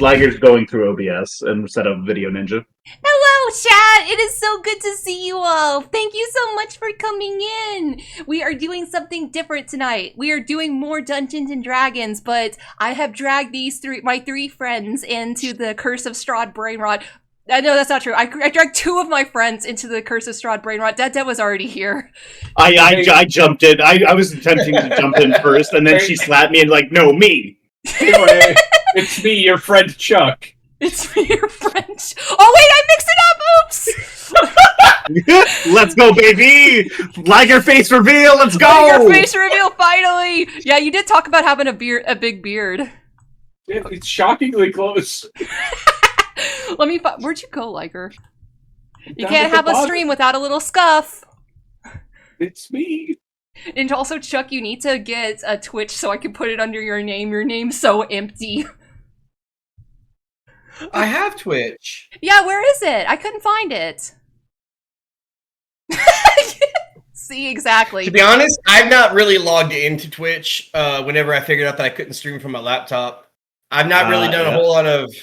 Liger's going through OBS instead of Video Ninja. Hello, chat! It is so good to see you all! Thank you so much for coming in! We are doing something different tonight. We are doing more Dungeons and Dragons, but I have dragged my three friends into the Curse of Strahd Brainrot. No, that's not true. I dragged two of my friends into the Curse of Strahd Brainrot. Detdet was already here. I jumped in. I was attempting to jump in first, and then she slapped me and no, me! Anyway, it's me, your friend Chuck. It's me, your friend. Oh wait, I mixed it up! Oops! Let's go, baby! Liger face reveal, let's go! Liger face reveal, finally! Yeah, you did talk about having a big beard. It's shockingly close. Let me where'd you go, Liger? You can't have a stream without a little scuff. It's me. And also, Chuck, you need to get a Twitch so I can put it under your name. Your name's so empty. I have Twitch. Yeah, where is it? I couldn't find it. See, exactly. To be honest, I've not really logged into Twitch whenever I figured out that I couldn't stream from my laptop. I've not really done a whole lot of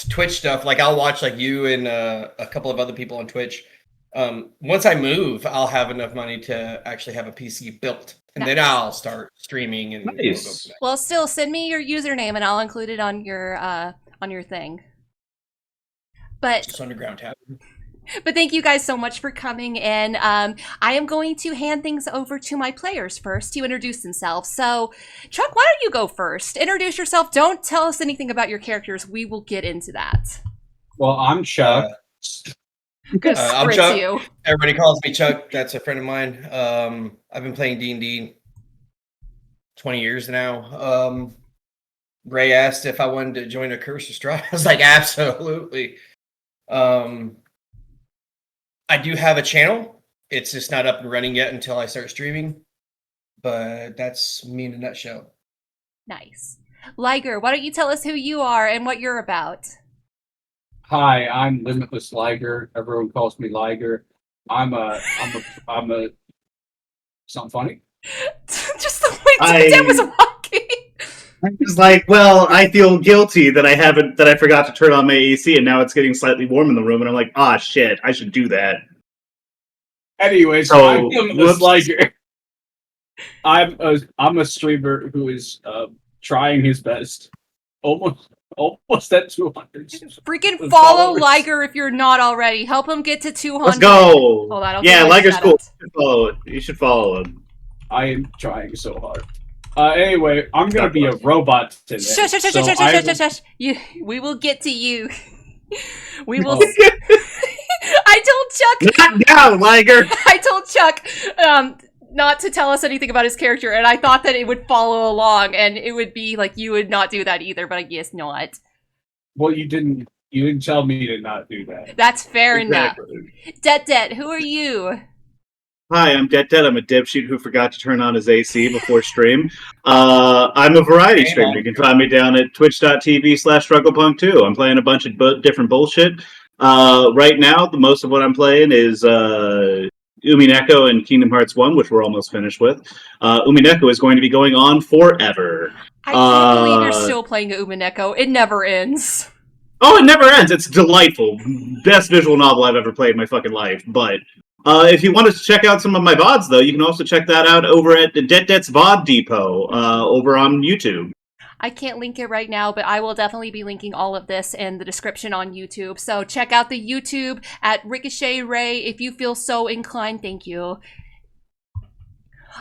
Twitch stuff. Like, I'll watch you and a couple of other people on Twitch. Once I move, I'll have enough money to actually have a PC built, and then I'll start streaming. And nice. Well, still, send me your username, and I'll include it on your thing. But just underground tab. But thank you guys so much for coming in. I am going to hand things over to my players first to introduce themselves. So, Chuck, why don't you go first? Introduce yourself. Don't tell us anything about your characters. We will get into that. Well, I'm Chuck. I'm Chuck. You. Everybody calls me Chuck. That's a friend of mine. I've been playing D&D 20 years now. Ray asked if I wanted to join a Curse of Strahd. I was like, absolutely. I do have a channel. It's just not up and running yet until I start streaming. But that's me in a nutshell. Nice. Liger, why don't you tell us who you are and what you're about? Hi, I'm Limitless Liger. Everyone calls me Liger. I'm a something funny? Just the way Detdet was walking. I was like, well, I feel guilty that I forgot to turn on my AC, and now it's getting slightly warm in the room, and I'm like, shit, I should do that. Anyways, so, I'm Limitless Liger. I'm a streamer who is trying his best. Almost at 200. Freaking follow Liger if you're not already. Help him get to 200. Let's go. Hold on, yeah, Liger's cool. You should follow him. I am trying so hard. Anyway, I'm gonna be a robot today. Shush. We will get to you. We will. I told Chuck. Not now, Liger. I told Chuck not to tell us anything about his character, and I thought that it would follow along, and it would be like you would not do that either, but I guess not. Well, you didn't tell me to not do that. That's fair enough. Detdet, who are you? Hi, I'm Detdet. I'm a dipshit who forgot to turn on his AC before stream. I'm a variety streamer. You can find me down at twitch.tv/strugglepunk2. I'm playing a bunch of different bullshit. Right now, the most of what I'm playing is Umineko and Kingdom Hearts 1, which we're almost finished with. Umineko is going to be going on forever. I can't believe you're still playing Umineko. It never ends. Oh, it never ends. It's delightful. Best visual novel I've ever played in my fucking life. But if you wanted to check out some of my VODs, though, you can also check that out over at Detdet's VOD Depot over on YouTube. I can't link it right now, but I will definitely be linking all of this in the description on YouTube. So check out the YouTube at Ricochet Ray if you feel so inclined. Thank you.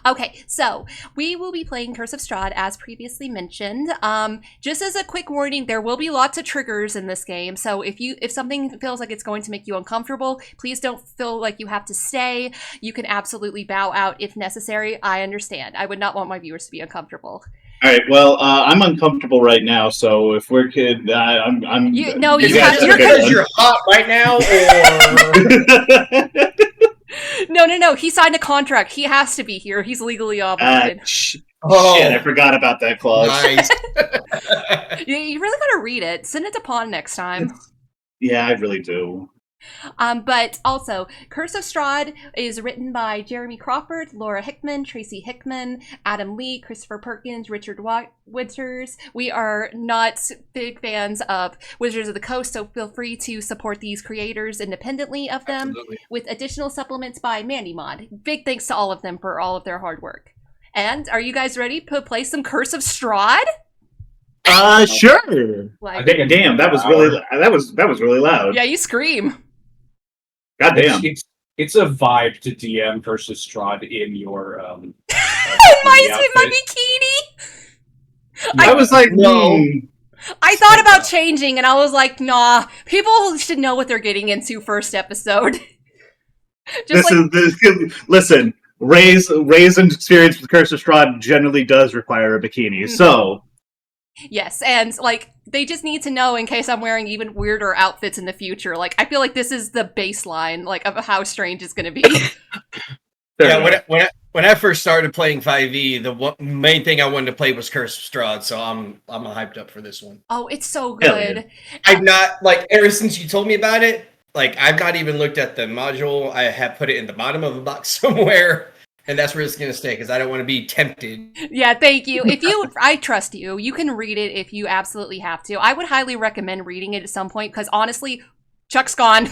Okay, so we will be playing Curse of Strahd as previously mentioned. Just as a quick warning, there will be lots of triggers in this game. So if something feels like it's going to make you uncomfortable, please don't feel like you have to stay. You can absolutely bow out if necessary. I understand. I would not want my viewers to be uncomfortable. All right. Well, I'm uncomfortable right now, so if we're kid, I'm. You're because you're hot right now, or No. He signed a contract. He has to be here. He's legally obligated. Shit, I forgot about that clause. Nice. You really gotta read it. Send it to Pawn next time. Yeah, I really do. But also, Curse of Strahd is written by Jeremy Crawford, Laura Hickman, Tracy Hickman, Adam Lee, Christopher Perkins, Richard Whitters. We are not big fans of Wizards of the Coast, so feel free to support these creators independently of them. Absolutely. With additional supplements by Mandy Mod. Big thanks to all of them for all of their hard work. And are you guys ready to play some Curse of Strahd? Sure. Like, Damn, that was really loud. yeah, you scream. God damn. It's a vibe to DM versus Strahd in your my bikini. I was like, no. I thought about changing, and I was like, nah. People should know what they're getting into first episode. Listen. Ray's experience with Curse of Strahd generally does require a bikini, so. Yes, and like they just need to know in case I'm wearing even weirder outfits in the future. Like I feel like this is the baseline, like of how strange it's going to be. Yeah, when I first started playing 5e, the main thing I wanted to play was Curse of Strahd, so I'm hyped up for this one. Oh, it's so good. I've not ever since you told me about it. I've not even looked at the module. I have put it in the bottom of a box somewhere. And that's where it's going to stay, because I don't want to be tempted. Yeah, thank you. I trust you. You can read it if you absolutely have to. I would highly recommend reading it at some point, because honestly, Chuck's gone.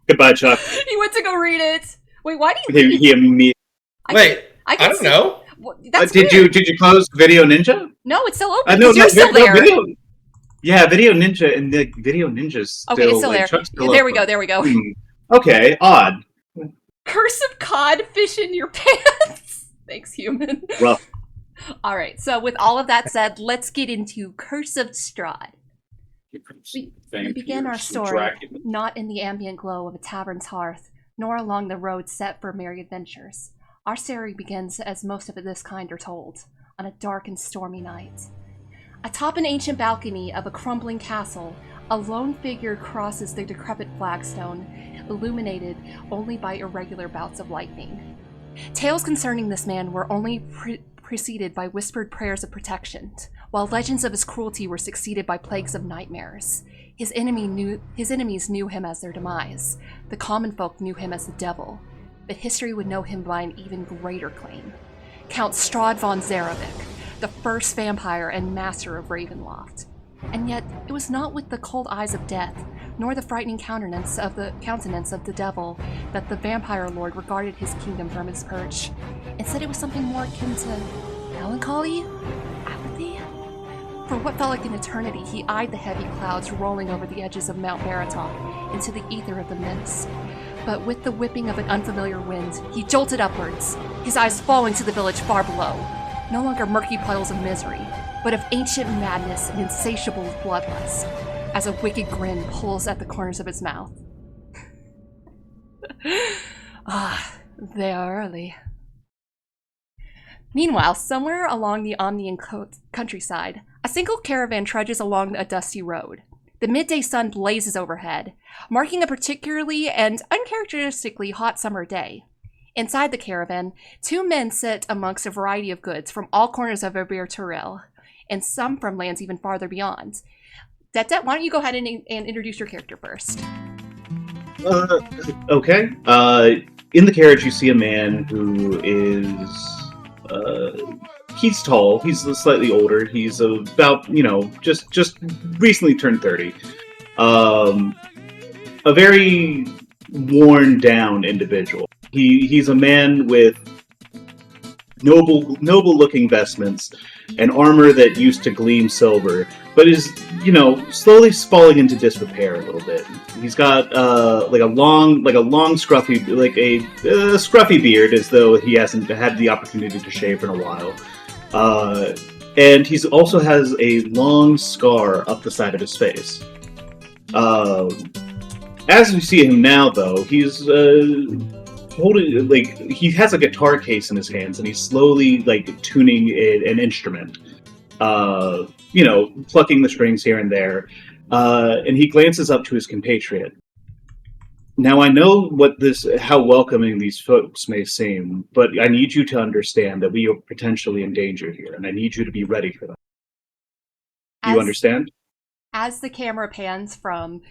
Goodbye, Chuck. He went to go read it. Wait, why do you... I don't know. Well, that's did you close Video Ninja? No, it's still open. No, you're still there. Video Ninja, and the Video Ninja's still... Okay, it's still there. Still there we go. Okay, odd. Curse of codfish in your pants. Thanks, human. Rough. All right, so with all of that said, let's get into Curse of Strahd. We begin our story not in the ambient glow of a tavern's hearth, nor along the road set for merry adventures. Our story begins as most of this kind are told, on a dark and stormy night. Atop an ancient balcony of a crumbling castle, a lone figure crosses the decrepit flagstone, illuminated only by irregular bouts of lightning. Tales concerning this man were only preceded by whispered prayers of protection, while legends of his cruelty were succeeded by plagues of nightmares. His enemies knew him as their demise. The common folk knew him as the devil, but history would know him by an even greater claim. Count Strahd von Zarovich, the first vampire and master of Ravenloft. And yet, it was not with the cold eyes of death, nor the frightening countenance of the devil, that the vampire lord regarded his kingdom from his perch. Instead, it was something more akin to melancholy? Apathy? For what felt like an eternity, he eyed the heavy clouds rolling over the edges of Mount Baratok into the ether of the mist. But with the whipping of an unfamiliar wind, he jolted upwards, his eyes falling to the village far below. No longer murky puddles of misery, but of ancient madness and insatiable bloodlust, as a wicked grin pulls at the corners of his mouth. They are early. Meanwhile, somewhere along the Omnian countryside, a single caravan trudges along a dusty road. The midday sun blazes overhead, marking a particularly and uncharacteristically hot summer day. Inside the caravan, two men sit amongst a variety of goods from all corners of Abir Turel, and some from lands even farther beyond. Detdet, why don't you go ahead and introduce your character first? Okay. In the carriage, you see a man who is... he's tall. He's slightly older. He's about, just recently turned 30. A very worn-down individual. He's a man with noble-looking vestments and armor that used to gleam silver, but is, slowly falling into disrepair a little bit. He's got a scruffy beard, as though he hasn't had the opportunity to shave in a while. And he also has a long scar up the side of his face. As we see him now, though, he's holding, he has a guitar case in his hands, and he's slowly, tuning an instrument. Plucking the strings here and there. And he glances up to his compatriot. Now, I know how welcoming these folks may seem, but I need you to understand that we are potentially in danger here, and I need you to be ready for that. You understand? As the camera pans from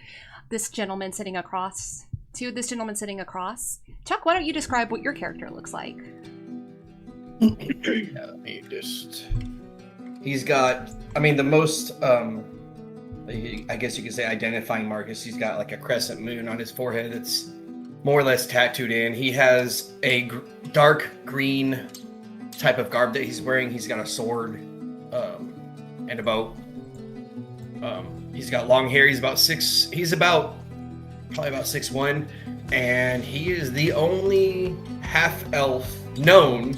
this gentleman sitting across. Chuck, why don't you describe what your character looks like? Let me just. He's got, I mean, the most, I guess you could say identifying mark is he's got like a crescent moon on his forehead that's more or less tattooed in. He has a dark green type of garb that he's wearing. He's got a sword and a bow. He's got long hair. He's probably about 6'1", and he is the only half elf known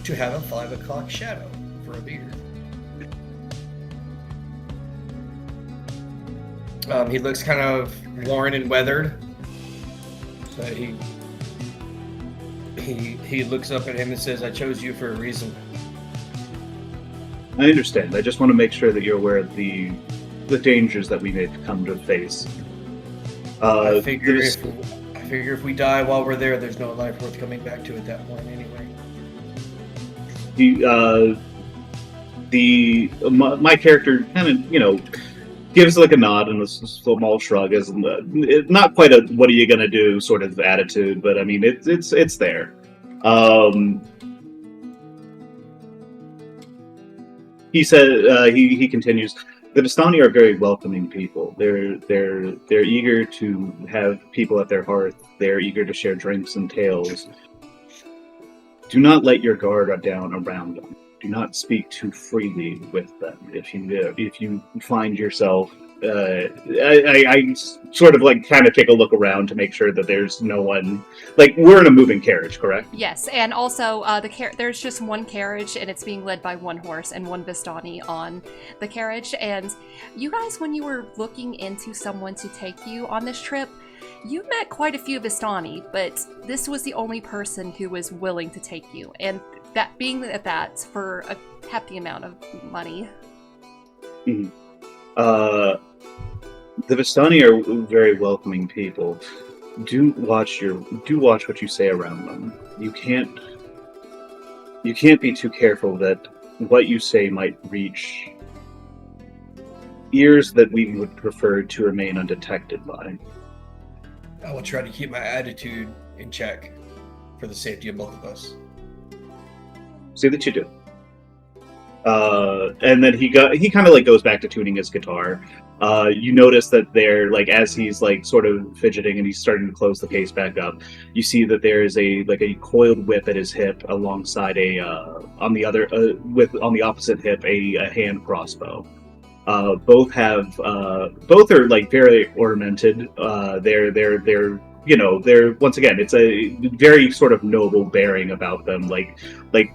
to have a 5 o'clock shadow for a beard. He looks kind of worn and weathered. So he looks up at him and says, "I chose you for a reason." I understand. I just want to make sure that you're aware of the dangers that we may come to face. I figure if we die while we're there, there's no life worth coming back to at that point anyway. My character kind of, gives like a nod and a small shrug, as not quite a "what are you gonna do" sort of attitude, but I mean it's there. He said, he continues, "The Vistani are very welcoming people. They're eager to have people at their hearth. They're eager to share drinks and tales. Do not let your guard down around them. Do not speak too freely with them. If you find yourself," I sort of like kind of take a look around to make sure that there's no one. Like, we're in a moving carriage, correct? Yes, and also there's just one carriage, and it's being led by one horse and one Vistani on the carriage. And you guys, when you were looking into someone to take you on this trip, you met quite a few Vistani, but this was the only person who was willing to take you, and that being at that for a hefty amount of money. Mm-hmm. The Vistani are very welcoming people. Do watch what you say around them. You can't be too careful that what you say might reach ears that we would prefer to remain undetected by. I will try to keep my attitude in check for the safety of both of us. See that you do. And then he kind of like goes back to tuning his guitar. You notice that there, like, as he's like sort of fidgeting and he's starting to close the case back up, you see that there is a coiled whip at his hip alongside on the opposite hip a hand crossbow. Both are like very ornamented. They're once again, it's a very sort of noble bearing about them. Like the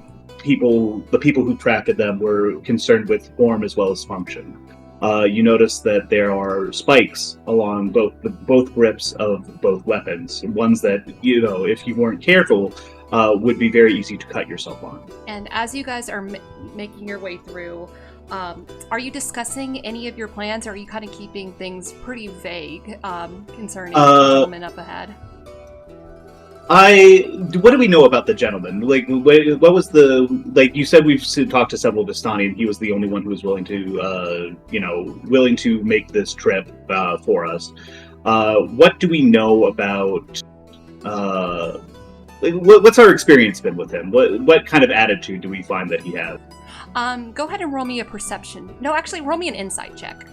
people who crafted them were concerned with form as well as function. You notice that there are spikes along both grips of both weapons. Ones that, if you weren't careful, would be very easy to cut yourself on. And as you guys are making your way through, are you discussing any of your plans, or are you kind of keeping things pretty vague concerning the gentleman up ahead? What do we know about the gentleman? Like, what was you said we've talked to several Vistani, and he was the only one who was willing to make this trip for us. What do we know about? What's our experience been with him? What kind of attitude do we find that he has? Go ahead and roll me a perception. No, actually, roll me an insight check.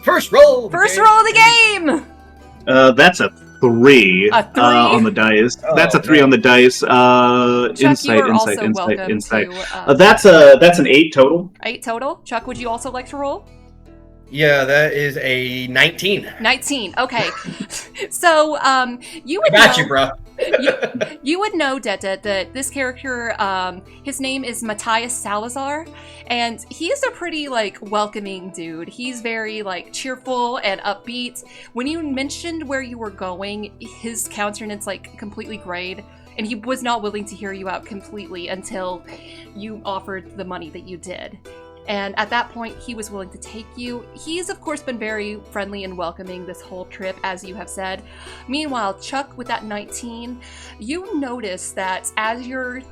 First roll. First roll of the game. That's a 3 on the dice. That's a 3 on the dice. Chuck, Insight. To, that's an 8 total. 8 total. Chuck, would you also like to roll? Yeah, that is a 19. 19. Okay. So, you would got you, bro. you would know, Detdet, that this character, his name is Matthias Salazar, and he is a pretty, welcoming dude. He's very, cheerful and upbeat. When you mentioned where you were going, his countenance, completely grayed, and he was not willing to hear you out completely until you offered the money that you did. And at that point, he was willing to take you. He's, of course, been very friendly and welcoming this whole trip, as you have said. Meanwhile, Chuck, with that 19, you notice that as you're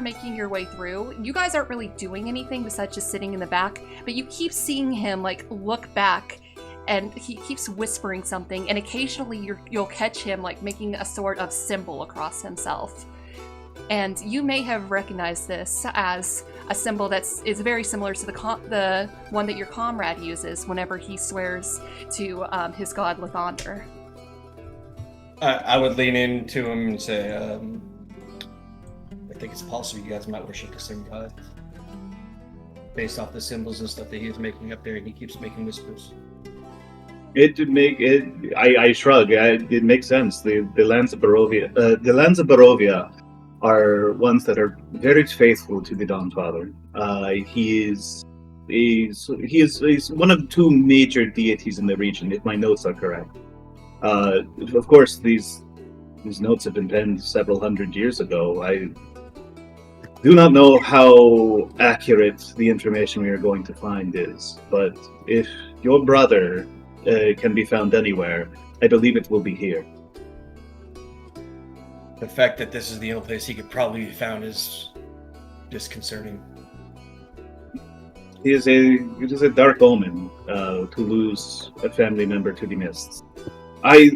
making your way through, you guys aren't really doing anything besides just sitting in the back, but you keep seeing him, look back and he keeps whispering something, and occasionally you'll catch him like making a sort of symbol across himself. And you may have recognized this as a symbol that is very similar to the one that your comrade uses whenever he swears to his god Lathander. I would lean into him and say, I think it's possible you guys might worship the same god. Based off the symbols and stuff that he is making up there, and he keeps making whispers. I shrug. It makes sense. The lands of Barovia are ones that are very faithful to the Dawnfather. He's one of the two major deities in the region, if my notes are correct. Of course, these notes have been penned several hundred years ago. I do not know how accurate the information we are going to find is, but if your brother can be found anywhere, I believe it will be here. The fact that this is the only place he could probably be found is disconcerting. It is a dark omen to lose a family member to the mists. I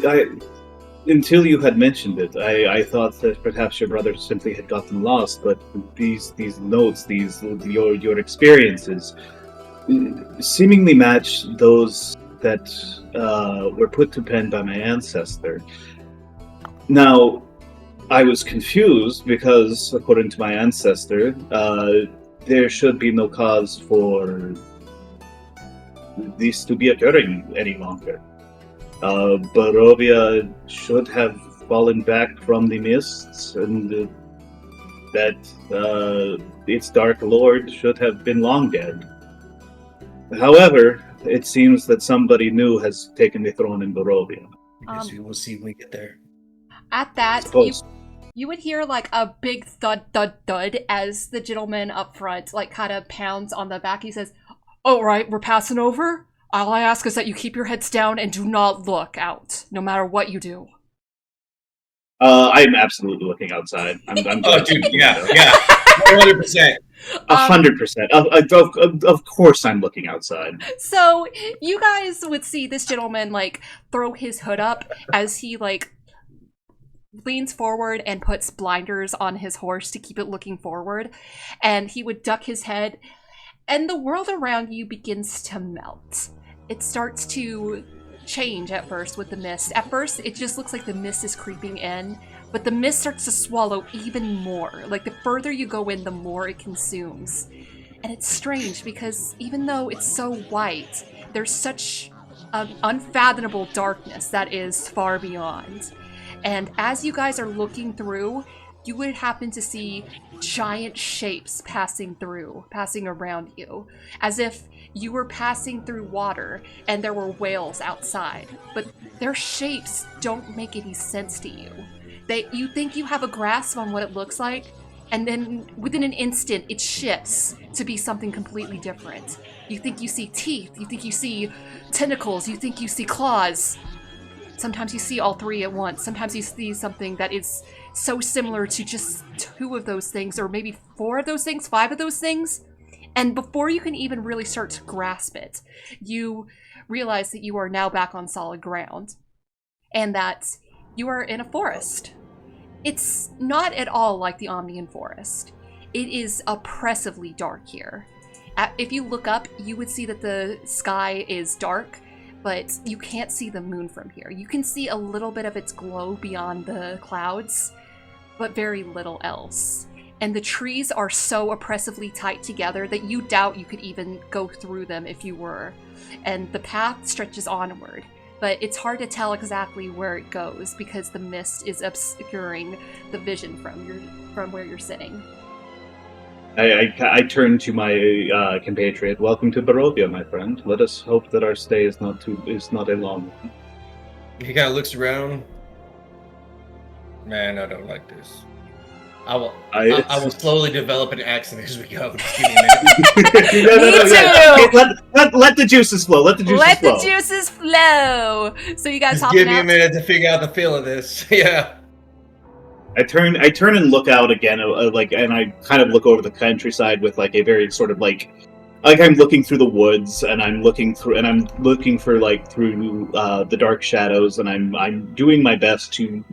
until you had mentioned it, I thought that perhaps your brother simply had gotten lost, but these notes, your experiences, seemingly match those that were put to pen by my ancestor. Now, I was confused because, according to my ancestor, there should be no cause for this to be occurring any longer. Barovia should have fallen back from the mists, and that its Dark Lord should have been long dead. However, it seems that somebody new has taken the throne in Barovia. I guess we will see when we get there. At that, you would hear like a big thud, thud, thud as the gentleman up front like kind of pounds on the back. He says, "All right, we're passing over. All I ask is that you keep your heads down and do not look out, no matter what you do." I'm absolutely looking outside. Oh, dude, yeah, 100%. 100%. Of course I'm looking outside. So, you guys would see this gentleman, like, throw his hood up as he, like, leans forward and puts blinders on his horse to keep it looking forward. And he would duck his head, and the world around you begins to melt. It starts to change at first with the mist. At first, it just looks like the mist is creeping in, but the mist starts to swallow even more. Like, the further you go in, the more it consumes. And it's strange because even though it's so white, there's such an unfathomable darkness that is far beyond. And as you guys are looking through, you would happen to see giant shapes passing around you, as if you were passing through water and there were whales outside. But their shapes don't make any sense to you. You think you have a grasp on what it looks like, and then within an instant it shifts to be something completely different. You think you see teeth, you think you see tentacles, you think you see claws. Sometimes you see all three at once. Sometimes you see something that is so similar to just two of those things, or maybe four of those things, five of those things. And before you can even really start to grasp it, you realize that you are now back on solid ground, and that you are in a forest. It's not at all like the Omnian Forest. It is oppressively dark here. If you look up, you would see that the sky is dark, but you can't see the moon from here. You can see a little bit of its glow beyond the clouds, but very little else. And the trees are so oppressively tight together that you doubt you could even go through them if you were. And the path stretches onward, but it's hard to tell exactly where it goes because the mist is obscuring the vision from where you're sitting. I turn to my compatriot. Welcome to Barovia, my friend. Let us hope that our stay is not a long one. He kind of looks around. Man, I don't like this. I will slowly develop an accent as we go. Just give me a minute. No. Let the juices flow. Let the juices flow. So you guys just give me a minute to figure out the feel of this. Yeah. I turn and look out again, and I kind of look over the countryside with like a very sort of like like I'm looking through the woods, and I'm looking for like through the dark shadows, and I'm doing my best to,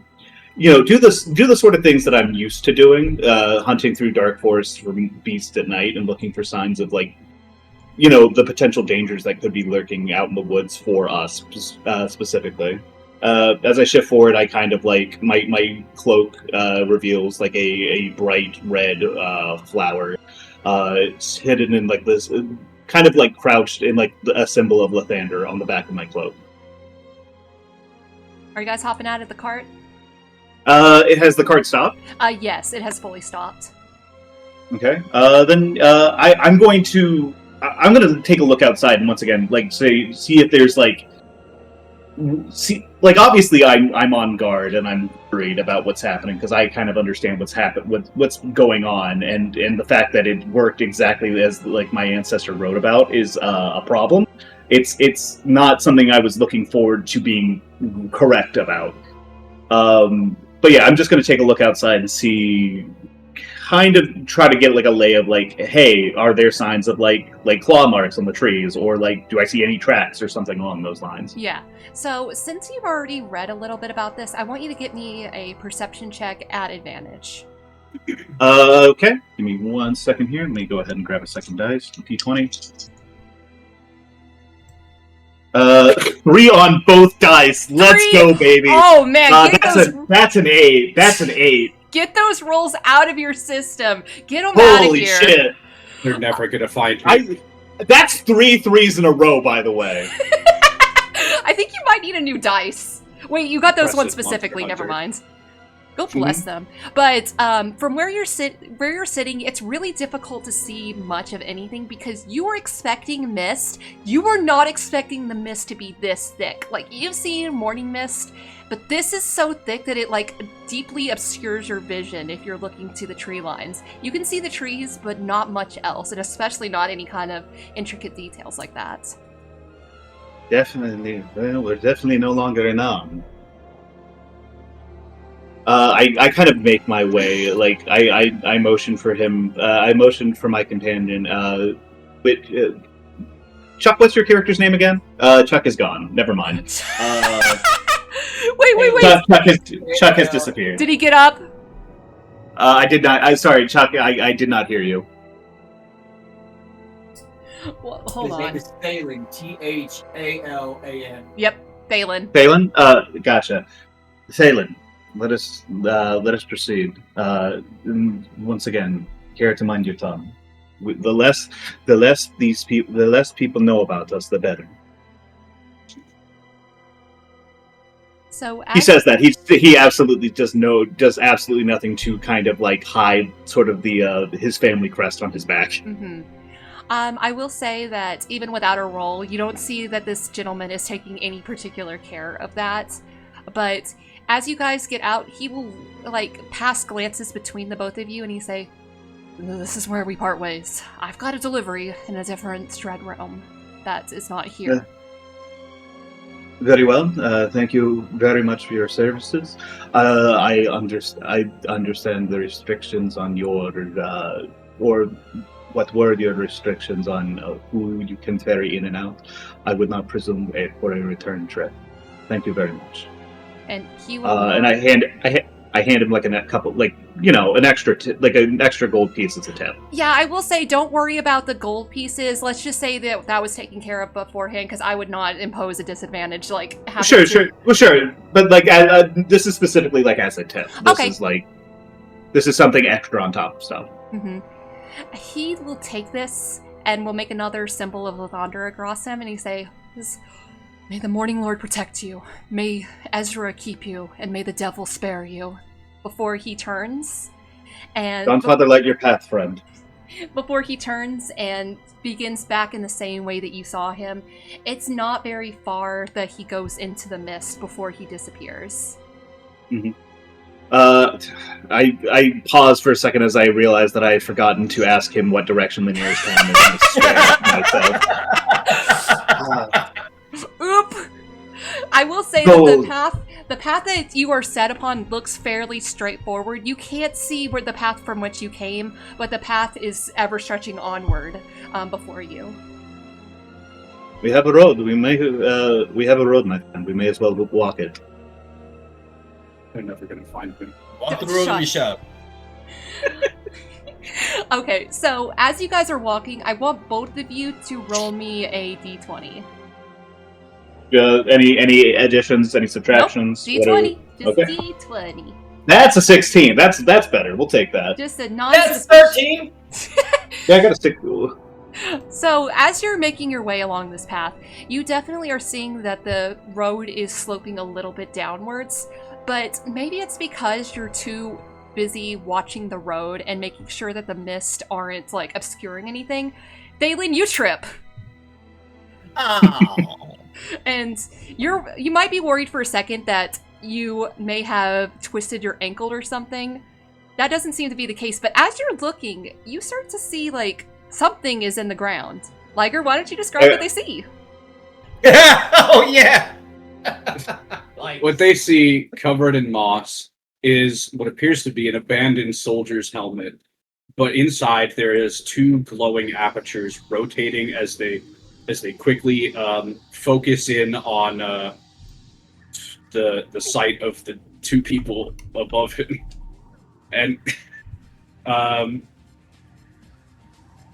do the sort of things that I'm used to doing, hunting through dark forests for beasts at night, and looking for signs of like, the potential dangers that could be lurking out in the woods for us specifically. As I shift forward, I kind of like my cloak reveals like a bright red flower. It's hidden in like this, kind of like crouched in like a symbol of Lathander on the back of my cloak. Are you guys hopping out of the cart? It has the cart stopped? Yes, it has fully stopped. Okay. Then I'm going to take a look outside and once again, like, see if there's like, obviously I'm on guard and I'm worried about what's happening because I kind of understand what's going on, and the fact that it worked exactly as like my ancestor wrote about is a problem. It's not something I was looking forward to being correct about. But yeah, I'm just going to take a look outside and see, kind of try to get like a lay of like, hey, are there signs of like claw marks on the trees, or like, do I see any tracks or something along those lines? Yeah. So since you've already read a little bit about this, I want you to get me a perception check at advantage. Okay. Give me 1 second here. Let me go ahead and grab a second dice. D20. 3 on both dice. Let's go, baby. Oh man, that's an 8. That's an 8. Get those rolls out of your system. Get them out of here. Holy shit. They're never gonna find me. That's 3 3s in a row, by the way. I think you might need a new dice. Wait, you got those ones Impressive, specifically. Monster Never Hunter. mind. Go bless them. But from where you're sitting, it's really difficult to see much of anything because you were expecting mist. You were not expecting the mist to be this thick. Like, you've seen morning mist, but this is so thick that it like deeply obscures your vision if you're looking to the tree lines. You can see the trees, but not much else, and especially not any kind of intricate details like that. Definitely. Well, we're definitely no longer in Am. I kind of make my way. Like, I motion for him. I motion for my companion. Chuck, what's your character's name again? Chuck is gone. Never mind. Wait. Chuck has disappeared. Did he get up? I did not. I'm sorry, Chuck. I did not hear you. Well, hold His on. name is Thalin. Thalan. Yep, Thalin. Thalin? Gotcha. Thalin, let us proceed. Once again, care to mind your tongue. The less people know about us, the better. So he says that he absolutely does absolutely nothing to kind of like hide sort of the his family crest on his back. Mm-hmm. I will say that even without a roll, you don't see that this gentleman is taking any particular care of that. But as you guys get out, he will like pass glances between the both of you, and he say, "This is where we part ways. I've got a delivery in a different Strahd realm that is not here." Very well. Thank you very much for your services. I understand the restrictions on your or what were your restrictions on who you can ferry in and out. I would not presume for a return trip. Thank you very much. And he will. And I hand him like an extra gold piece as a tip. Yeah, I will say, don't worry about the gold pieces. Let's just say that was taken care of beforehand, because I would not impose a disadvantage. Like, sure. But like, this is specifically like as a tip. This is something extra on top of stuff. Mm-hmm. He will take this and will make another symbol of Lathander across him, and he say, "May the Morning Lord protect you. May Ezra keep you, and may the devil spare you." Before he turns, and Godfather, light your path, friend. Before he turns and begins back in the same way that you saw him, it's not very far that he goes into the mist before he disappears. Mm-hmm. I pause for a second as I realize that I had forgotten to ask him what direction the nearest town is. Myself. Oop! I will say that The path that you are set upon looks fairly straightforward. You can't see where the path from which you came, but the path is ever stretching onward before you. We have a road. We have a road, my friend. We may as well walk it. They're never gonna find him. Walk the road we shop. Okay, so as you guys are walking, I want both of you to roll me a d20. Any additions, any subtractions? Nope, d20. Just Okay. d20. That's a 16. That's better. We'll take that. Just a non. That's 13. Yeah, I got a 6. So, as you're making your way along this path, you definitely are seeing that the road is sloping a little bit downwards, but maybe it's because you're too busy watching the road and making sure that the mist aren't, like, obscuring anything. Thalin, you trip. Oh. And you might be worried for a second that you may have twisted your ankle or something. That doesn't seem to be the case, but as you're looking, you start to see, like, something is in the ground. Liger, why don't you describe what they see? Oh yeah. Like, What they see covered in moss is what appears to be an abandoned soldier's helmet, but inside there is 2 glowing apertures rotating as they quickly focus in on the sight of the 2 people above him, and I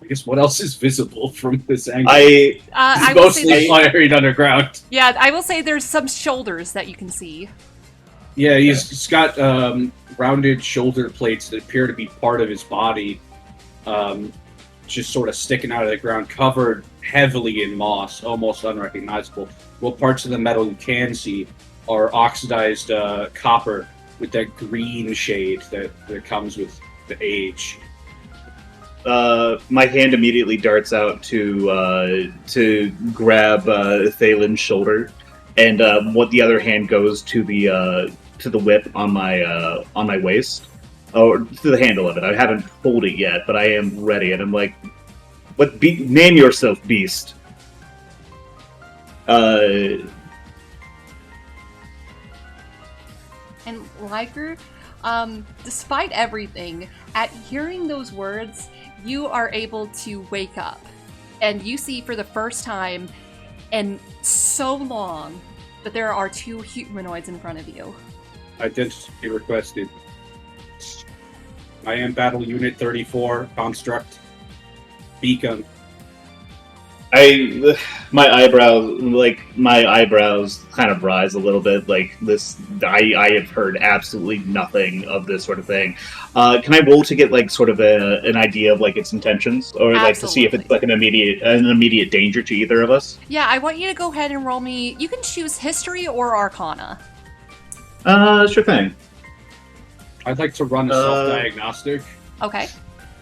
guess what else is visible from this angle? I It's will say mostly buried underground. yeah, I will say there's some shoulders that you can see. Yeah, he's got rounded shoulder plates that appear to be part of his body, just sort of sticking out of the ground, covered heavily in moss, almost unrecognizable. What parts of the metal you can see are oxidized copper with that green shade that comes with the age. My hand immediately darts out to grab Thalin's shoulder, and what the other hand goes to the whip on my waist, or to the handle of it. I haven't pulled it yet, but I am ready, and I'm like, name yourself, beast." And Liger, despite everything, at hearing those words, you are able to wake up. And you see for the first time in so long that there are 2 humanoids in front of you. Identity requested. I am Battle Unit 34, Construct. Beacon. My eyebrows kind of rise a little bit. Like this, I have heard absolutely nothing of this sort of thing. Can I roll to get like sort of an idea of like its intentions, or like to see if it's like an immediate danger to either of us? Yeah, I want you to go ahead and roll me. You can choose history or arcana. Sure thing. I'd like to run a self-diagnostic. Okay,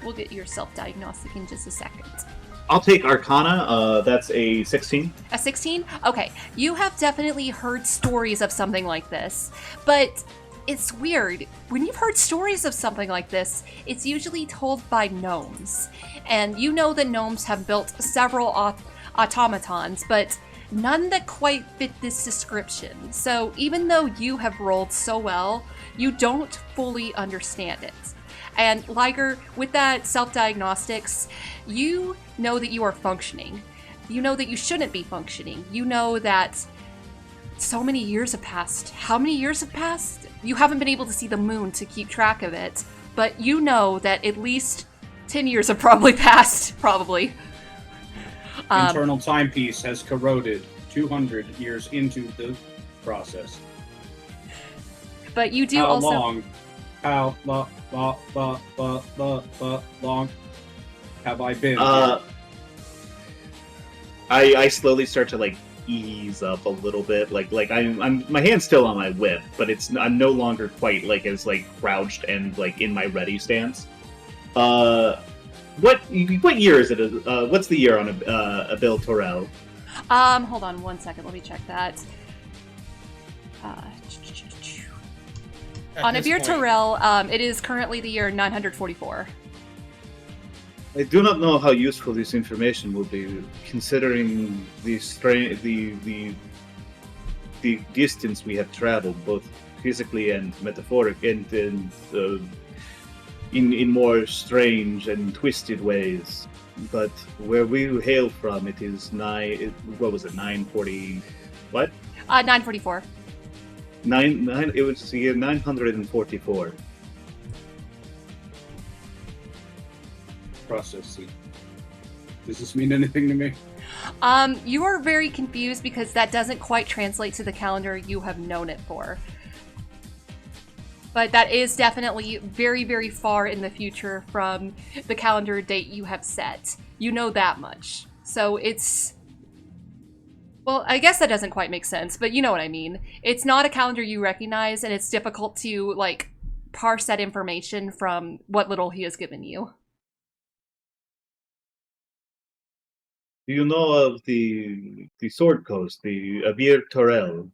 we'll get your self-diagnostic in just a second. I'll take Arcana. That's a 16. A 16? Okay, you have definitely heard stories of something like this, but it's weird. When you've heard stories of something like this, it's usually told by gnomes. And you know that gnomes have built several automatons, but none that quite fit this description. So even though you have rolled so well, you don't fully understand it. And Liger, with that self-diagnostics, you know that you are functioning. You know that you shouldn't be functioning. You know that so many years have passed. How many years have passed? You haven't been able to see the moon to keep track of it, but you know that at least 10 years have probably passed, probably. Internal timepiece has corroded 200 years into the process. But you do How also... long? How long have I been? I slowly start to like ease up a little bit. Like I'm my hand's still on my whip, but I'm no longer quite like as like crouched and like in my ready stance. What year is it? What's the year on a Bill Torrell? Hold on one second. Let me check that. On Abir Terrell, it is currently the year 944. I do not know how useful this information will be, considering the the distance we have traveled, both physically and metaphoric, and in more strange and twisted ways. But where we hail from, it is 940. What? 944. It was the year 944. Processing. Does this mean anything to me? You are very confused because that doesn't quite translate to the calendar you have known it for. But that is definitely very, very far in the future from the calendar date you have set. You know that much. So it's... Well, I guess that doesn't quite make sense, but you know what I mean. It's not a calendar you recognize, and it's difficult to, like, parse that information from what little he has given you. Do you know of the Sword Coast, the Avir Torel?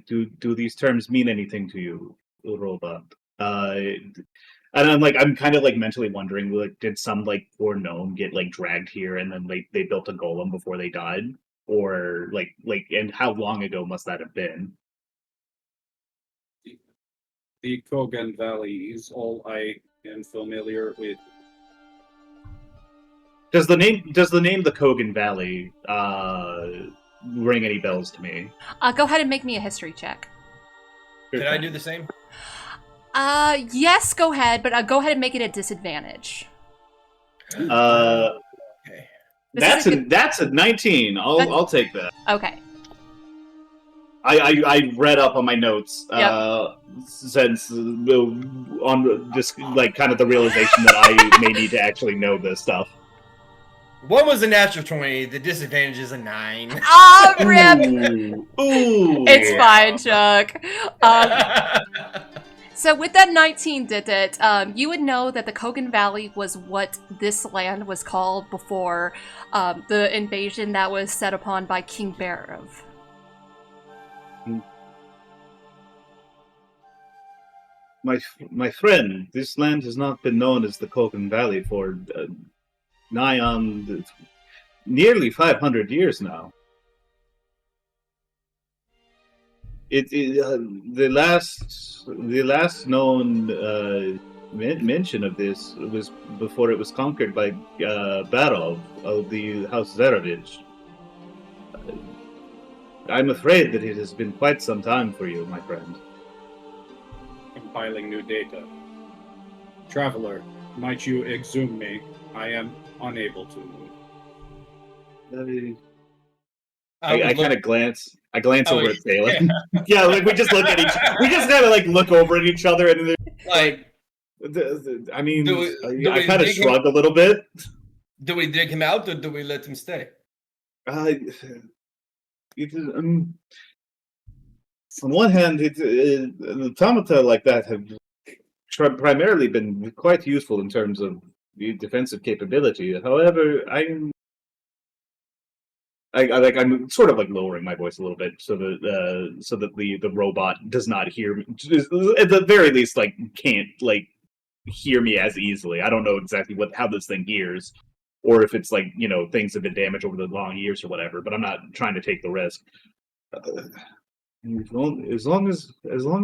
Do these terms mean anything to you, Robot? And I'm kind of like mentally wondering, like, did some like poor gnome get like dragged here and then they built a golem before they died, or like and how long ago must that have been? The Kogan Valley is all I am familiar with. Does the name the Kogan Valley ring any bells to me? Go ahead and make me a history check. Can I do the same? Yes, go ahead, but go ahead and make it a disadvantage. Okay. That's a 19. I'll take that. Okay. I read up on my notes Yep. since on just like kind of the realization that I may need to actually know this stuff. One was a natural 20. The disadvantage is a 9. Ah, rip! Ooh. It's fine, Chuck. So with that 19, Detdet, you would know that the Kogan Valley was what this land was called before the invasion that was set upon by King Barov. My friend, this land has not been known as the Kogan Valley for nigh on nearly 500 years now. The last known mention of this was before it was conquered by Barov of the House Zarovich. I'm afraid that it has been quite some time for you, my friend. Compiling new data. Traveler, might you exhume me? I am unable to. I kind of glance. I glance over at Thalin. Yeah. Yeah, like we just look at each. We just kind of like look over at each other, and Like, I mean, do I we kind of dig shrug a little bit. do we dig him out or do we let him stay? On one hand, the automata like that have primarily been quite useful in terms of the defensive capability. However, I'm sort of like lowering my voice a little bit so that the robot does not hear me. At the very least, like can't like hear me as easily. I don't know exactly how this thing hears, or if it's like things have been damaged over the long years or whatever. But I'm not trying to take the risk. As long as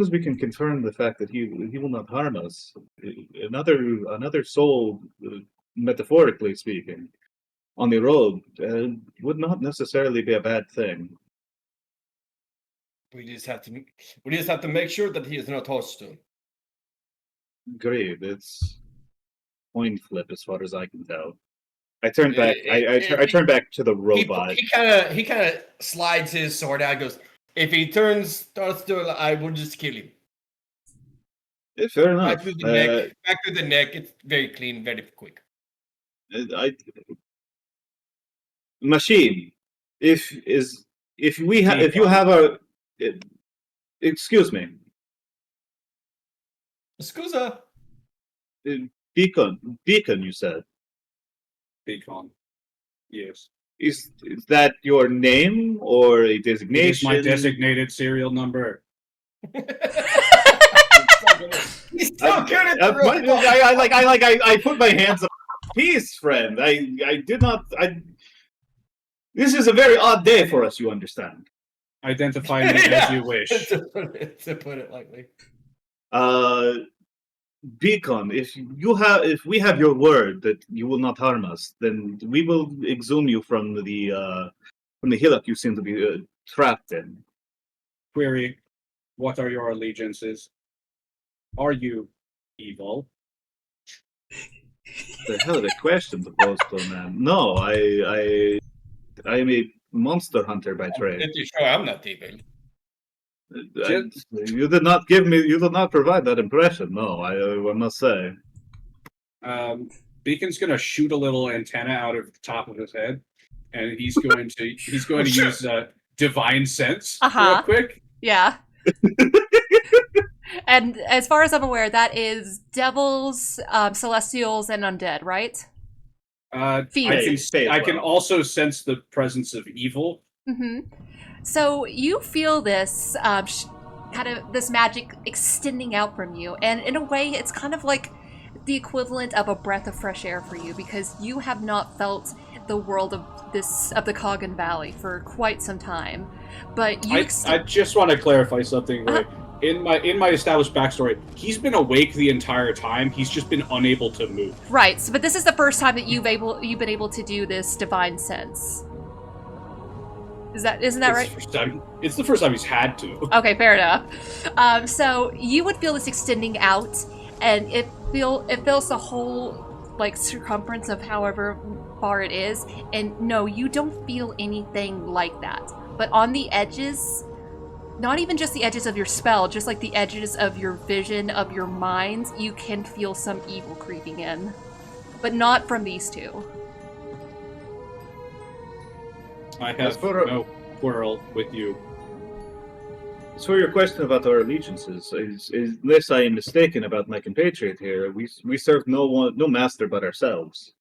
we can confirm the fact that he will not harm us, another soul, metaphorically speaking, on the road would not necessarily be a bad thing. We just have to make sure that he is not hostile. Agreed. It's coin flip as far as I can tell. I turn back. I turn back to the robot. He kind of slides his sword out. And goes, if he starts to, I will just kill him. Yeah, fair enough. Back to the neck. Back to the neck. It's very clean, very quick. Machine. If you have a, excuse me. Scusa. Beacon. You said. Beacon. Yes. Is that your name or a designation? It is my designated serial number. He's so good at I put my hands up. Peace, friend. I did not. This is a very odd day for us. You understand? Identify me as you wish. to put it lightly. Beacon, if we have your word that you will not harm us, then we will exhume you from the hillock you seem to be trapped in. Query, what are your allegiances? Are you evil? The hell of a question to pose to a man. No, I am a monster hunter by trade. Pretty sure I'm not evil. You did not provide that impression. No, I must say. Beacon's gonna shoot a little antenna out of the top of his head, and he's going to use divine sense real quick. Yeah. And as far as I'm aware, that is devils, celestials, and undead, right? I can also sense the presence of evil. Mm-hmm. So you feel this kind of this magic extending out from you, and in a way, it's kind of like the equivalent of a breath of fresh air for you, because you have not felt the world of the Coggan Valley for quite some time. But you I just want to clarify something. Right? In my established backstory, he's been awake the entire time. He's just been unable to move. Right. So, but this is the first time that you've been able to do this divine sense. Isn't that right? It's the first time he's had to. Okay, fair enough. So you would feel this extending out, and it fills the whole circumference of however far it is. And no, you don't feel anything like that. But on the edges, not even just the edges of your spell, just like the edges of your vision, of your mind, you can feel some evil creeping in. But not from these two. I have no quarrel with you. So your question about our allegiances is unless I am mistaken about my compatriot here, we serve no master but ourselves.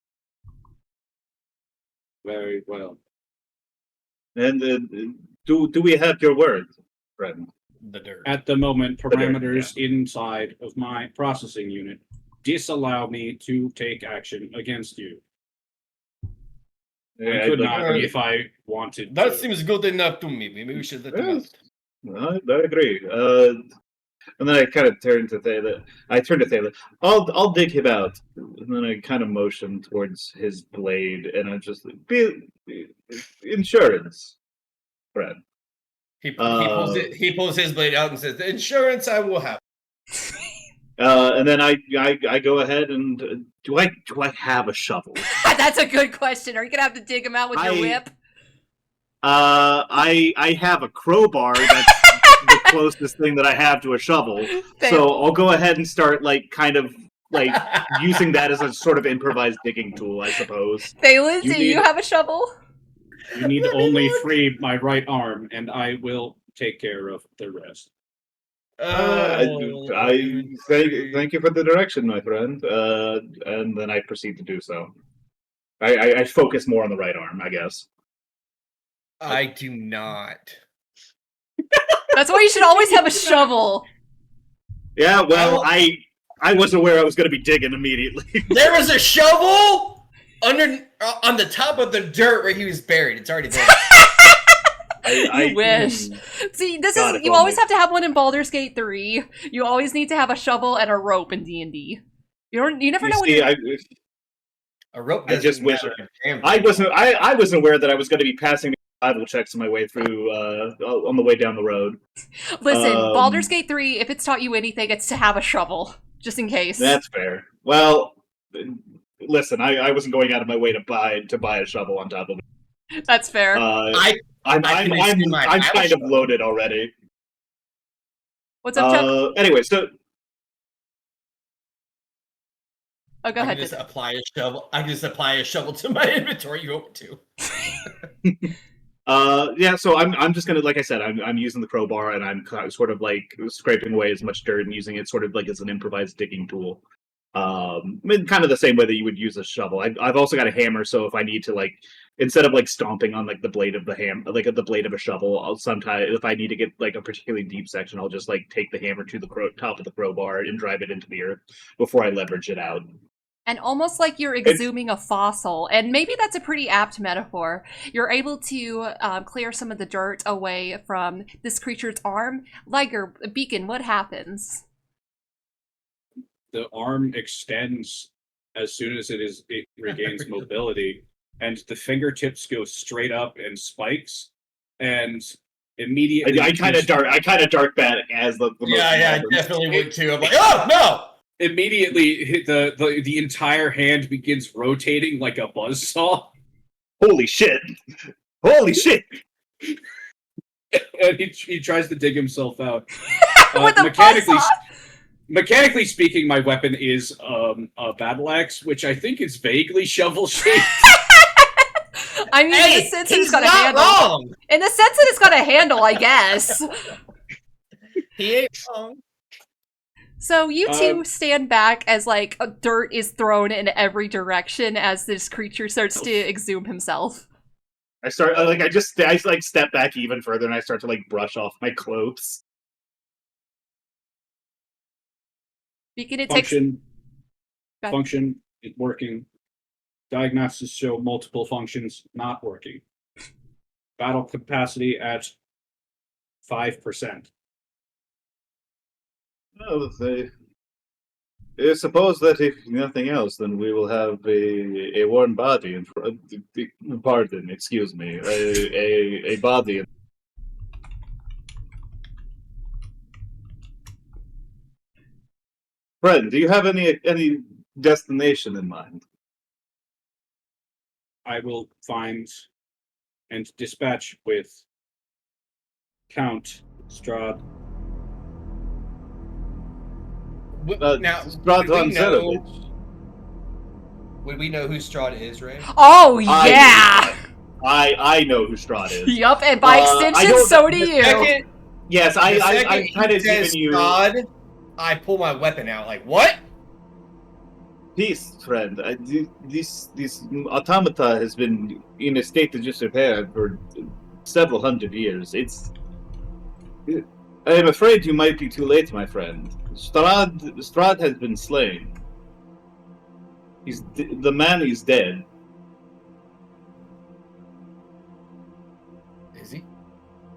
Very well. And do we have your word, friend? The dirt. At the moment, parameters inside of my processing unit disallow me to take action against you. I could not if I wanted That to. seems good enough to me. Maybe we should let them out. I agree. And then I kind of turn to Thalin. I'll dig him out. And then I kind of motion towards his blade, and I just insurance, Fred. He pulls his blade out and says, "The insurance I will have." And then I go ahead and do I have a shovel? That's a good question. Are you gonna have to dig him out with your whip? I have a crowbar. That's the closest thing that I have to a shovel. So I'll go ahead and start using that as a sort of improvised digging tool, I suppose. Thalin, do you have a shovel? You need to only free my right arm, and I will take care of the rest. Thank you for the direction, my friend. And then I proceed to do so. I focus more on the right arm, I guess. I do not. That's why you should always have a shovel. Yeah, well, I wasn't aware I was going to be digging immediately. There was a shovel on the top of the dirt where he was buried. It's already there. I wish. See, you always have to have one in Baldur's Gate 3. You always need to have a shovel and a rope in D&D. You never know when a rope. I just wish I wasn't aware that I was going to be passing survival checks on my way through on the way down the road. Listen, Baldur's Gate 3, if it's taught you anything, it's to have a shovel, just in case. That's fair. Well, listen, I wasn't going out of my way to buy a shovel on top of it. That's fair. I'm kind of loaded already. What's up, Chuck? Anyway, so. Oh, go ahead. I can just apply a shovel to my inventory. You hope to. Yeah. So I'm just gonna, like I said, I'm using the crowbar and I'm sort of scraping away as much dirt and using it sort of as an improvised digging tool. Kind of the same way that you would use a shovel. I've also got a hammer, so if I need to instead of stomping on the blade of the the blade of a shovel, I'll sometimes, if I need to get a particularly deep section, I'll just take the hammer to the top of the crowbar and drive it into the earth before I leverage it out. And almost like you're exhuming a fossil. And maybe that's a pretty apt metaphor. You're able to clear some of the dirt away from this creature's arm. Liger, Beacon, what happens? The arm extends as soon as it regains mobility, and the fingertips go straight up and spikes, and immediately I kind of dark bat as the I definitely would too. I'm like, oh no! Immediately, the entire hand begins rotating like a buzzsaw. Holy shit! Holy shit! And he tries to dig himself out. With a mechanically speaking, my weapon is a battle axe, which I think is vaguely shovel shaped. I mean, in the sense that it's got a handle. Wrong. In the sense that it's got a handle, I guess. He ain't wrong. So you two stand back as like dirt is thrown in every direction as this creature starts to exhume himself. I step back even further and I start to like brush off my clothes. Beacon, it Function, takes function, it working. Diagnostics show multiple functions not working. Battle capacity at 5%. Well, I suppose that if nothing else, then we will have a warm body in front. Pardon, excuse me, a body. Friend, do you have any destination in mind? I will find and dispatch with Count Strahd. Now, would we know who Strahd is, Ray? Oh, yeah! I know who Strahd is. Yup, and by extension, so do you. Yes, I kind of given you... Strahd, I pull my weapon out, like, what? Peace, friend. This automata has been in a state of disrepair for several hundred years. I am afraid you might be too late, my friend. Strahd has been slain. The man is dead. Is he?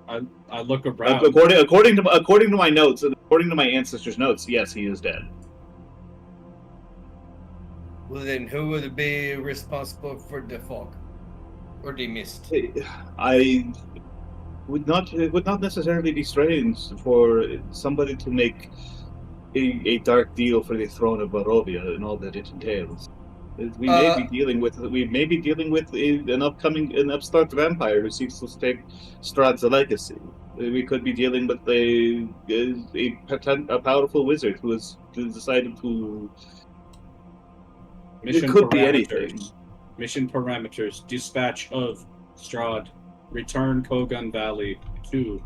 I look around. According to my notes, and according to my ancestors' notes, yes, he is dead. Well, then who would be responsible for the fog or the mist? I would not necessarily be strange for somebody to make a dark deal for the throne of Barovia and all that it entails. We may be dealing with an upstart vampire who seeks to take Strahd's legacy. We could be dealing with a powerful wizard who has decided to. Mission it could be parameters. anything. Mission parameters: dispatch of Strahd, return Kogan Valley to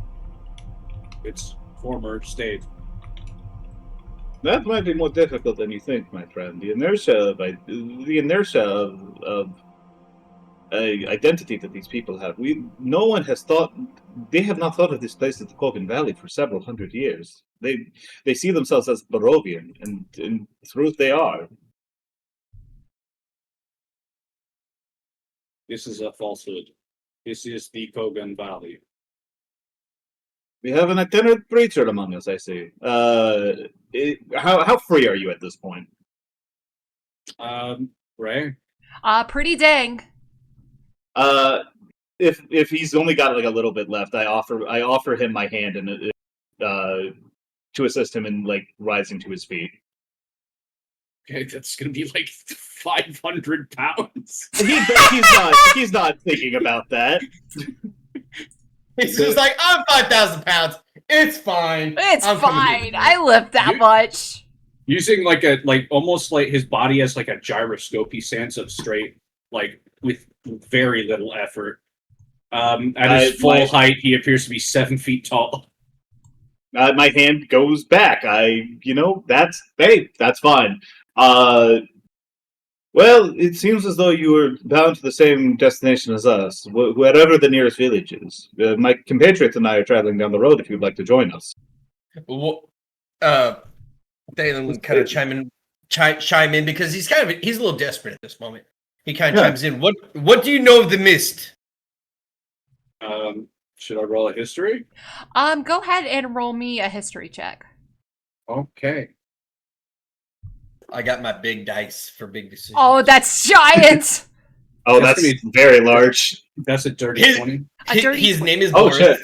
its former state. That might be more difficult than you think, my friend. The inertia of identity that these people have. No one has thought. They have not thought of this place as the Kogan Valley for several hundred years. They see themselves as Barovian, and in truth, they are. This is a falsehood. This is the Kogan Valley. We have an itinerant preacher among us, I see. How free are you at this point? Ray? Pretty dang. If he's only got like a little bit left, I offer him my hand and to assist him in like rising to his feet. Okay, that's gonna be like 500 pounds. He's not thinking about that. He's just like, I'm 5,000 pounds. It's fine. It's fine. I lift that much. Using almost like his body as like a gyroscope, he stands up straight, like with very little effort. At his full height, he appears to be 7 feet tall. My hand goes back. That's fine. Well, it seems as though you were bound to the same destination as us, wherever the nearest village is. My compatriots and I are traveling down the road if you'd like to join us. Thalin would kind of chime in. chime in because he's a little desperate at this moment. He kind of chimes in. What do you know of the mist? Should I roll a history? Go ahead and roll me a history check. Okay. I got my big dice for big decisions. Oh, that's giant! Oh, that's very large. That's a dirty 20. His name is Oh, Boris. shit.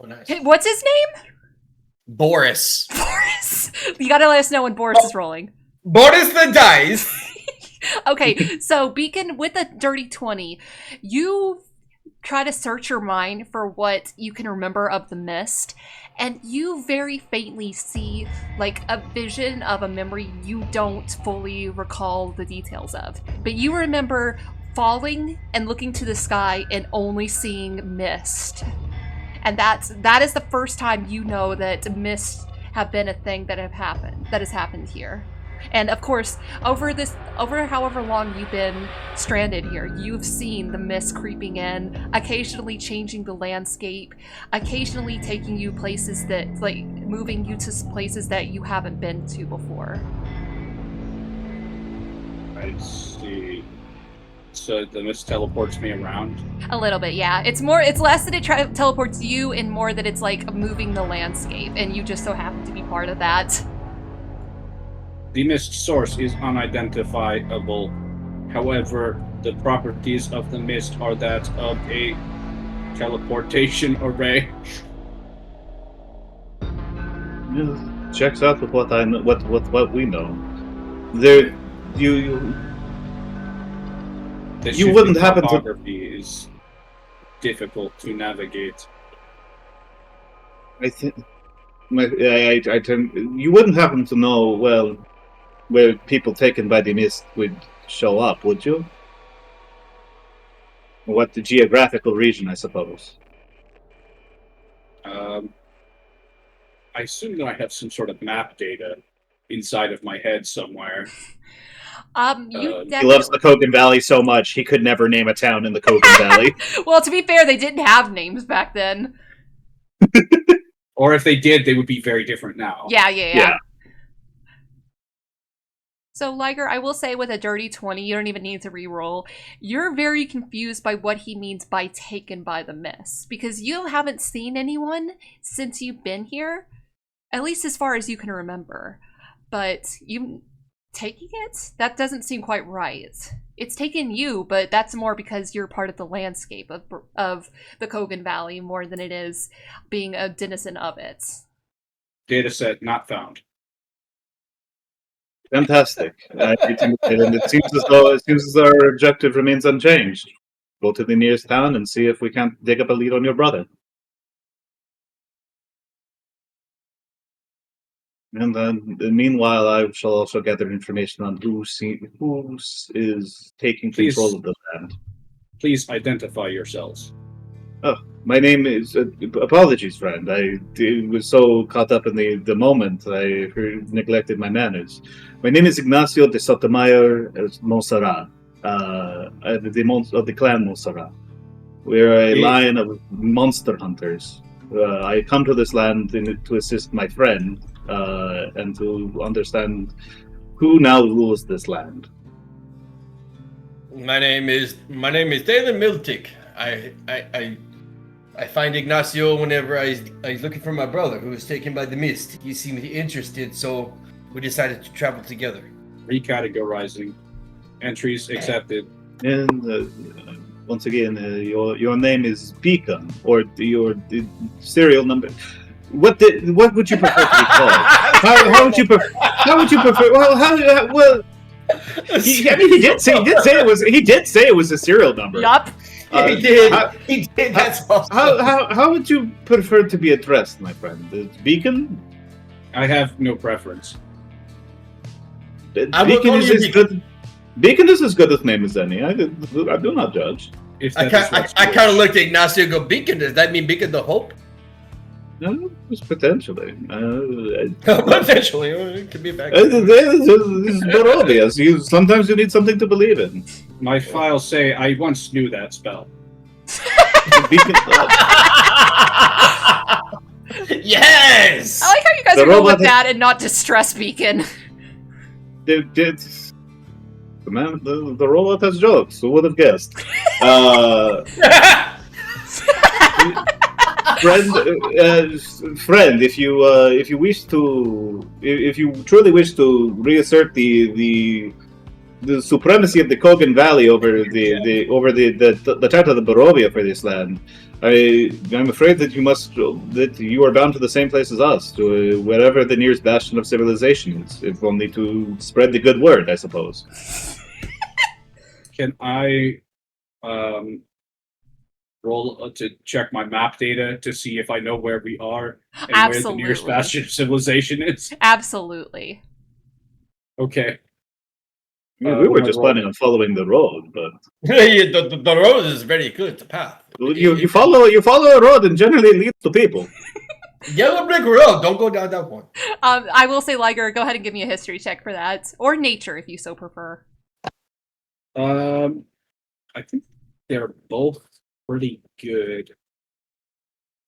Oh, nice. Hey, what's his name? Boris. Boris. You gotta let us know when Boris is rolling. Boris the dice. Okay, so Beacon, with a dirty 20, you try to search your mind for what you can remember of the mist, and you very faintly see like a vision of a memory you don't fully recall the details of. But you remember falling and looking to the sky and only seeing mist. And that is the first time you know that mist have been a thing that has happened here. And of course, over however long you've been stranded here, you've seen the mist creeping in, occasionally changing the landscape, occasionally taking you places that, like, moving you to places that you haven't been to before. I see. So the mist teleports me around? A little bit, yeah. It's less that it teleports you and more that it's like moving the landscape, and you just so happen to be part of that. The mist source is unidentifiable. However, the properties of the mist are that of a teleportation array. Yeah, checks out with what I know, what we know. You wouldn't happen to. Topography is difficult to navigate. I think. You wouldn't happen to know well where people taken by the mist would show up, would you? What the geographical region, I suppose. I assume that I have some sort of map data inside of my head somewhere. He loves the Kogan Valley so much he could never name a town in the Kogan Valley. Well, to be fair, they didn't have names back then. Or if they did, they would be very different now. Yeah. So, Liger, I will say with a dirty 20, you don't even need to re-roll. You're very confused by what he means by taken by the mist. Because you haven't seen anyone since you've been here. At least as far as you can remember. But you taking it? That doesn't seem quite right. It's taken you, but that's more because you're part of the landscape of the Kogan Valley more than it is being a denizen of it. Dataset not found. Fantastic. And it seems as though our objective remains unchanged. Go to the nearest town and see if we can't dig up a lead on your brother. And then, meanwhile, I shall also gather information on who is taking control of the land. Please identify yourselves. Oh, my name is... apologies, friend. I was so caught up in the moment, I neglected my manners. My name is Ignacio de Sotomayor Monserrat, of the clan Monserrat. We're a line of monster hunters. I come to this land to assist my friend, and to understand who now rules this land. My name is Thalin Miltic. I find Ignacio whenever I was looking for my brother who was taken by the mist. He seemed interested, so we decided to travel together. Recategorizing. Entries accepted. And once again, your name is Beacon, or your serial number. What would you prefer to be called? How would you prefer? Well, he did say it was a serial number. Yup. He did. He did. That's awesome. How would you prefer to be addressed, my friend? Beacon? I have no preference. Beacon is as good. Beacon is as good a name as any. I do not judge. I kind of looked at Ignacio and go, Beacon, does that mean Beacon the Hope? No, it's potentially. Potentially. It could be a fact. This is more obvious. Sometimes you need something to believe in. My files say I once knew that spell. Yes! I like how you guys roll with that and not distress Beacon. The robot has jokes. Who would have guessed? Friend, if you wish to, if you truly wish to reassert the supremacy of the Kogan Valley over the title of the Barovia for this land, I'm afraid that you are bound to the same place as us, to wherever the nearest bastion of civilization is, if only to spread the good word, I suppose. Can I roll to check my map data to see if I know where we are and where the nearest bastion of civilization is? Absolutely. Okay. Yeah, we were just planning on following the road, but the road is very good. The path. you follow a road and generally leads to people. Yellow brick road. Don't go down that one. I will say, Liger, go ahead and give me a history check for that, or nature if you so prefer. I think they're both pretty good.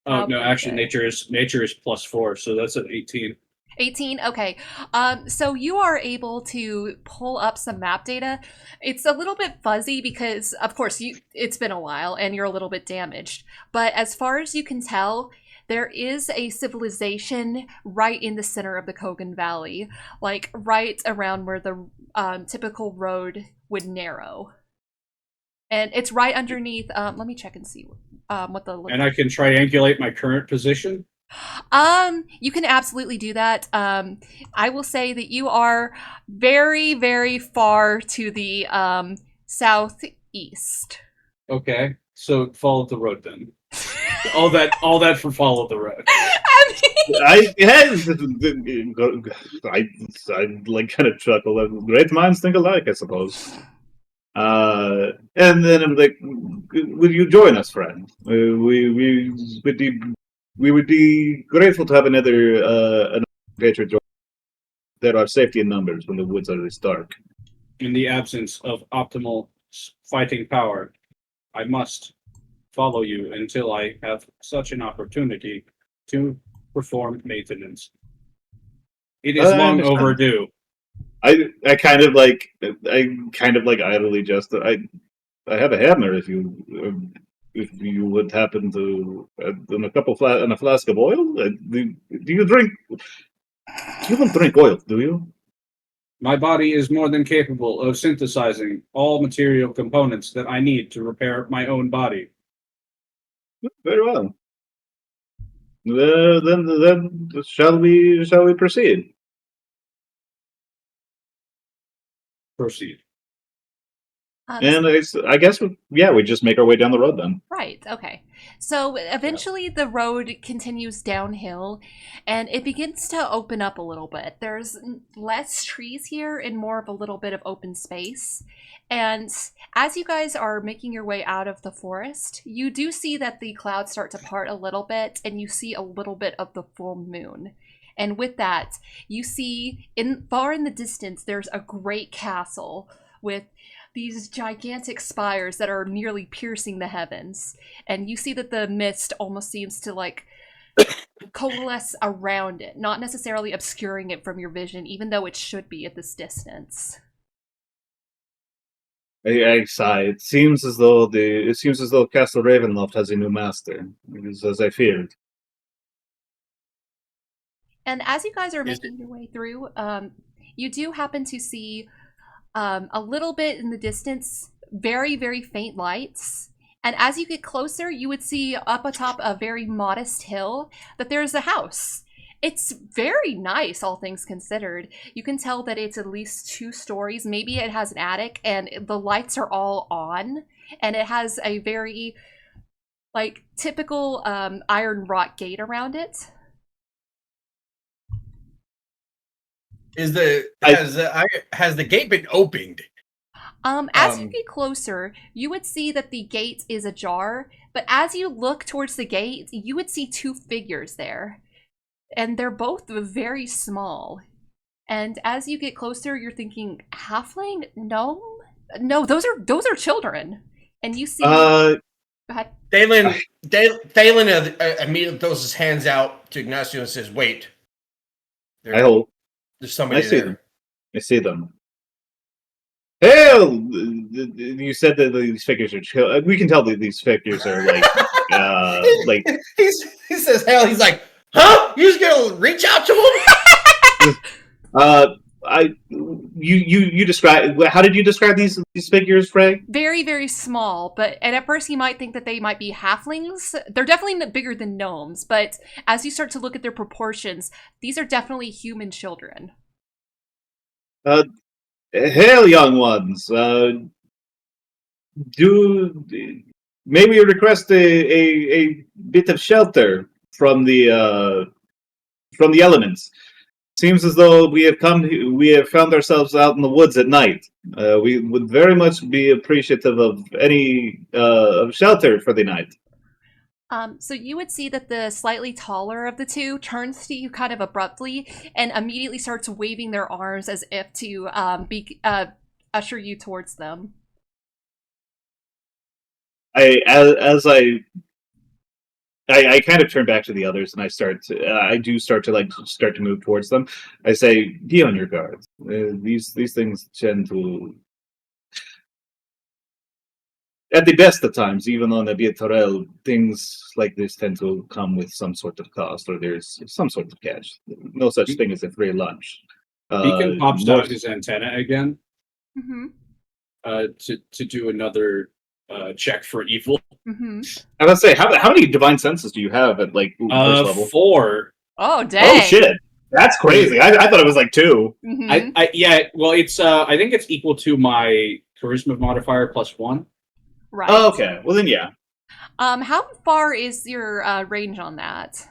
Oh no, actually, nature is +4, so that's an 18. 18. Okay. So you are able to pull up some map data. It's a little bit fuzzy because, of course, it's been a while and you're a little bit damaged. But as far as you can tell, there is a civilization right in the center of the Kogan Valley, like right around where the typical road would narrow. And it's right underneath. Let me check and see what the. And I can triangulate my current position. You can absolutely do that. I will say that you are very, very far to the southeast. Okay, so follow the road then. all that for follow the road. I like kind of chuckle. Great minds think alike, I suppose. And then I'm like, "Will you join us, friend? We would be grateful to have another patriot join. There are safety in numbers when the woods are this dark." In the absence of optimal fighting power, I must follow you until I have such an opportunity to perform maintenance. It is long overdue. I kind of like idly just I have a hammer if you would happen to and a flask of oil. Do you drink? You don't drink oil, do you? My body is more than capable of synthesizing all material components that I need to repair my own body. Very well. Then shall we proceed? Proceed. And I guess we just make our way down the road then. Right, okay. So eventually the road continues downhill and it begins to open up a little bit. There's less trees here and more of a little bit of open space. And as you guys are making your way out of the forest, you do see that the clouds start to part a little bit and you see a little bit of the full moon. And with that, you see far in the distance, there's a great castle with these gigantic spires that are nearly piercing the heavens. And you see that the mist almost seems to like coalesce around it, not necessarily obscuring it from your vision, even though it should be at this distance. I sigh. It seems as though Castle Ravenloft has a new master. It is as I feared. And as you guys are making your way through, you do happen to see a little bit in the distance, very, very faint lights. And as you get closer, you would see up atop a very modest hill that there's a house. It's very nice, all things considered. You can tell that it's at least 2 stories. Maybe it has an attic, and the lights are all on. And it has a very, like, typical iron wrought gate around it. Has the gate been opened? As you get closer, you would see that the gate is ajar, but as you look towards the gate, you would see 2 figures there. And they're both very small. And as you get closer, you're thinking, halfling? Gnome? No, those are children. And you see... Go ahead. Thalin immediately throws his hands out to Ignacio and says, "Wait. I hope. There's somebody there." I see them. Hell, you said that these figures are. We can tell that these figures are like, like. He says, "Hell," he's like, "Huh? You just gonna reach out to him?" You describe. How did you describe these figures, Frank? Very, very small, and at first you might think that they might be halflings. They're definitely bigger than gnomes, but as you start to look at their proportions, these are definitely human children. Hail, young ones. May we request a bit of shelter from the elements? Seems as though we have found ourselves out in the woods at night. We would very much be appreciative of any shelter for the night. So you would see that the slightly taller of the two turns to you kind of abruptly and immediately starts waving their arms as if to usher you towards them. I kind of turn back to the others and I start to move towards them. I say, be on your guard. These things tend to, at the best of times, even on the Vietorel, things like this tend to come with some sort of cost, or there's some sort of catch. No such thing as a free lunch. Beacon pops out his antenna again Mm-hmm. to do another check for evil. Mm-hmm. I was gonna say, how many divine senses do you have at like first level? 4. Oh dang! Oh shit, that's crazy. I thought it was like 2. Mm-hmm. Well, it's I think it's equal to my charisma modifier plus 1. Right. Oh, okay. Well then, yeah. How far is your range on that?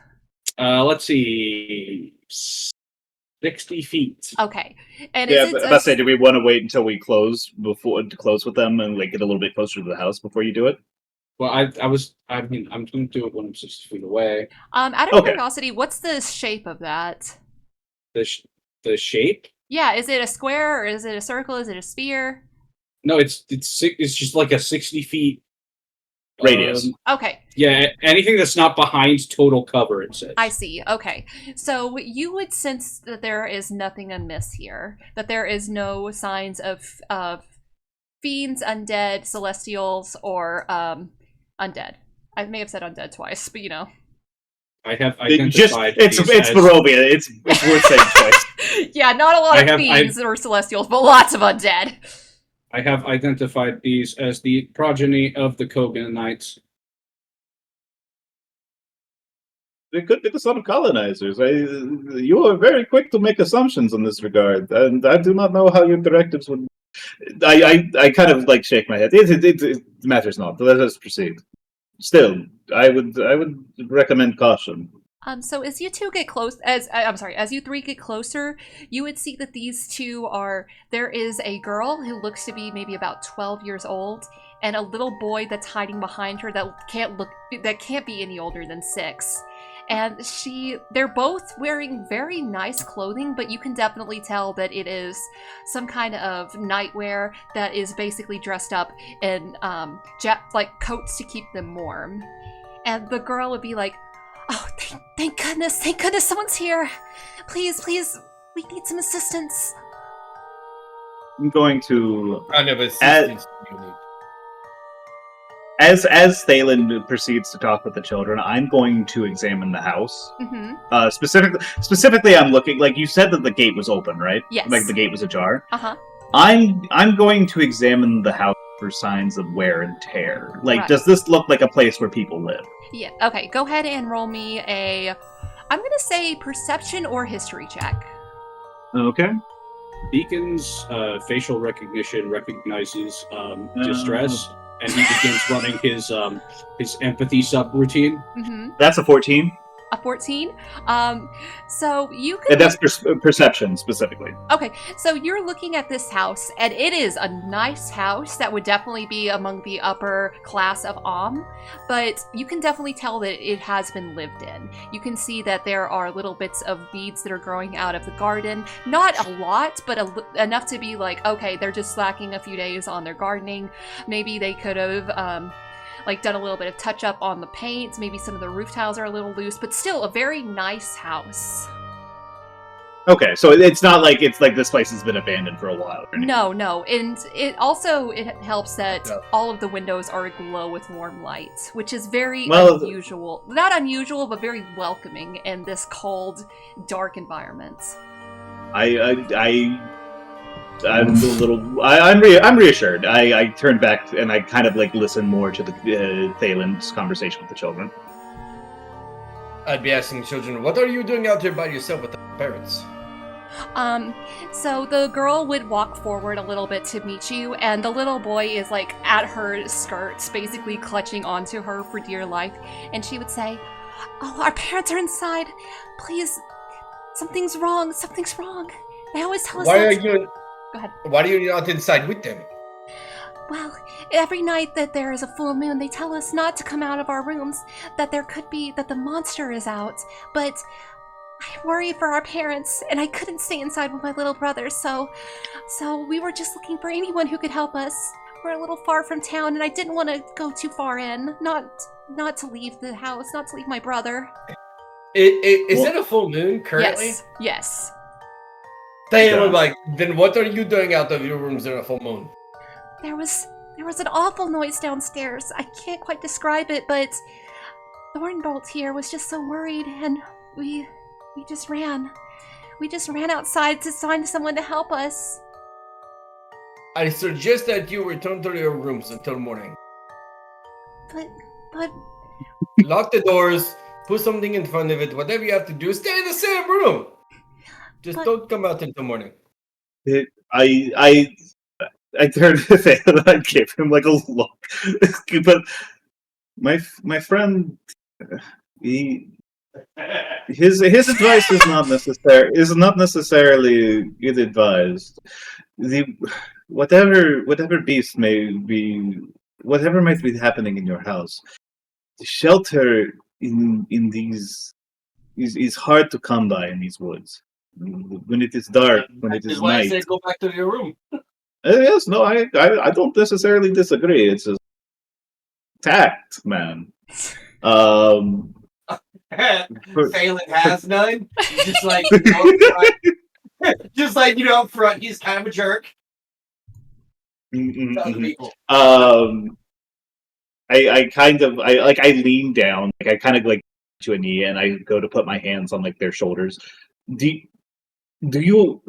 Let's see, 60 feet. Okay. And Yeah, is but it I was about to say, do we want to wait until we close to close with them and like get a little bit closer to the house before you do it? Well, I'm going to do it when I'm 60 feet away. out of curiosity, what's the shape of that? The shape? Yeah, is it a square or is it a circle? Is it a sphere? No, it's just like a 60 feet Radius. Okay. Yeah, anything that's not behind total cover, it says. I see. Okay. So you would sense that there is nothing amiss here. That there is no signs of fiends, undead, celestials, or undead. I may have said undead twice, but you know. I have identified it's Barovia. It's worth saying twice. Yeah, not a lot of fiends or celestials, but lots of undead. I have identified these as the progeny of the Koganites. They could be the son of colonizers. You are very quick to make assumptions in this regard, and I do not know how your directives would. I kind of like shake my head. It matters not. Let us proceed. Still, I would recommend caution. So as you two get close, as you three get closer, you would see that these two there is a girl who looks to be maybe about 12 years old, and a little boy that's hiding behind her that can't be any older than 6. And they're both wearing very nice clothing, but you can definitely tell that it is some kind of nightwear that is basically dressed up in like coats to keep them warm. And the girl would be like, "Oh, thank goodness someone's here. Please, we need some assistance." I'm going to Kind of assistance you need. As Thalin proceeds to talk with the children, I'm going to examine the house. Mm-hmm. Specifically, I'm looking. Like you said that the gate was open, right? Yes. Like the gate was ajar. Uh-huh. I'm going to examine the house for signs of wear and tear. Like, Right. Does this look like a place where people live? Yeah. Okay. Go ahead and roll me I'm gonna say perception or history check. Okay. Beacon's facial recognition recognizes distress, and he begins running his empathy subroutine. Mm-hmm. That's a 14. A 14. So you can. And that's perception specifically. Okay, so you're looking at this house, and it is a nice house that would definitely be among the upper class of but you can definitely tell that it has been lived in. You can see that there are little bits of weeds that are growing out of the garden. Not a lot, but enough to be like, okay, they're just slacking a few days on their gardening. Maybe they could have done a little bit of touch up on the paint. Maybe some of the roof tiles are a little loose, but still a very nice house. Okay, so it's not like this place has been abandoned for a while. Or anything. No, and it helps that all of the windows are aglow with warm light, which is very unusual. Not unusual, but very welcoming in this cold, dark environment. I'm a little. I'm reassured. I turn back and I kind of like listen more to the Thalin's conversation with the children. I'd be asking children, "What are you doing out here by yourself with the parents?" So the girl would walk forward a little bit to meet you, and the little boy is like at her skirts, basically clutching onto her for dear life, and she would say, "Oh, our parents are inside. Please, something's wrong. Something's wrong. They always tell us Why that." are you? Go ahead. Why are you not inside with them? Well, every night that there is a full moon, they tell us not to come out of our rooms, that there could be that the monster is out, but I worry for our parents, and I couldn't stay inside with my little brother, so we were just looking for anyone who could help us. We're a little far from town, and I didn't want to go too far in. Not to leave the house, not to leave my brother. Is it a full moon currently? Yes. They were like, then what are you doing out of your rooms in a full moon? There was an awful noise downstairs. I can't quite describe it, but Thornbolt here was just so worried, and we just ran. We just ran outside to find someone to help us. I suggest that you return to your rooms until morning. But... Lock the doors, put something in front of it, whatever you have to do, stay in the same room! Just don't come out until morning. I turned to Thail and I gave him like a look. But my friend, his advice is not necessarily good advised. Whatever beast may be, whatever might be happening in your house, the shelter in these is hard to come by in these woods. When it is dark, when it is why night. I say go back to your room. Yes, no, I don't necessarily disagree. It's just tact, man. Phelan has none. Just like just like up front, he's kind of a jerk. To other people. I lean down, like I kind of like to a knee, and I go to put my hands on like their shoulders. Do you?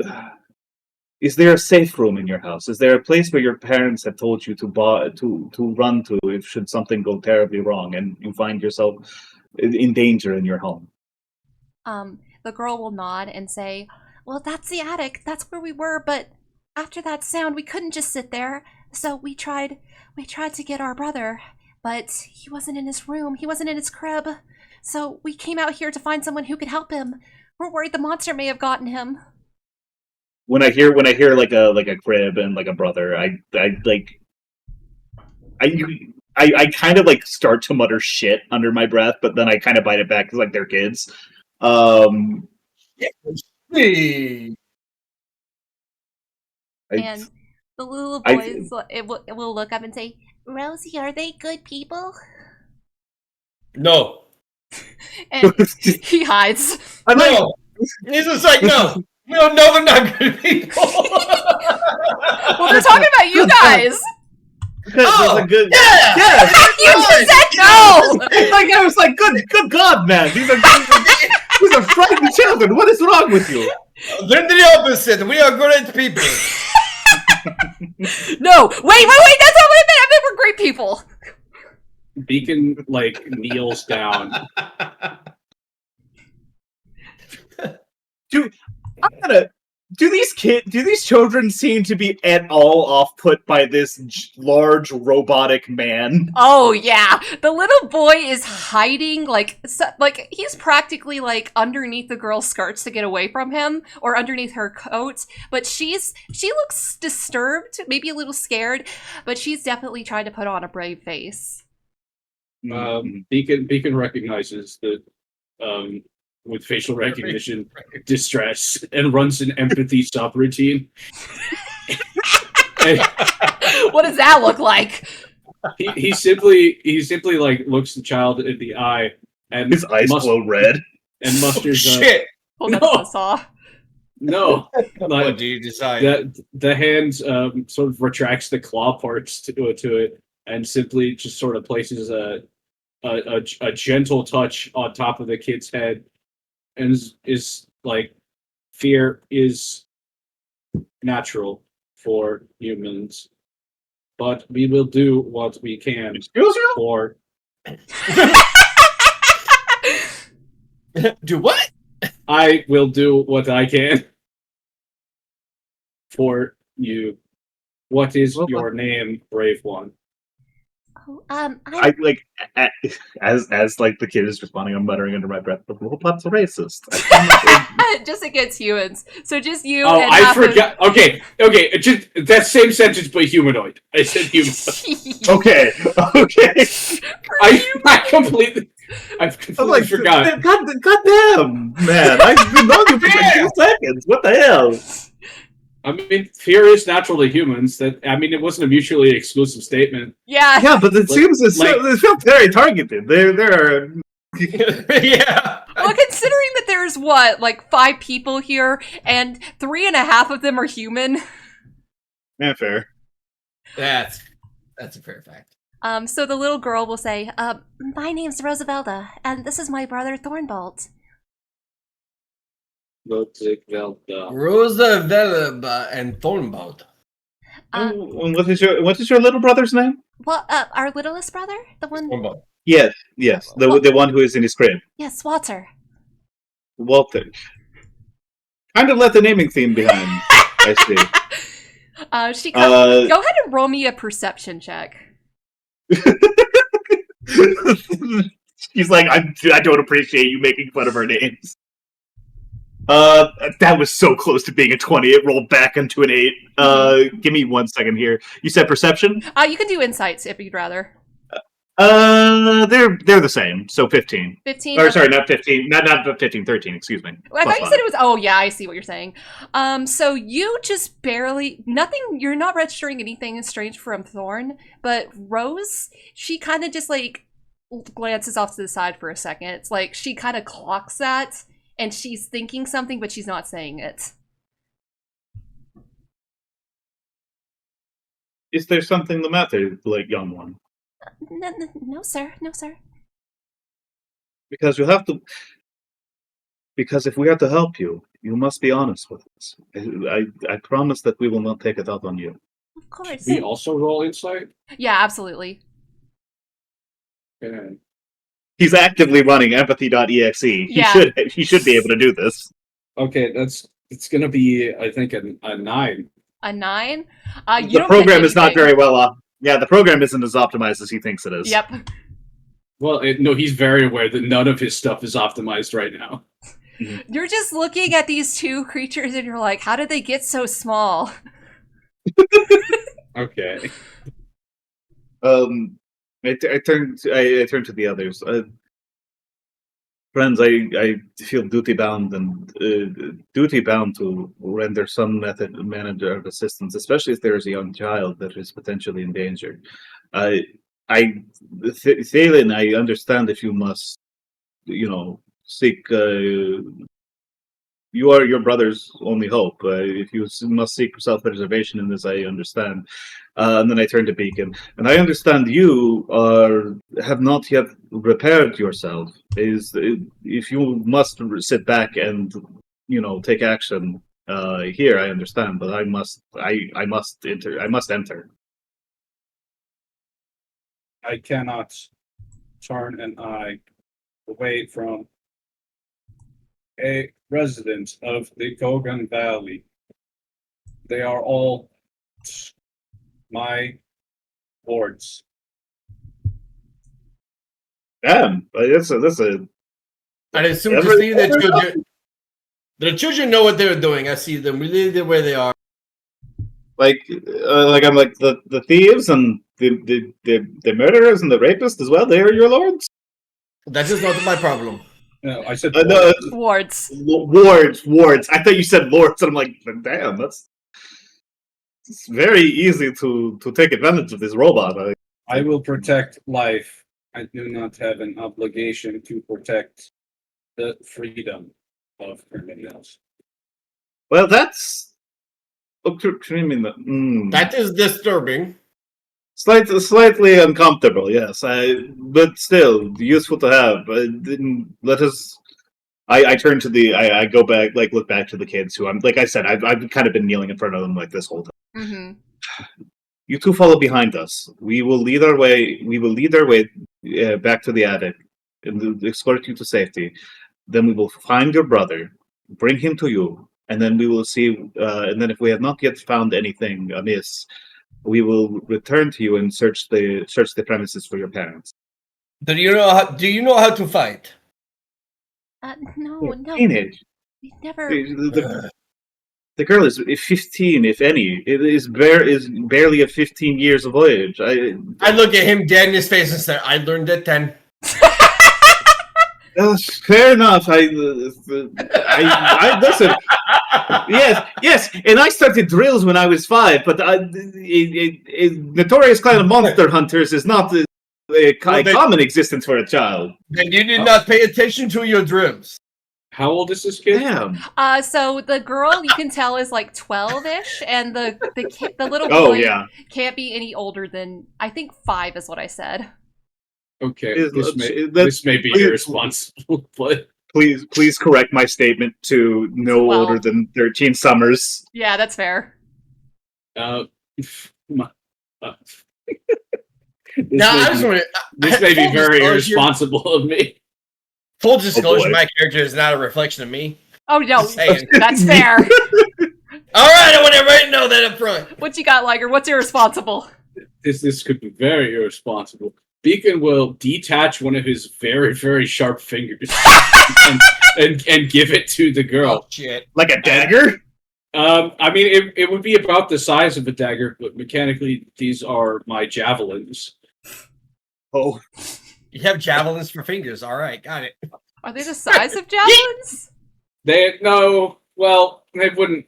Is there a safe room in your house? Is there a place where your parents have told you to run to if should something go terribly wrong and you find yourself in danger in your home? The girl will nod and say, "Well, that's the attic. That's where we were, but after that sound, we couldn't just sit there. So we tried to get our brother, but he wasn't in his room. He wasn't in his crib. So we came out here to find someone who could help him. We're worried the monster may have gotten him." When I hear like a crib and like a brother, I kind of like start to mutter shit under my breath, but then I kind of bite it back because like they're kids. And the little boys it will look up and say, "Rosie, are they good people?" No. And he hides. No. He's just like, no, they're not good people. Well, they're talking about you guys. Oh, a good, yeah. You just said no. Like I was like, good God, man, these are frightened children. What is wrong with you? They're the opposite. We are great people. No, wait, that's not what I meant. I meant we're great people. Beacon like kneels down. Do these children seem to be at all off-put by this large robotic man? Oh yeah, the little boy is hiding like he's practically like underneath the girl's skirts to get away from him, or underneath her coat. But she looks disturbed, maybe a little scared, but she's definitely trying to put on a brave face. Beacon recognizes that with facial recognition distress and runs an empathy subroutine. What does that look like? He simply like looks the child in the eye and his eyes glow red and musters shit. Hold up the saw. No, What like do you decide? the hand sort of retracts the claw parts to it, and simply just sort of places a gentle touch on top of the kid's head, and is like, fear is natural for humans, but we will do what we can Excuse you? for. Do what? I will do what I can for you. What is Well, your name, brave one? Oh, I like as like the kid is responding. I'm muttering under my breath. The robot's a racist. just against humans. So just you. Oh, and I half of- forgot. Okay. Just that same sentence, but humanoid. I said humanoid. Okay. I completely forgot. God damn, man! I've been on you for like 2 seconds. What the hell? I mean, fear is natural to humans. It wasn't a mutually exclusive statement. Yeah. Yeah, but it seems it feels very targeted. There are. Yeah. Well, considering that there's like 5 people here, and 3.5 of them are human. Yeah, fair. That's a fair fact. So the little girl will say, my name's Rosavelda, and this is my brother Thornbolt. Rosa Veleba and Thornbolt. And what is your little brother's name? Well, our littlest brother? The one... Thornbolt. Yes, the one who is in his crib. Yes, Walter. Walter. Kind of left the naming theme behind. I see. Go ahead and roll me a perception check. He's like, I don't appreciate you making fun of our names. That was so close to being a 20. It rolled back into an 8. Give me 1 second here. You said perception? You can do insights if you'd rather. They're the same. So 15. 15. Or sorry, not 15. Not 15. 13. Excuse me. Well, I thought you said it was. Oh yeah, I see what you're saying. So you just barely nothing. You're not registering anything strange from Thorn, but Rose, she kind of just like glances off to the side for a second. It's like she kind of clocks that, and she's thinking something, but she's not saying it. Is there something the matter, like young one? No, sir. No, sir. Because you have to. Because if we are to help you, you must be honest with us. I promise that we will not take it out on you. Of course. We also roll insight. Yeah, absolutely. Okay. He's actively running empathy.exe. Yeah. He should be able to do this. Okay, it's gonna be, I think, a 9. A 9. You The don't program catch is not anything. very well off. Yeah, the program isn't as optimized as he thinks it is. Yep. Well, no, he's very aware that none of his stuff is optimized right now. You're just looking at these 2 creatures, and you're like, how did they get so small? Okay. I turn to the others. Friends, I feel duty bound to render some manner of assistance, especially if there is a young child that is potentially in danger. Thalin, I understand if you must, seek. You are your brother's only hope. If you must seek self-preservation in this, I understand. And then I turn to Beacon, and I understand you have not yet repaired yourself. If you must sit back and take action here, I understand, but I must enter. I must enter. I cannot turn an eye away from a resident of the Kogan Valley. They are all my lords. Damn, that's a. I assume to see the children know what they're doing. I see them really where they are. Like I'm like the thieves and the murderers and the rapists as well. They are your lords. That is not my problem. No, I said No, Wards. wards. I thought you said lords, and I'm like, damn, it's very easy to take advantage of this robot. I will protect life. I do not have an obligation to protect the freedom of criminals. Well, that's. I mean, That is disturbing. Slightly uncomfortable, yes. But still useful to have. Let us. I turn to I go back, look back to the kids who I'm. Like I said, I've kind of been kneeling in front of them like this whole time. Mm-hmm. You two follow behind us. We will lead our way. We will lead our way back to the attic and escort you to safety. Then we will find your brother, bring him to you, and then we will see. And then, if we have not yet found anything amiss, we will return to you and search the premises for your parents. Do you know how to fight? No. Teenage. We never. The girl is 15, if any. It is barely a 15 years of age. I look at him dead in his face and say, "I learned at 10." Fair enough. I listen. Yes, and I started drills when I was 5. But notorious clan of monster hunters is not a common existence for a child. Then you did not pay attention to your drills. How old is this kid? Damn. So the girl you can tell is like 12-ish, and the little boy can't be any older than, I think, 5 is what I said. Okay, this may be irresponsible, but please correct my statement to no older than 13 summers. Yeah, that's fair. This may be very irresponsible of me. Full disclosure, my character is not a reflection of me. Oh no, that's fair. All right, I want everybody to know that up front. What you got, Liger? What's irresponsible? This could be very irresponsible. Beacon will detach one of his very, very sharp fingers and give it to the girl. Oh, shit. Like a dagger? I mean, it would be about the size of a dagger, but mechanically, these are my javelins. Oh. You have javelins for fingers. All right, got it. Are they the size of javelins? They wouldn't.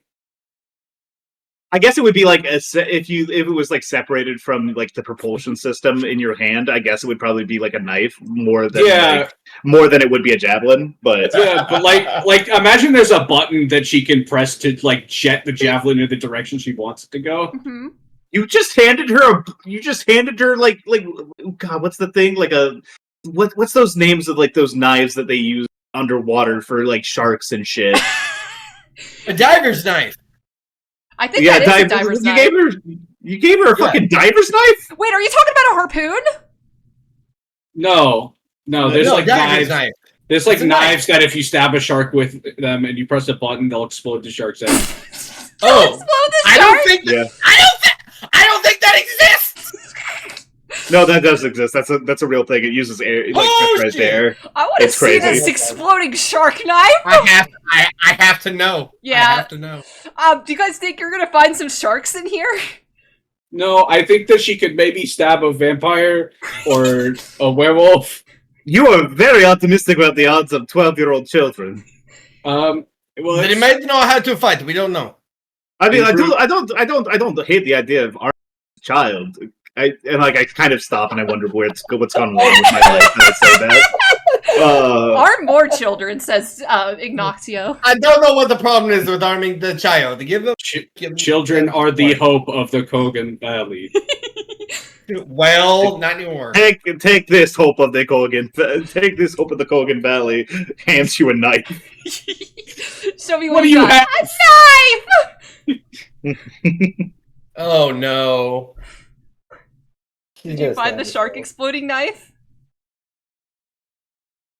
I guess it would be like if it was like separated from like the propulsion system in your hand. I guess it would probably be like a knife more than it would be a javelin. But yeah, but like imagine there's a button that she can press to like jet the javelin in the direction she wants it to go. Mm-hmm. You just handed her like God, what's the thing? Like what's those names of like those knives that they use underwater for like sharks and shit? A diver's knife. I think that is a diver's knife. You gave her a fucking diver's knife? Wait, are you talking about a harpoon? No, there's like knives. Knife. There's like knives that if you stab a shark with them and you press a button, they'll explode the shark's head. Explode the shark? I don't think that exists. No, that does exist. That's a real thing. It uses air, like pressurized air. I want to see this exploding shark knife. I have to know. Yeah. I have to know. Do you guys think you're gonna find some sharks in here? No, I think that she could maybe stab a vampire or a werewolf. You are very optimistic about the odds of 12-year-old children. Well, they might know how to fight. We don't know. I mean, I don't hate the idea of our child. I kind of stop and I wonder what's gone wrong with my life when I say that. Arm more children, says Ignacio. I don't know what the problem is with arming the child. Give them children are the hope of the Kogan Valley. Well, not anymore. Take this hope of the Kogan. Take this hope of the Kogan Valley. Hands you a knife. Show me what do you have. A knife. Oh no. Did you find the shark exploding knife?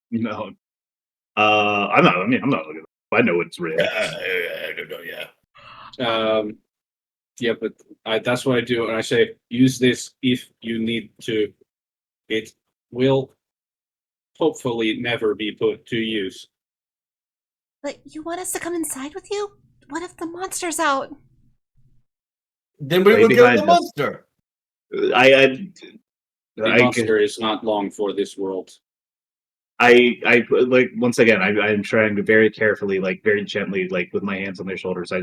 No. I'm not looking at it. I know it's real. I don't know, yeah, but that's what I do, and I say, use this if you need to. It will hopefully never be put to use. But you want us to come inside with you? What if the monster's out? Then we will kill the monster. The monster is not long for this world. I like once again. I'm trying to very carefully, like very gently, like with my hands on their shoulders. I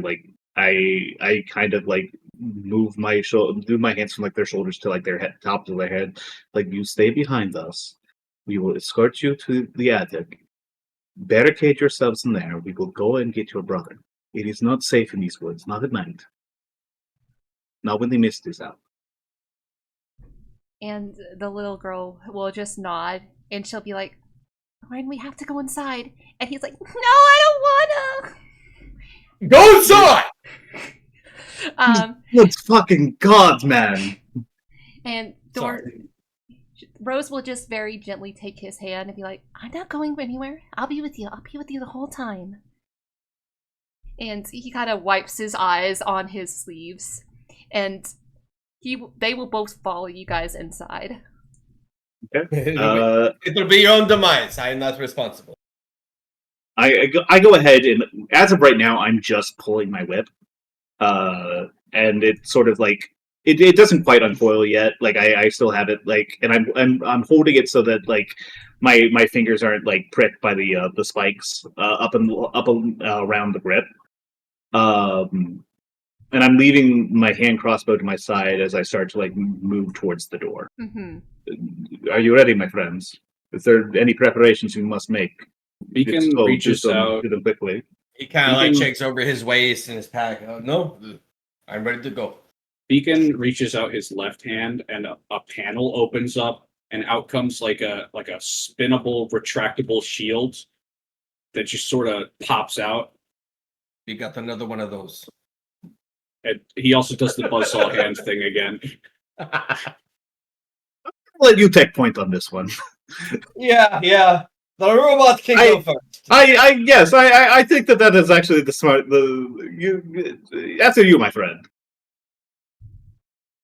kind of like move my hands from like their shoulders to like their top of their head. Like, you stay behind us. We will escort you to the attic. Barricade yourselves in there. We will go and get your brother. It is not safe in these woods, not at night. Not when the mist is out. And the little girl will just nod, and she'll be like, Ryan, we have to go inside. And he's like, no, I don't wanna. Go inside! It's fucking God, man. And Rose will just very gently take his hand and be like, I'm not going anywhere. I'll be with you. I'll be with you the whole time. And he kind of wipes his eyes on his sleeves. And they will both follow you guys inside. Okay. It'll be your own demise. I am not responsible. I go ahead, and as of right now, I'm just pulling my whip. And it's sort of like it doesn't quite uncoil yet. Like I still have it like, and I'm holding it so that like my fingers aren't like pricked by the spikes up around the grip. And I'm leaving my hand crossbow to my side as I start to like move towards the door. Mm-hmm. Are you ready, my friends? Is there any preparations we must make? Beacon reaches out. Do them quickly. He kind of like checks over his waist and his pack. No, I'm ready to go. Beacon reaches out his left hand, and a panel opens up, and out comes like a spinnable, retractable shield that just sort of pops out. You got another one of those. And he also does the buzzsaw hand thing again. I'll let you take point on this one. Yeah. The robot can go first. I think that is actually the smart. After you, my friend.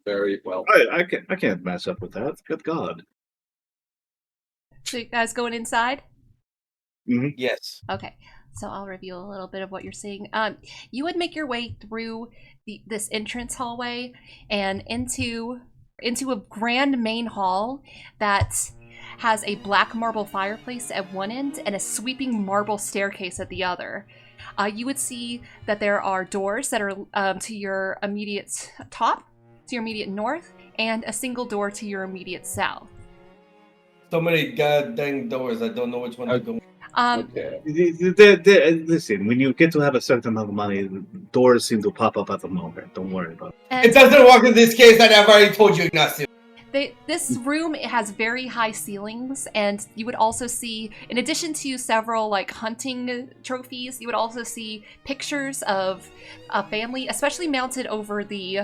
Very well. I can't match up with that. Good God. So you guys going inside? Mm-hmm. Yes. Okay. So I'll reveal a little bit of what you're seeing. You would make your way through this entrance hallway and into a grand main hall that has a black marble fireplace at one end and a sweeping marble staircase at the other. You would see that there are doors that are to your immediate top, to your immediate north, and a single door to your immediate south. So many goddamn doors. I don't know which one to go. Okay. Listen, when you get to have a certain amount of money, the doors seem to pop up at the moment. Don't worry about it. It doesn't work in this case, and I've already told you, Ignacio. This room has very high ceilings, and you would also see, in addition to several like hunting trophies, you would also see pictures of a family, especially mounted over the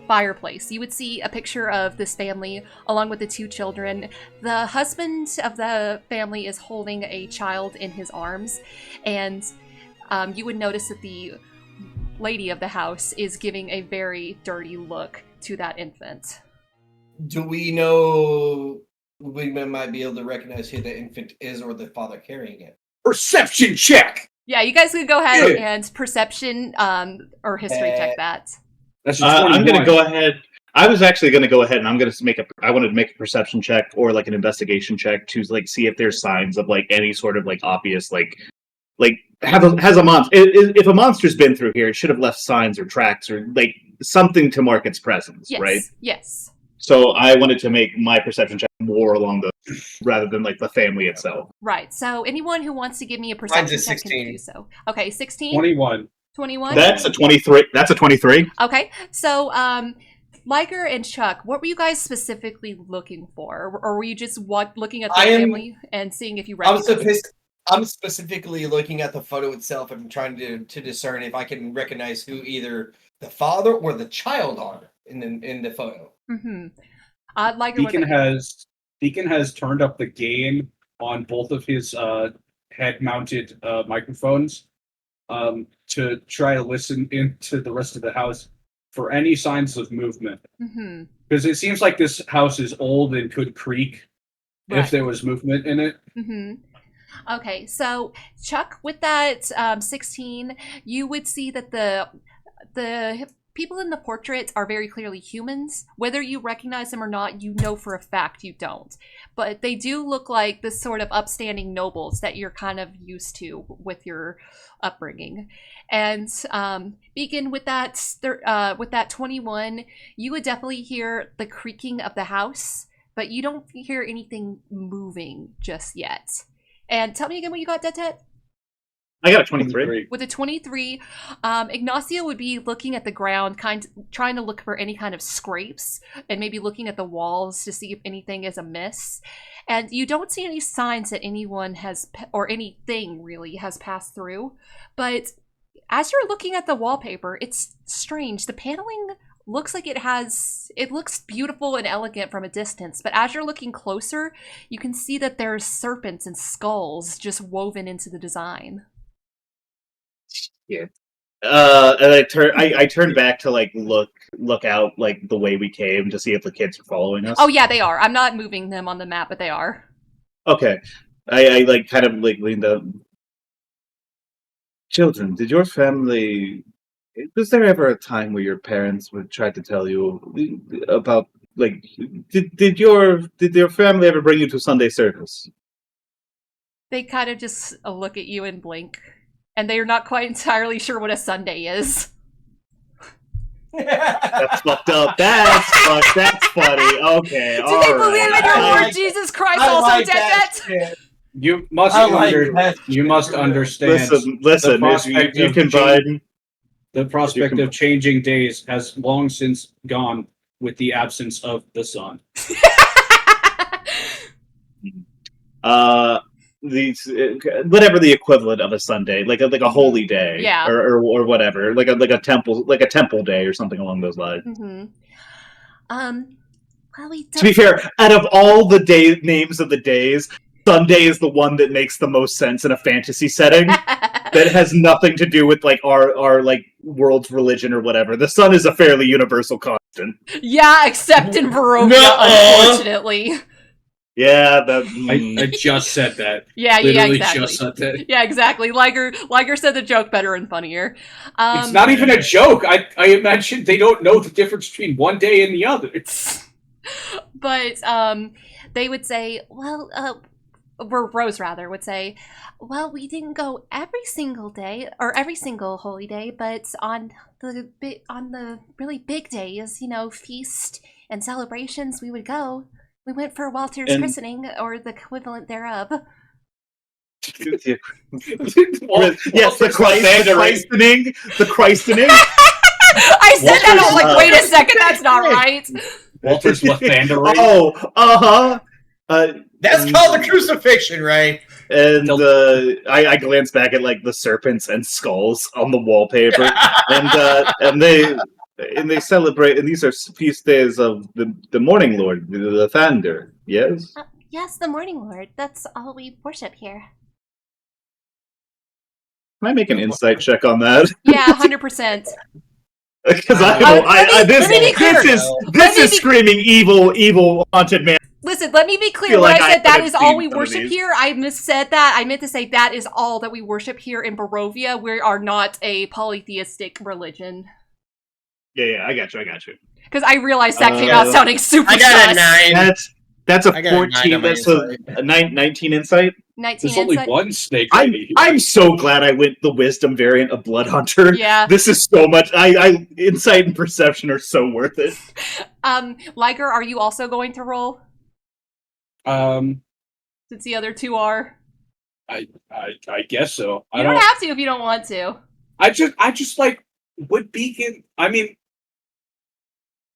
fireplace. You would see a picture of this family along with the two children. The husband of the family is holding a child in his arms, and you would notice that the lady of the house is giving a very dirty look to that infant. Do we know we might be able to recognize who the infant is or the father carrying it? Perception check! Yeah, you guys could go ahead and perception or history check that. That's I'm going to go ahead. I was actually going to go ahead and I'm going to I wanted to make a perception check or like an investigation check to like see if there's signs of like any sort of like obvious like has a monster. If a monster's been through here, it should have left signs or tracks or like something to mark its presence, Yes, right? yes. So I wanted to make my perception check more along rather than like the family itself. Right. So anyone who wants to give me a perception check can do so. Okay, 16? 21. 21? That's a 23. That's a 23. Okay. So Liger and Chuck, what were you guys specifically looking for? Or were you just looking at the family and seeing if you recognize I'm specifically looking at the photo itself and trying to discern if I can recognize who either the father or the child are in the photo. Mm-hmm. Beacon has turned up the gain on both of his head-mounted microphones to try to listen into the rest of the house for any signs of movement. Because it seems like this house is old and could creak if there was movement in it. Mm-hmm. Okay, so Chuck, with that 16, you would see that the people in the portrait are very clearly humans. Whether you recognize them or not, you know for a fact you don't. But they do look like the sort of upstanding nobles that you're kind of used to with your upbringing. And Beacon, with that 21, you would definitely hear the creaking of the house, but you don't hear anything moving just yet. And tell me again what you got, Dettet? I got a 23. With a 23, Ignacio would be looking at the ground, trying to look for any kind of scrapes, and maybe looking at the walls to see if anything is amiss. And you don't see any signs that anyone has, or anything really, has passed through. But as you're looking at the wallpaper, it's strange. The paneling looks like it looks beautiful and elegant from a distance, but as you're looking closer, you can see that there's serpents and skulls just woven into the design. Yeah. And I turned back to like look out like the way we came to see if the kids are following us. Oh yeah, they are. I'm not moving them on the map, but they are. Okay. I like kind of like leaned up. Children, did your family? Was there ever a time where your parents would try to tell you about like did your family ever bring you to Sunday service? They kind of just look at you and blink. And they're not quite entirely sure what a Sunday is. That's fucked up. That's funny. Okay, Do they believe in your Lord Jesus Christ also, Detdet? You must understand. Listen. You can buy. The prospect of changing days has long since gone with the absence of the sun. These whatever the equivalent of a Sunday, like a holy day, yeah, or whatever, like a temple day or something along those lines. Mm-hmm. Well, to be fair, out of all the names of the days, Sunday is the one that makes the most sense in a fantasy setting. That has nothing to do with like our like world's religion or whatever. The sun is a fairly universal constant. Yeah, except in Barovia, unfortunately. Yeah, I just said that. Yeah, Literally exactly. Just said that. Yeah, exactly. Liger said the joke better and funnier. It's not even a joke. I imagine they don't know the difference between one day and the other. But they would say, well, or Rose rather would say, well, we didn't go every single day or every single holy day, but on the really big days, feast and celebrations, we would go. We went for Walter's christening, or the equivalent thereof. Yes, the christening. The christening. I said that, I was like, wait a second, that's not right. Walter's Lathandery. Oh, that's called the crucifixion, right? And I glanced back at like the serpents and skulls on the wallpaper, and they celebrate, and these are feast days of the Morning Lord, the Thunder. Yes. Yes, the Morning Lord. That's all we worship here. Can I make an insight check on that? Yeah, 100%. Because this is screaming evil haunted man. Listen, let me be clear. When I said that is all we worship here, I missaid that. I meant to say that is all that we worship here in Barovia. We are not a polytheistic religion. Yeah, I got you. Because I realized that came out sounding super I got a 9. That's a 14. That's a 19 insight. 19 There's insight. only one snake. I'm so glad I went the wisdom variant of Blood Hunter. Yeah. This is so much. I insight and perception are so worth it. Liger, are you also going to roll? Since the other two are. I guess so. You don't have to if you don't want to. I just like would Beacon. I mean,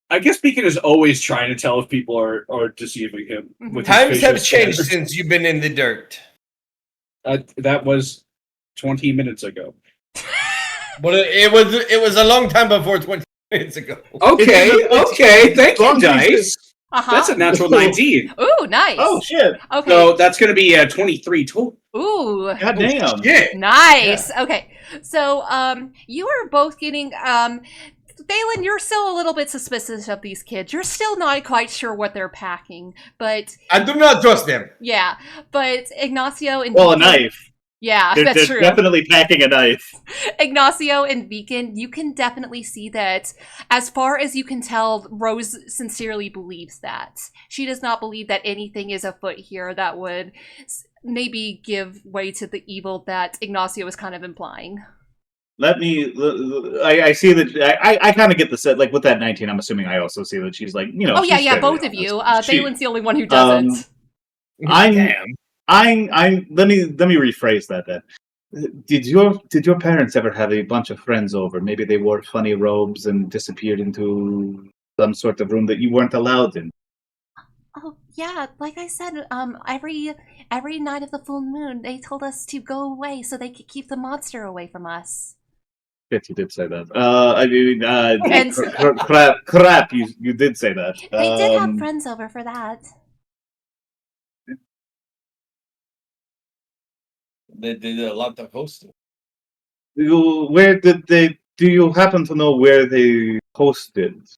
I guess Beacon is always trying to tell if people are deceiving him. With Times have changed since you've been in the dirt. That was 20 minutes ago. But it was a long time before 20 minutes ago. Okay. Thank you, Dice. That's a natural 19. Ooh, nice. Oh, shit. Okay. So that's going to be 23 total. Ooh. God damn. Shit. Nice. Yeah. Okay. So, you are both getting, Thalin, you're still a little bit suspicious of these kids. You're still not quite sure what they're packing, but... I do not trust them. Yeah, but Ignacio and... Well, Beacon, a knife. Yeah, they're that's true. Definitely packing a knife. Ignacio and Beacon, you can definitely see that, as far as you can tell, Rose sincerely believes that. She does not believe that anything is afoot here that would maybe give way to the evil that Ignacio is kind of implying. I see that. I kind of get the set, like with that 19. I'm assuming I also see that she's like, Oh yeah, both of you. Thalin's the only one who doesn't. Let me rephrase that then. Did your parents ever have a bunch of friends over? Maybe they wore funny robes and disappeared into some sort of room that you weren't allowed in. Oh yeah, like I said, every night of the full moon, they told us to go away so they could keep the monster away from us. Yes, you did say that. I mean, And- crap. You did say that. They did have friends over for that. They did a lot of hosting. Where did they? Do you happen to know where they hosted?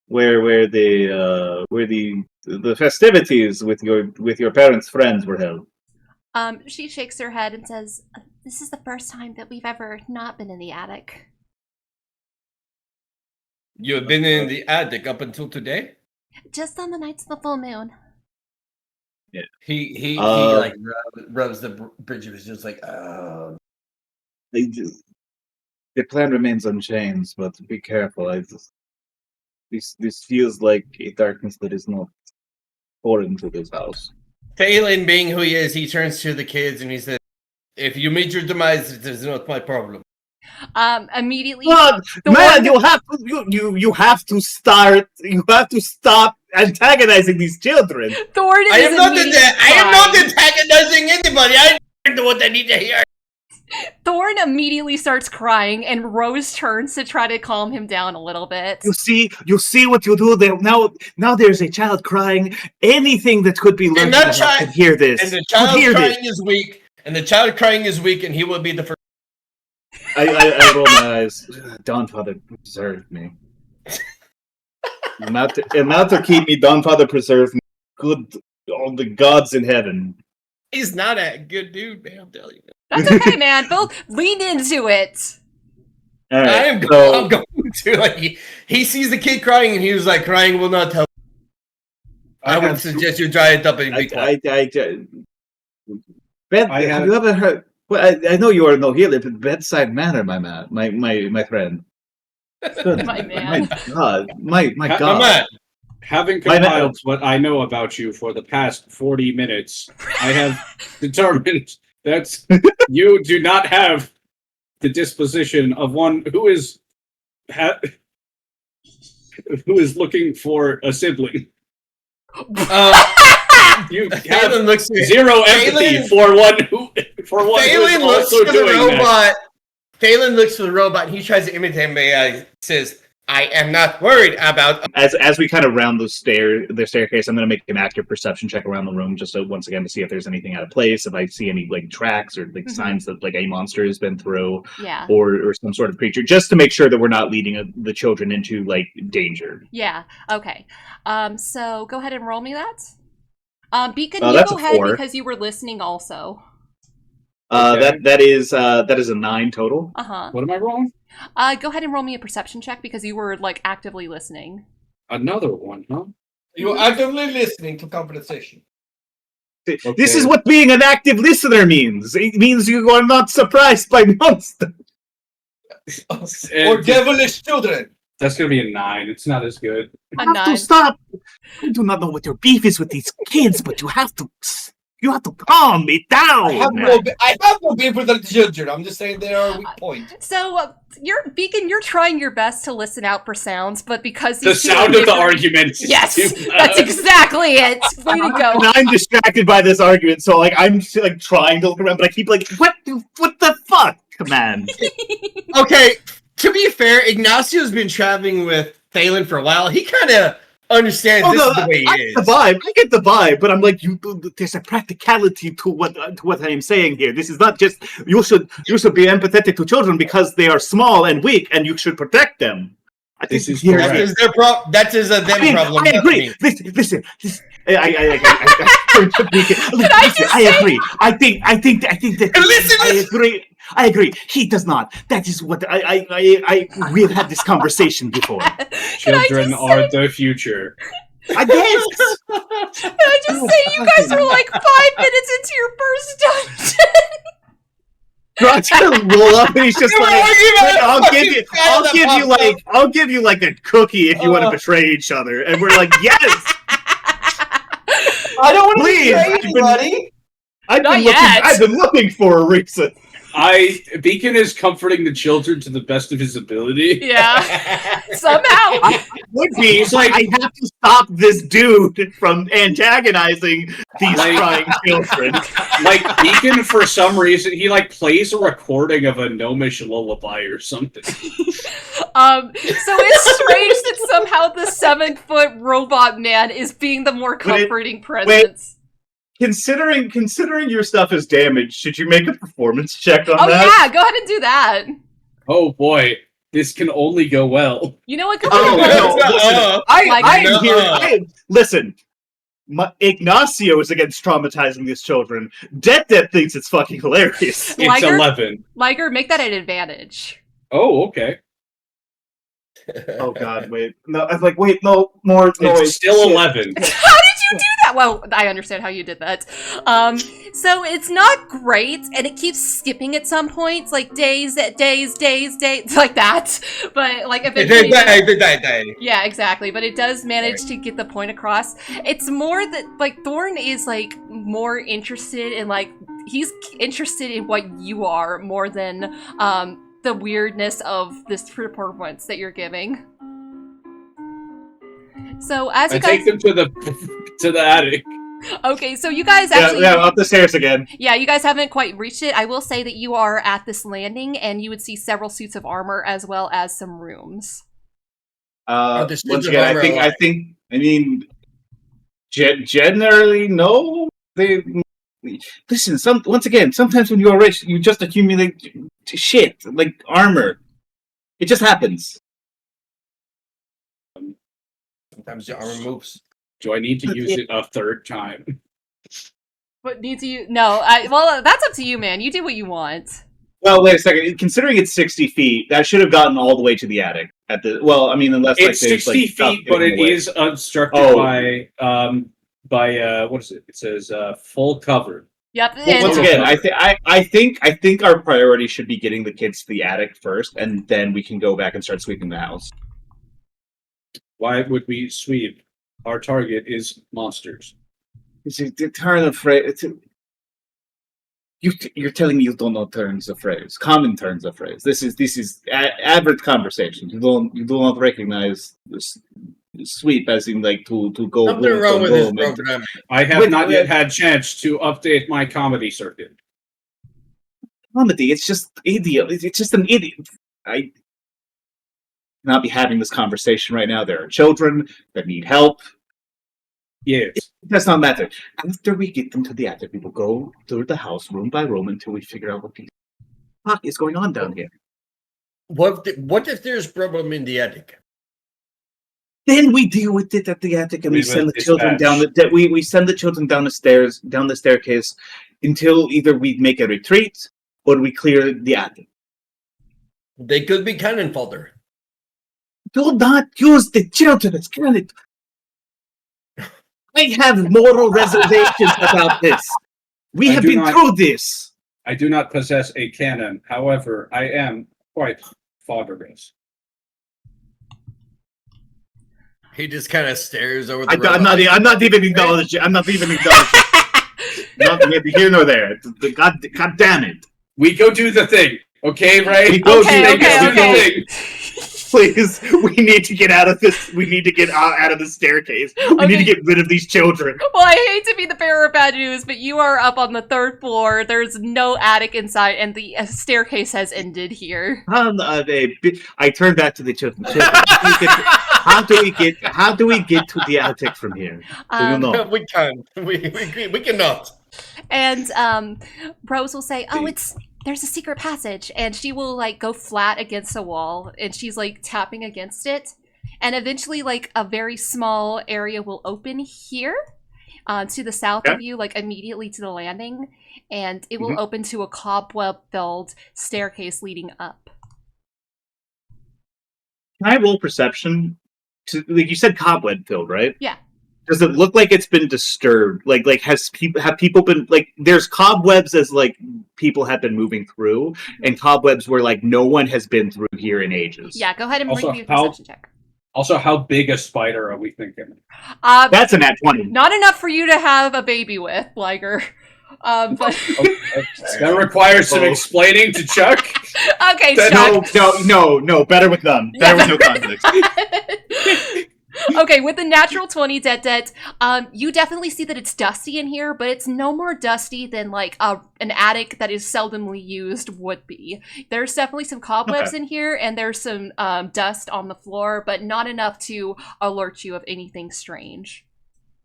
Where the festivities with your parents' friends were held? She shakes her head and says, "This is the first time that we've ever not been in the attic." You have been in the attic up until today? Just on the nights of the full moon. Yeah. He like rubs the bridge of his just like, oh. The plan remains unchanged, but be careful. This feels like a darkness that is not foreign to this house. Thalin, being who he is, he turns to the kids and he says, "If you meet your demise, it is not my problem." Immediately. But man, you have to stop antagonizing these children. Thorn I am not crying. antagonizing anybody. I know what I need to hear. Thorn immediately starts crying, and Rose turns to try to calm him down a little bit. You see what you do there. Now there's a child crying. Anything that could be learned could hear this. And the child crying is weak. And the child crying is weak, and he will be the first. I roll my eyes. Dawnfather preserve me. Not to keep me. Dawnfather preserve me. Good, all the gods in heaven. He's not a good dude, man. I'm telling you. That's okay, man. Both lean into it. All right, I'm going to like he sees the kid crying, and he was like, "Crying will not help." I would suggest you dry it up and be quiet. Ben, have you ever heard? Well, I know you are no healer, but bedside manner, my friend. Good. My man. My God. Come on. Having compiled what I know about you for the past 40 minutes, I have determined that you do not have the disposition of one who is looking for a sibling. You have zero empathy for one who is also doing that. Thalin looks for the robot, and he tries to imitate him. And says, "I am not worried about." As we kind of round the staircase, I'm going to make an active perception check around the room, just to, once again, to see if there's anything out of place, if I see any like tracks or like signs that like a monster has been through, or some sort of creature, just to make sure that we're not leading the children into like danger. Yeah. Okay. So go ahead and roll me that. Beacon, you that's go a ahead 4. because you were listening also. Okay. That is a 9 total. What am I rolling? Go ahead and roll me a perception check because you were like actively listening. Another one, huh? You're actively listening to conversation. Okay. This is what being an active listener means. It means you are not surprised by monsters. Or devilish children. That's going to be a 9. It's not as good. A You have 9. to stop. I do not know what your beef is with these kids, but you have to calm me down. I have no beef with the children. I'm just saying they are a weak point. So, Beacon, you're trying your best to listen out for sounds, but because the sound of the argument. Yes, that's exactly it. Way to go. And I'm distracted by this argument, so like I'm like trying to look around, but I keep like, what the fuck, man? Okay, to be fair, Ignacio's been traveling with Thalin for a while. He kind of understands this is the way he is. I get the vibe, but I'm like, there's a practicality to what I am saying here. This is not just you should be empathetic to children because they are small and weak, and you should protect them. This is that is their problem. That is them problem. I agree. Listen. I agree. I think that. I agree. He does not. That is what we have had this conversation before. Children are the future. I guess. Can I just say you guys are like 5 minutes into your first dungeon? Rod's gonna roll up and he's just like, I'll give you like a cookie if you want to betray each other. And we're like, yes. I don't want to betray anybody. I've been looking for a reason. Beacon is comforting the children to the best of his ability. Yeah. Somehow. I would be. He's like, I have to stop this dude from antagonizing these crying children. Like, Beacon, for some reason, he, like, plays a recording of a gnomish lullaby or something. So it's strange that somehow the 7-foot robot man is being the more comforting presence. Considering your stuff is damaged, should you make a performance check on that? Oh yeah, go ahead and do that. Oh boy, this can only go well. You know what? Go Oh, ahead and no, listen, I am here. Listen, Ignacio is against traumatizing these children. Detdet thinks it's fucking hilarious. It's 11. Liger, make that an advantage. Oh, okay. Oh god, wait. No, I was like, wait, no, more noise. It's still 11. How did you do that? Well, I understand how you did that. So it's not great, and it keeps skipping at some points, like days, like that. But like eventually, yeah, exactly. But it does manage to get the point across. It's more that like Thorn is like more interested in like he's interested in what you are more than the weirdness of this performance that you're giving. So as you guys take them to the attic. Okay, so you guys actually up the stairs again. Yeah, you guys haven't quite reached it. I will say that you are at this landing, and you would see several suits of armor as well as some rooms. Once again, I mean, generally, no. They listen. Once again, sometimes when you're rich, you just accumulate shit like armor. It just happens. Sometimes the armor moves. Do I need to use it a third time? What needs you? No, well, that's up to you, man. You do what you want. Well, wait a second. Considering it's 60 feet, that should have gotten all the way to the attic. Unless it's 60 feet, but it is obstructed by what is it? It says full cover. Yep. Well, once again, I think our priority should be getting the kids to the attic first, and then we can go back and start sweeping the house. Why would we sweep? Our target is monsters. The turn of phrase. You're telling me you don't know turns of phrase, common turns of phrase. This is average conversation. You do not recognize this sweep as in like to go. Something wrong with this program. I have not yet had chance to update my comedy circuit. Comedy, it's just idiot. It's just an idiot. I cannot be having this conversation right now. There are children that need help. Yes. It does not matter. After we get them to the attic, we will go through the house room by room until we figure out what the fuck is going on down here. What if there's problem in the attic? Then we deal with it at the attic, and we send the children down we send the children down the staircase until either we make a retreat or we clear the attic. They could be cannon fodder. Do not use the children as cannon. I have moral reservations about this. We have been through this. I do not possess a cannon. However, I am quite fodderous. He just kind of stares over the I'm not even acknowledging. Not neither here nor there. God damn it. We go do the thing. Okay, right? Okay. Please, we need to get out of this. We need to get out of the staircase. We need to get rid of these children. Well, I hate to be the bearer of bad news, but you are up on the 3rd floor. There's no attic inside, and the staircase has ended here. I turn back to the children. How do we get to the attic from here? Do you know? We can't. We cannot. And Rose will say, "Oh, there's a secret passage," and she will like go flat against a wall, and she's like tapping against it, and eventually like a very small area will open here to the south of you, like immediately to the landing, and it will open to a cobweb-filled staircase leading up. Can I roll perception? Like you said, cobweb-filled, right? Yeah. Does it look like it's been disturbed? Like have people been like? There's cobwebs as like people have been moving through, and cobwebs where like no one has been through here in ages. Yeah, go ahead and make me a perception check. Also, how big a spider are we thinking? That's a nat 20. Not enough for you to have a baby with, Liger. But That requires some explaining to Chuck. okay, Chuck. No. Better with none. Better with no context. Okay, with the natural 20, Detdet, you definitely see that it's dusty in here, but it's no more dusty than like an attic that is seldomly used would be. There's definitely some cobwebs in here, and there's some dust on the floor, but not enough to alert you of anything strange.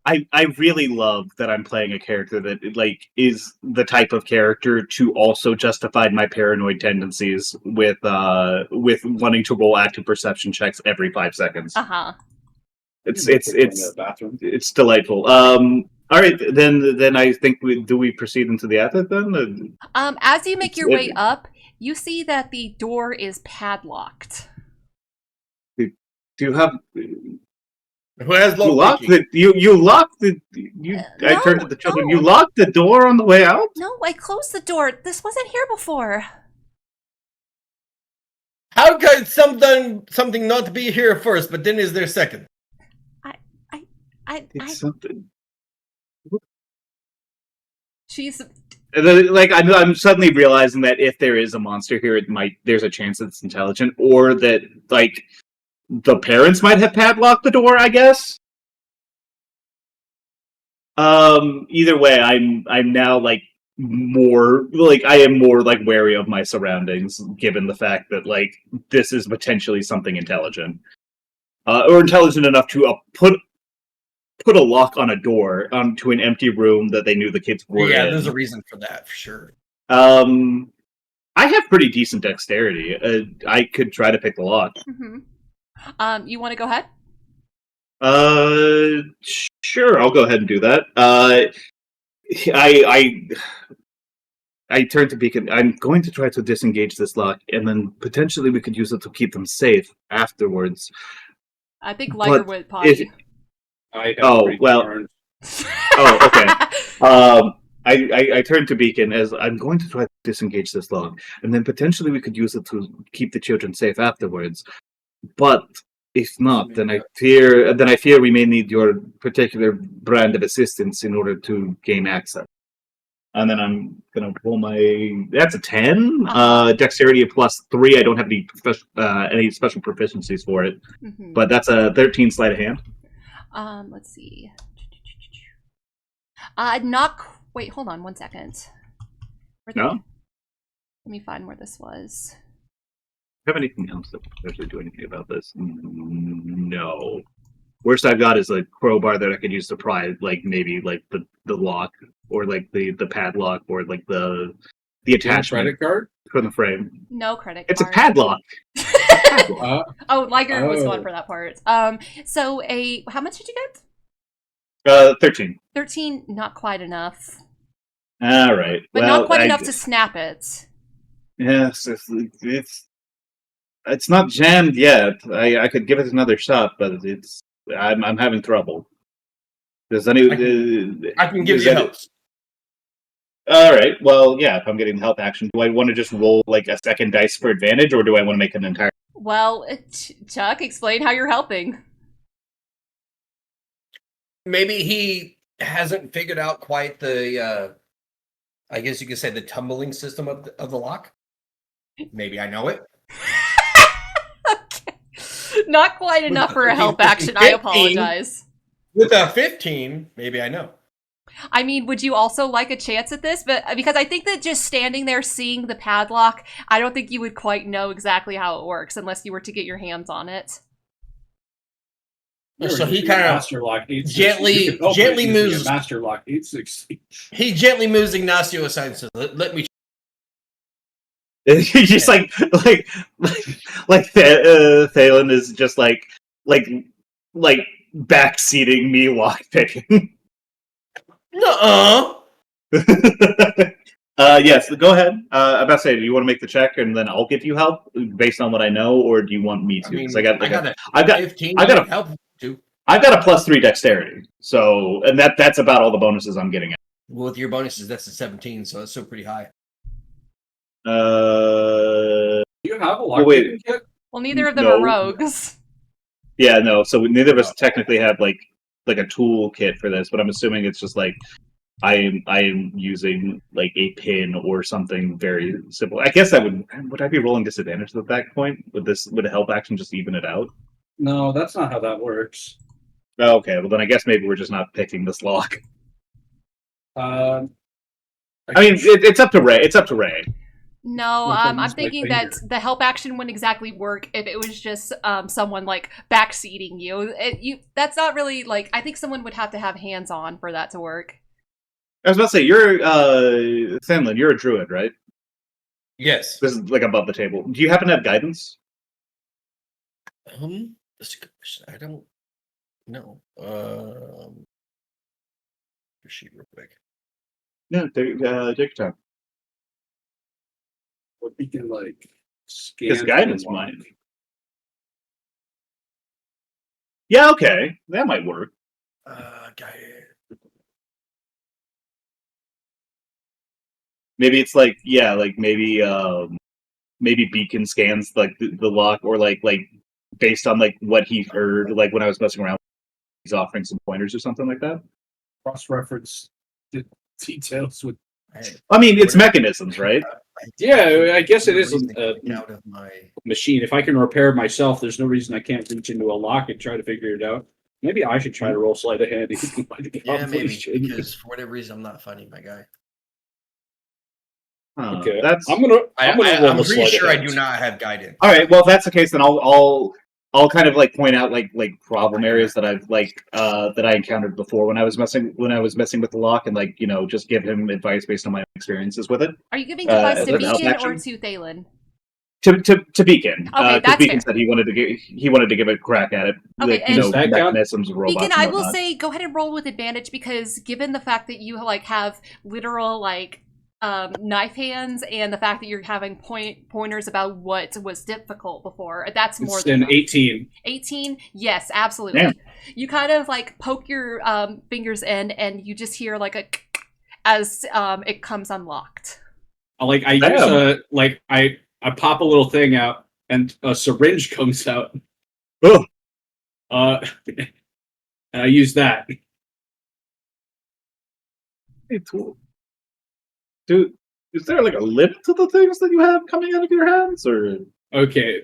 I really love that I'm playing a character that like is the type of character to also justify my paranoid tendencies with wanting to roll active perception checks every 5 seconds. It's delightful. All right, then I think we proceed into the attic then? As you make your way up, you see that the door is padlocked. Do you have? Who has You locked the. You locked the. I turned to the children. No. You locked the door on the way out. No, I closed the door. This wasn't here before. How could something not be here first, but then is there second? It's something. She's Like I'm suddenly realizing that if there is a monster here, there's a chance that it's intelligent, or that like the parents might have padlocked the door. I guess. Either way, I'm now like more like I am more like wary of my surroundings, given the fact that like this is potentially something intelligent, or intelligent enough to put a lock on a door to an empty room that they knew the kids were in. Yeah, there's a reason for that, for sure. I have pretty decent dexterity. I could try to pick the lock. Mm-hmm. You want to go ahead? Sure, I'll go ahead and do that. I turn to Beacon. I'm going to try to disengage this lock, and then potentially we could use it to keep them safe afterwards. I think Liger would potty. Okay. I turn to Beacon as I'm going to try to disengage this lock, and then potentially we could use it to keep the children safe afterwards. But if not, then I fear we may need your particular brand of assistance in order to gain access. And then I'm gonna roll my. That's a 10. Dexterity of +3. I don't have any special proficiencies for it, but that's a 13 sleight of hand. Let's see. Wait, hold on 1 second. No? Let me find where this was. Do you have anything else that would actually do anything about this? No. Worst I've got is a crowbar that I could use to pry, like maybe like the lock, or like the padlock, or like the attachment. Credit card for the frame. No credit card. It's a padlock. Oh, Liger was going for that part. So how much did you get? 13. 13, not quite enough. All right. But not quite enough to snap it. Yes, it's not jammed yet. I could give it another shot, but I'm having trouble. Does any? I can give you help. All right. Well, yeah. If I'm getting the help action, do I want to just roll like a second dice for advantage, or do I want to make an entire? Well, Chuck, explain how you're helping. Maybe he hasn't figured out quite the. I guess you could say the tumbling system of the lock. Maybe I know it. Okay. Not quite enough for a help action. 15, I apologize. With a 15, maybe I know. I mean, would you also like a chance at this? But because I think that just standing there seeing the padlock, I don't think you would quite know exactly how it works unless you were to get your hands on it. So he kind of gently moves. Master lock 860. He gently moves Ignacio aside and says, "Let me." He's just like Thalin is just like backseating me lockpicking. Nuh-uh. Yes, go ahead. I'm about to say, do you want to make the check and then I'll give you help based on what I know, or do you want me to? I mean, I've got a +3 dexterity, so and that's about all the bonuses I'm getting at. Well, with your bonuses, that's a 17, so it's still pretty high. Do you have a lockpicking kit? Well, neither of them are rogues. Yeah, no. So neither of us technically have like a tool kit for this, but I'm assuming it's just like I am using like a pin or something very simple. I guess that would I be rolling disadvantage at that point? Would a help action just even it out? No, that's not how that works. Oh, okay, well then I guess maybe we're just not picking this lock. I mean, it's up to Ray. It's up to Ray. No, I'm thinking that the help action wouldn't exactly work if it was just someone like backseating you. That's not really like. I think someone would have to have hands on for that to work. I was about to say, you're Thalin, you're a druid, right? Yes. This is like above the table. Do you happen to have guidance? That's a good question. I don't know. Your sheet real quick. No, take your time. What we can like scan Because guidance might. Yeah, okay, that might work. Guidance. Maybe it's like maybe Beacon scans like the lock, or like based on like what he heard, like when I was messing around, he's offering some pointers or something like that. Cross-reference the details with. I mean, it's mechanisms, right? Yeah, I guess it is out of my machine. If I can repair myself, there's no reason I can't reach into a lock and try to figure it out. Maybe I should try to roll sleight of hand. Yeah, maybe, because for whatever reason, I'm not finding my guy. Okay, that's. I'm pretty sure I do not have guidance. All right, well, if that's the case, then I'll kind of like point out like problem areas that I've that I encountered before when I was messing with the lock, and like just give him advice based on my experiences with it. Are you giving advice to as an help Beacon action? or to Thalin? To Beacon. Okay, that's Beacon fair. said he wanted to give a crack at it. Okay, like, and mechanisms, robots. Beacon, and I will whatnot. say go ahead and roll with advantage, because given the fact that you like have literal like knife hands, and the fact that you're having pointers about what was difficult before, that's more than an 18. 18? Yes, absolutely. Damn. You kind of like poke your fingers in, and you just hear like a as it comes unlocked. Like I use I pop a little thing out, and a syringe comes out. Oh. And I use that. Hey, dude, is there like a lip to the things that you have coming out of your hands, or? Okay,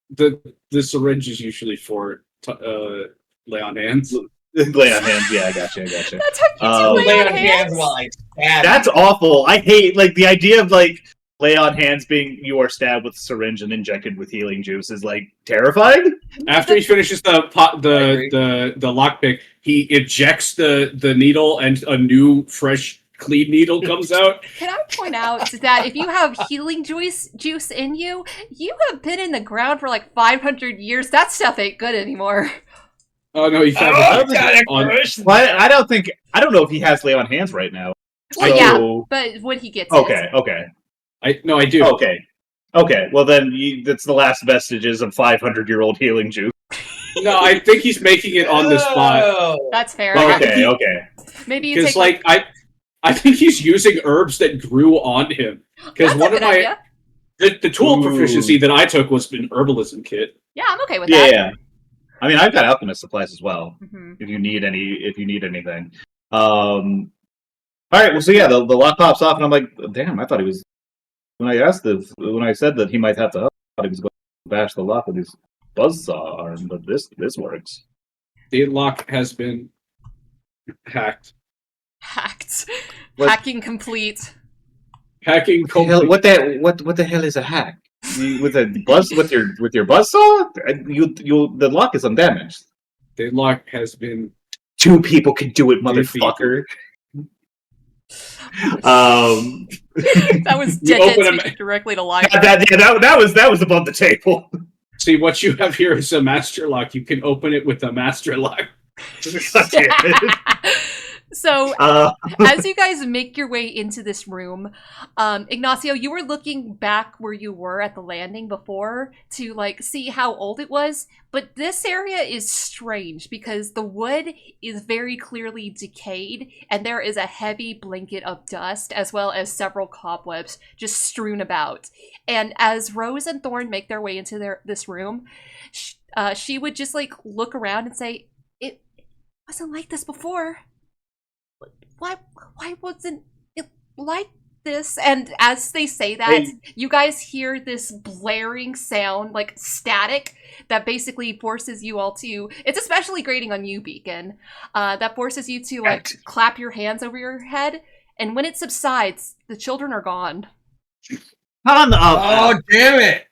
the syringe is usually for lay on hands. Lay on hands, yeah, I gotcha. That's how you do lay on hands? while I stab That's you. awful. I hate like the idea of like lay on hands being you are stabbed with a syringe and injected with healing juice is like terrifying. After he finishes the lockpick, he ejects the needle, and a new fresh clean needle comes out. Can I point out that if you have healing juice in you, you have been in the ground for like 500 years. That stuff ain't good anymore. Oh no, he found it on. Well, I don't know if he has lay on hands right now. Well, yeah, but when he gets okay. I do. Okay. Well, then that's the last vestiges of 500-year-old healing juice. No, I think he's making it on the spot. That's fair. Okay. Maybe you because take I think he's using herbs that grew on him. Because one of my the tool proficiency that I took was an herbalism kit. Yeah, I'm okay with that. Yeah. I mean, I've got alchemist supplies as well. Mm-hmm. If you need anything. All right. Well, so yeah, the lock pops off, and I'm like, damn. I thought he was. When I said that he might have to help, I thought he was going to bash the lock with his buzzsaw arm, but this works. The lock has been hacked. What? Hacking complete. Hacking complete. What the hell is a hack? With a buzz with your buzzsaw? The lock is undamaged. The lock has been. 2 people can do it, motherfucker. That was Detdet speaking directly to Liger. That was above the table. See, what you have here is a master lock. You can open it with a master lock. So, as you guys make your way into this room, Ignacio, you were looking back where you were at the landing before to like see how old it was, but this area is strange because the wood is very clearly decayed, and there is a heavy blanket of dust as well as several cobwebs just strewn about. And as Rose and Thorn make their way into this room, she would just like look around and say, "It wasn't like this before." why wasn't it like this? And as they say that, you guys hear this blaring sound, like static, that basically forces you all to, it's especially grating on you, Beacon, that forces you to like clap your hands over your head, and when it subsides, the children are gone. Oh, damn it!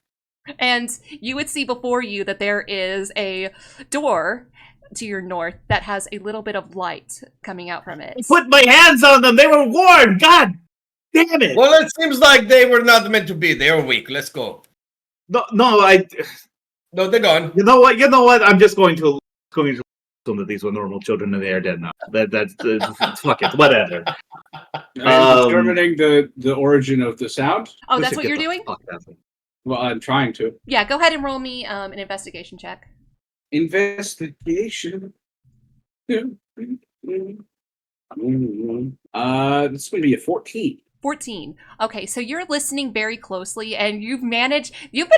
And you would see before you that there is a door to your north that has a little bit of light coming out from it. Put my hands on them! They were warm! God damn it! Well, it seems like they were not meant to be. They were weak. Let's go. No, No, they're gone. You know what? I'm just going to assume that these were normal children and they are dead now. That's fuck it, whatever. Determining the origin of the sound. Oh, that's what you're doing? Well, I'm trying to. Yeah, go ahead and roll me an investigation check. Investigation. This is going to be a 14. 14. Okay, so you're listening very closely, and you've been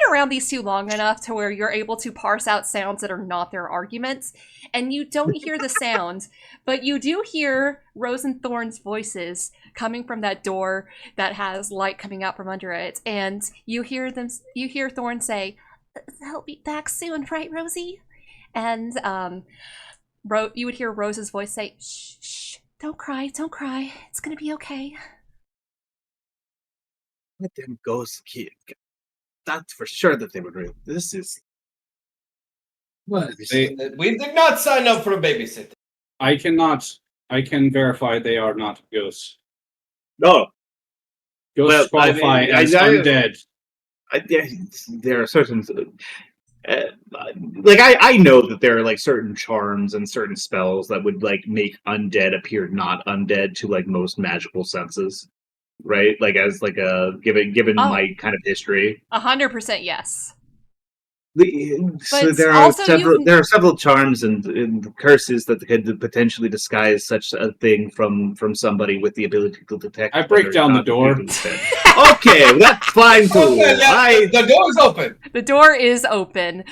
around these two long enough to where you're able to parse out sounds that are not their arguments, and you don't hear the sound, but you do hear Rose and Thorn's voices coming from that door that has light coming out from under it, and you hear Thorn say, "They'll be back soon, right, Rosie?" And you would hear Rose's voice say, "Shh, shh, don't cry, it's gonna be okay." Let them ghost kid. That's for sure that they would real. This is what we did not sign up for a babysitter. I can verify they are not ghosts. No. Ghosts qualify as undead. There are certain I know that there are like certain charms and certain spells that would like make undead appear not undead to like most magical senses. Right, like as like a given my kind of history. 100% yes. So there are several charms and curses that could potentially disguise such a thing from somebody with the ability to detect. I break down the door. Okay, that's fine too. Okay, the door is open. The door is open.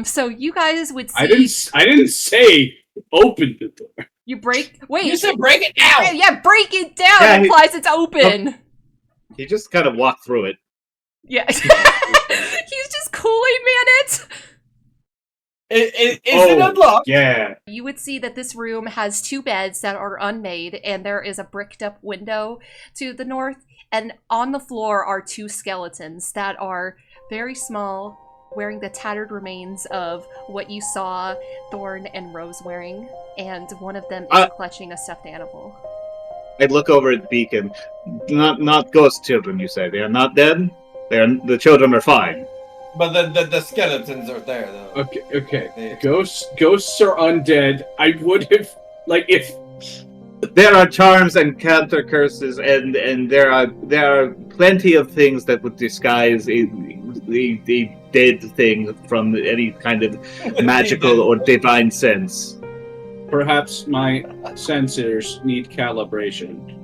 So you guys would see. I didn't say open the door. You break. Wait. You said break it down. Yeah, break it down implies it's open. He just kind of walked through it. Yeah. He's just Kool-Aid Man it. Is it unlocked? Yeah. You would see that this room has two beds that are unmade, and there is a bricked up window to the north, and on the floor are two skeletons that are very small, wearing the tattered remains of what you saw Thorn and Rose wearing, and one of them is clutching a stuffed animal. I look over at Beacon. Not ghost children, you say. They are not dead? The children are fine. But the skeletons are there, though. Okay. Ghosts are undead. I would have, if... There are charms and counter curses, and there are plenty of things that would disguise a dead thing from any kind of magical or divine sense. Perhaps my sensors need calibration.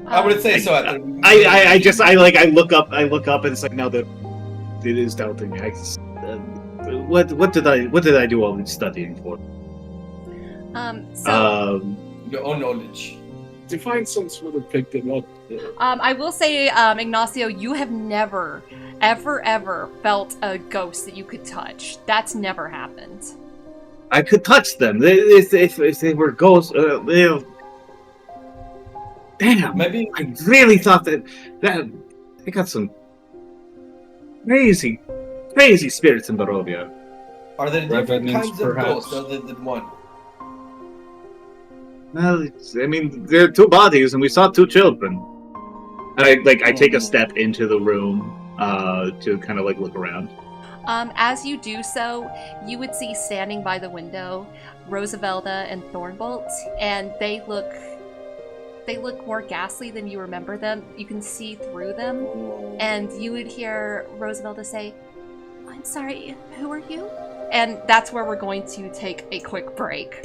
I would say so. I look up and it's like, no, it is doubting. What did I do all this studying for? Your own knowledge. To find some sort of pick them up. I will say, Ignacio, you have never, ever felt a ghost that you could touch. That's never happened. I could touch them. If they were ghosts, damn. Maybe I really thought that they got some crazy spirits in Barovia. Are there different Revenants, kinds of perhaps? ghosts other than one? Well, there are two bodies, and we saw two children. And I take a step into the room to kind of look around. As you do so, you would see standing by the window Roosevelda and Thornbolt, and they look more ghastly than you remember them. You can see through them, and you would hear Roosevelda say, "I'm sorry, who are you?" And that's where we're going to take a quick break.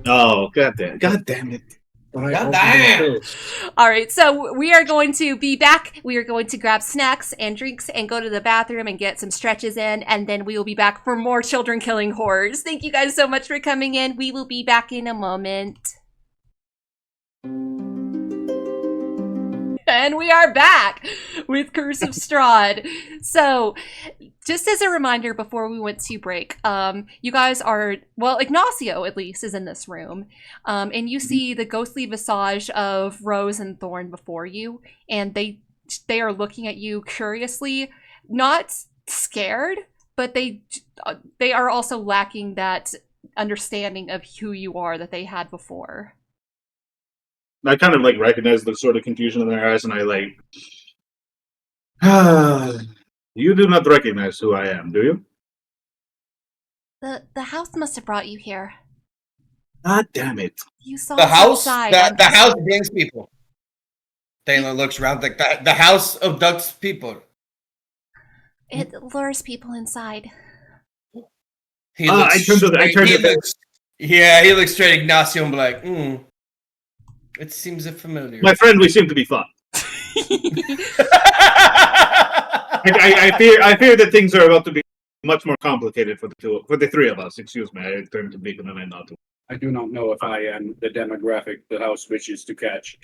Oh, god damn it. All right, so we are going to be back. We are going to grab snacks and drinks and go to the bathroom and get some stretches in, and then we will be back for more children killing horrors. Thank you guys so much for coming in. We will be back in a moment. And we are back with Curse of Strahd. So, just as a reminder before we went to break, you guys are, well, Ignacio at least is in this room, and you see the ghostly visage of Rose and Thorn before you, and they are looking at you curiously, not scared, but they are also lacking that understanding of who you are that they had before. I kind of like recognize the sort of confusion in their eyes, and I like, you do not recognize who I am, do you? The house must have brought you here. God damn it! You saw The us house, outside. the house brings people. Taylor looks around like the house abducts people. It lures people inside. He I turned to he looks straight at Ignacio and be like, it seems familiar. My friend, we seem to be fun. I fear that things are about to be much more complicated for the three of us. Excuse me. I turned to Beacon and I nod to. I do not know if I am the demographic the house wishes to catch.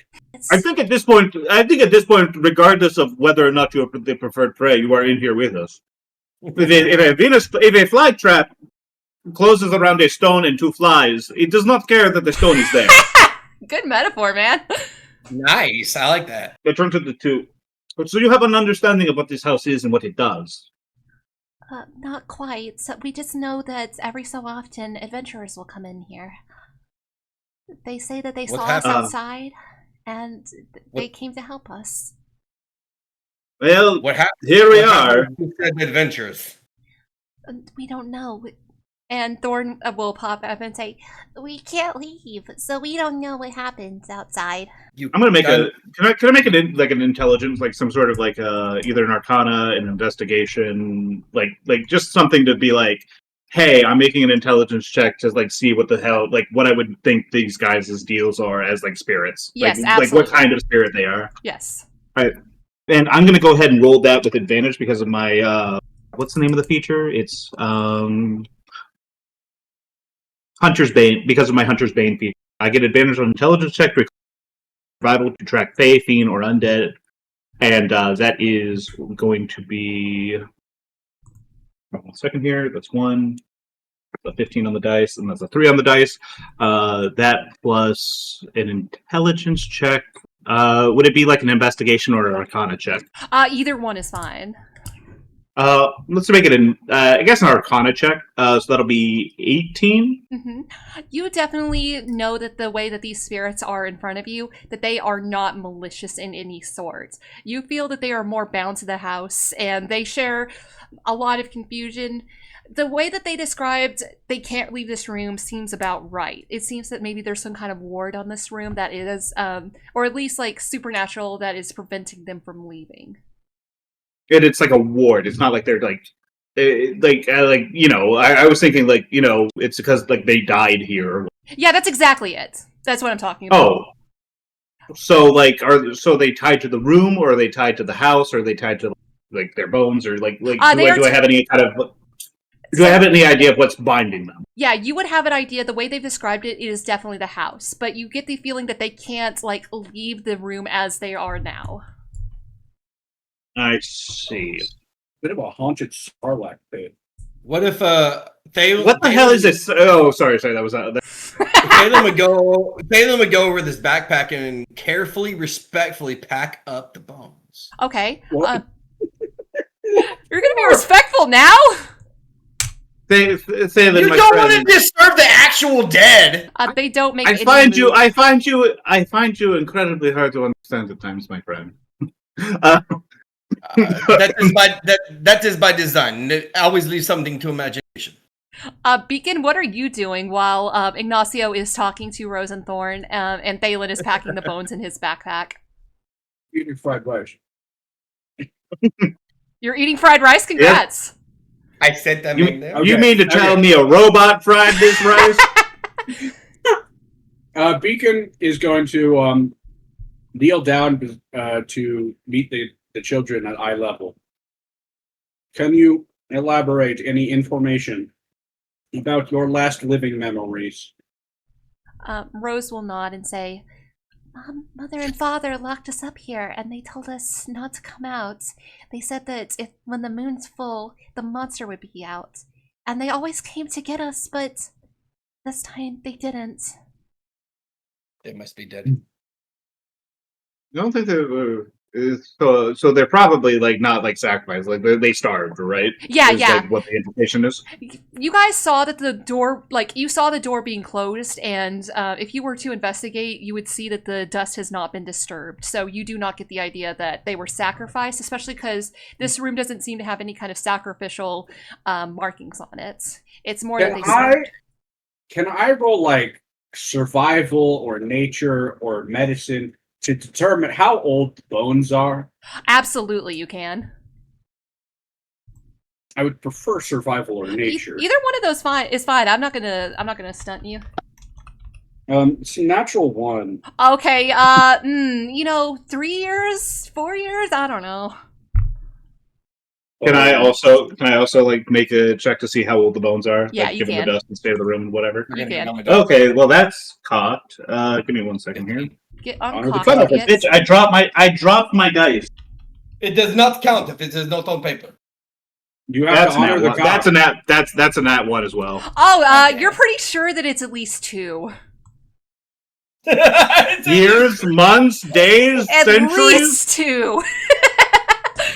I think at this point, regardless of whether or not you are the preferred prey, you are in here with us. If a fly trap closes around a stone and two flies, it does not care that the stone is there. Good metaphor, man. Nice. I like that. I turn to the two. So you have an understanding of what this house is and what it does? Not quite. So we just know that every so often adventurers will come in here. They say that they saw us outside, and they came to help us. Well, What happened? here we are. Who said adventurous? We don't know. And Thorn will pop up and say, "We can't leave, so we don't know what happens outside." I'm gonna make can I make it an intelligence, like some sort of like either an arcana, an investigation, like just something to be like, hey, I'm making an intelligence check to like see what the hell, like what I would think these guys' deals are as like spirits. Yes, like, absolutely. Like what kind of spirit they are. Yes. All right. And I'm gonna go ahead and roll that with advantage because of my what's the name of the feature? It's Hunter's Bane, because of my Hunter's Bane feature. I get advantage on intelligence check, survival to track Fae, Fiend, or Undead. And that is going to be... 1 second here. That's 1. A 15 on the dice, and that's a 3 on the dice. That plus an intelligence check. Would it be like an investigation or an arcana check? Either one is fine. Let's make it I guess an arcana check. So that'll be 18. Mm-hmm. You definitely know that the way that these spirits are in front of you, that they are not malicious in any sort. You feel that they are more bound to the house, and they share a lot of confusion. The way that they described they can't leave this room seems about right. It seems that maybe there's some kind of ward on this room that is, or at least like supernatural, that is preventing them from leaving. And it's like a ward. It's not like they're like you know. I was thinking like, you know, it's because like they died here. Yeah, that's exactly it. That's what I'm talking about. Oh, so like so they tied to the room, or are they tied to the house, or are they tied to like their bones, or like do I have any kind of do I have any idea of what's binding them? Yeah, you would have an idea. The way they've described it is definitely the house, but you get the feeling that they can't like leave the room as they are now. I see. Bit of a haunted Sarlacc pit. What if what the hell is this? Oh, sorry, that was Thalin would go over this backpack and carefully, respectfully pack up the bones. Okay. You're gonna be respectful now? Thalin, you don't want to disturb the actual dead. They don't make. I find you incredibly hard to understand at times, my friend. That is by design. It always leaves something to imagination. Beacon, what are you doing while Ignacio is talking to Rose and Thorn, and Thalin is packing the bones in his backpack? Eating fried rice. You're eating fried rice? Congrats! I said that. You mean to tell me a robot fried this rice? Beacon is going to kneel down to meet the children at eye level. Can you elaborate any information about your last living memories? Rose will nod and say, Mother and father locked us up here, and they told us not to come out. They said that when the moon's full, the monster would be out. And they always came to get us, but this time they didn't. They must be dead. I don't think they were. So they're probably like not like sacrificed, like they starved, right? Yeah, is yeah. Like what the implication is. You guys saw that the door, you saw the door being closed, and if you were to investigate, you would see that the dust has not been disturbed. So you do not get the idea that they were sacrificed, especially because this room doesn't seem to have any kind of sacrificial markings on it. It's more that they starved. Can I roll like survival or nature or medicine to determine how old the bones are? Absolutely, you can. I would prefer survival or nature. Either one of those is fine. I'm not gonna stunt you. It's a natural one. Okay, 3 years, 4 years, I don't know. Can I also like make a check to see how old the bones are? Yeah, like, you given can. the dust and state of the room and whatever. You can. Okay, well that's caught. Give me 1 second here. Get Son of a bitch! I dropped my dice. It does not count if it is not on paper. You have to honor the That's a nat. That's a nat 1 as well. Oh, you're pretty sure that it's at least 2. Years, months, days, At centuries. least 2.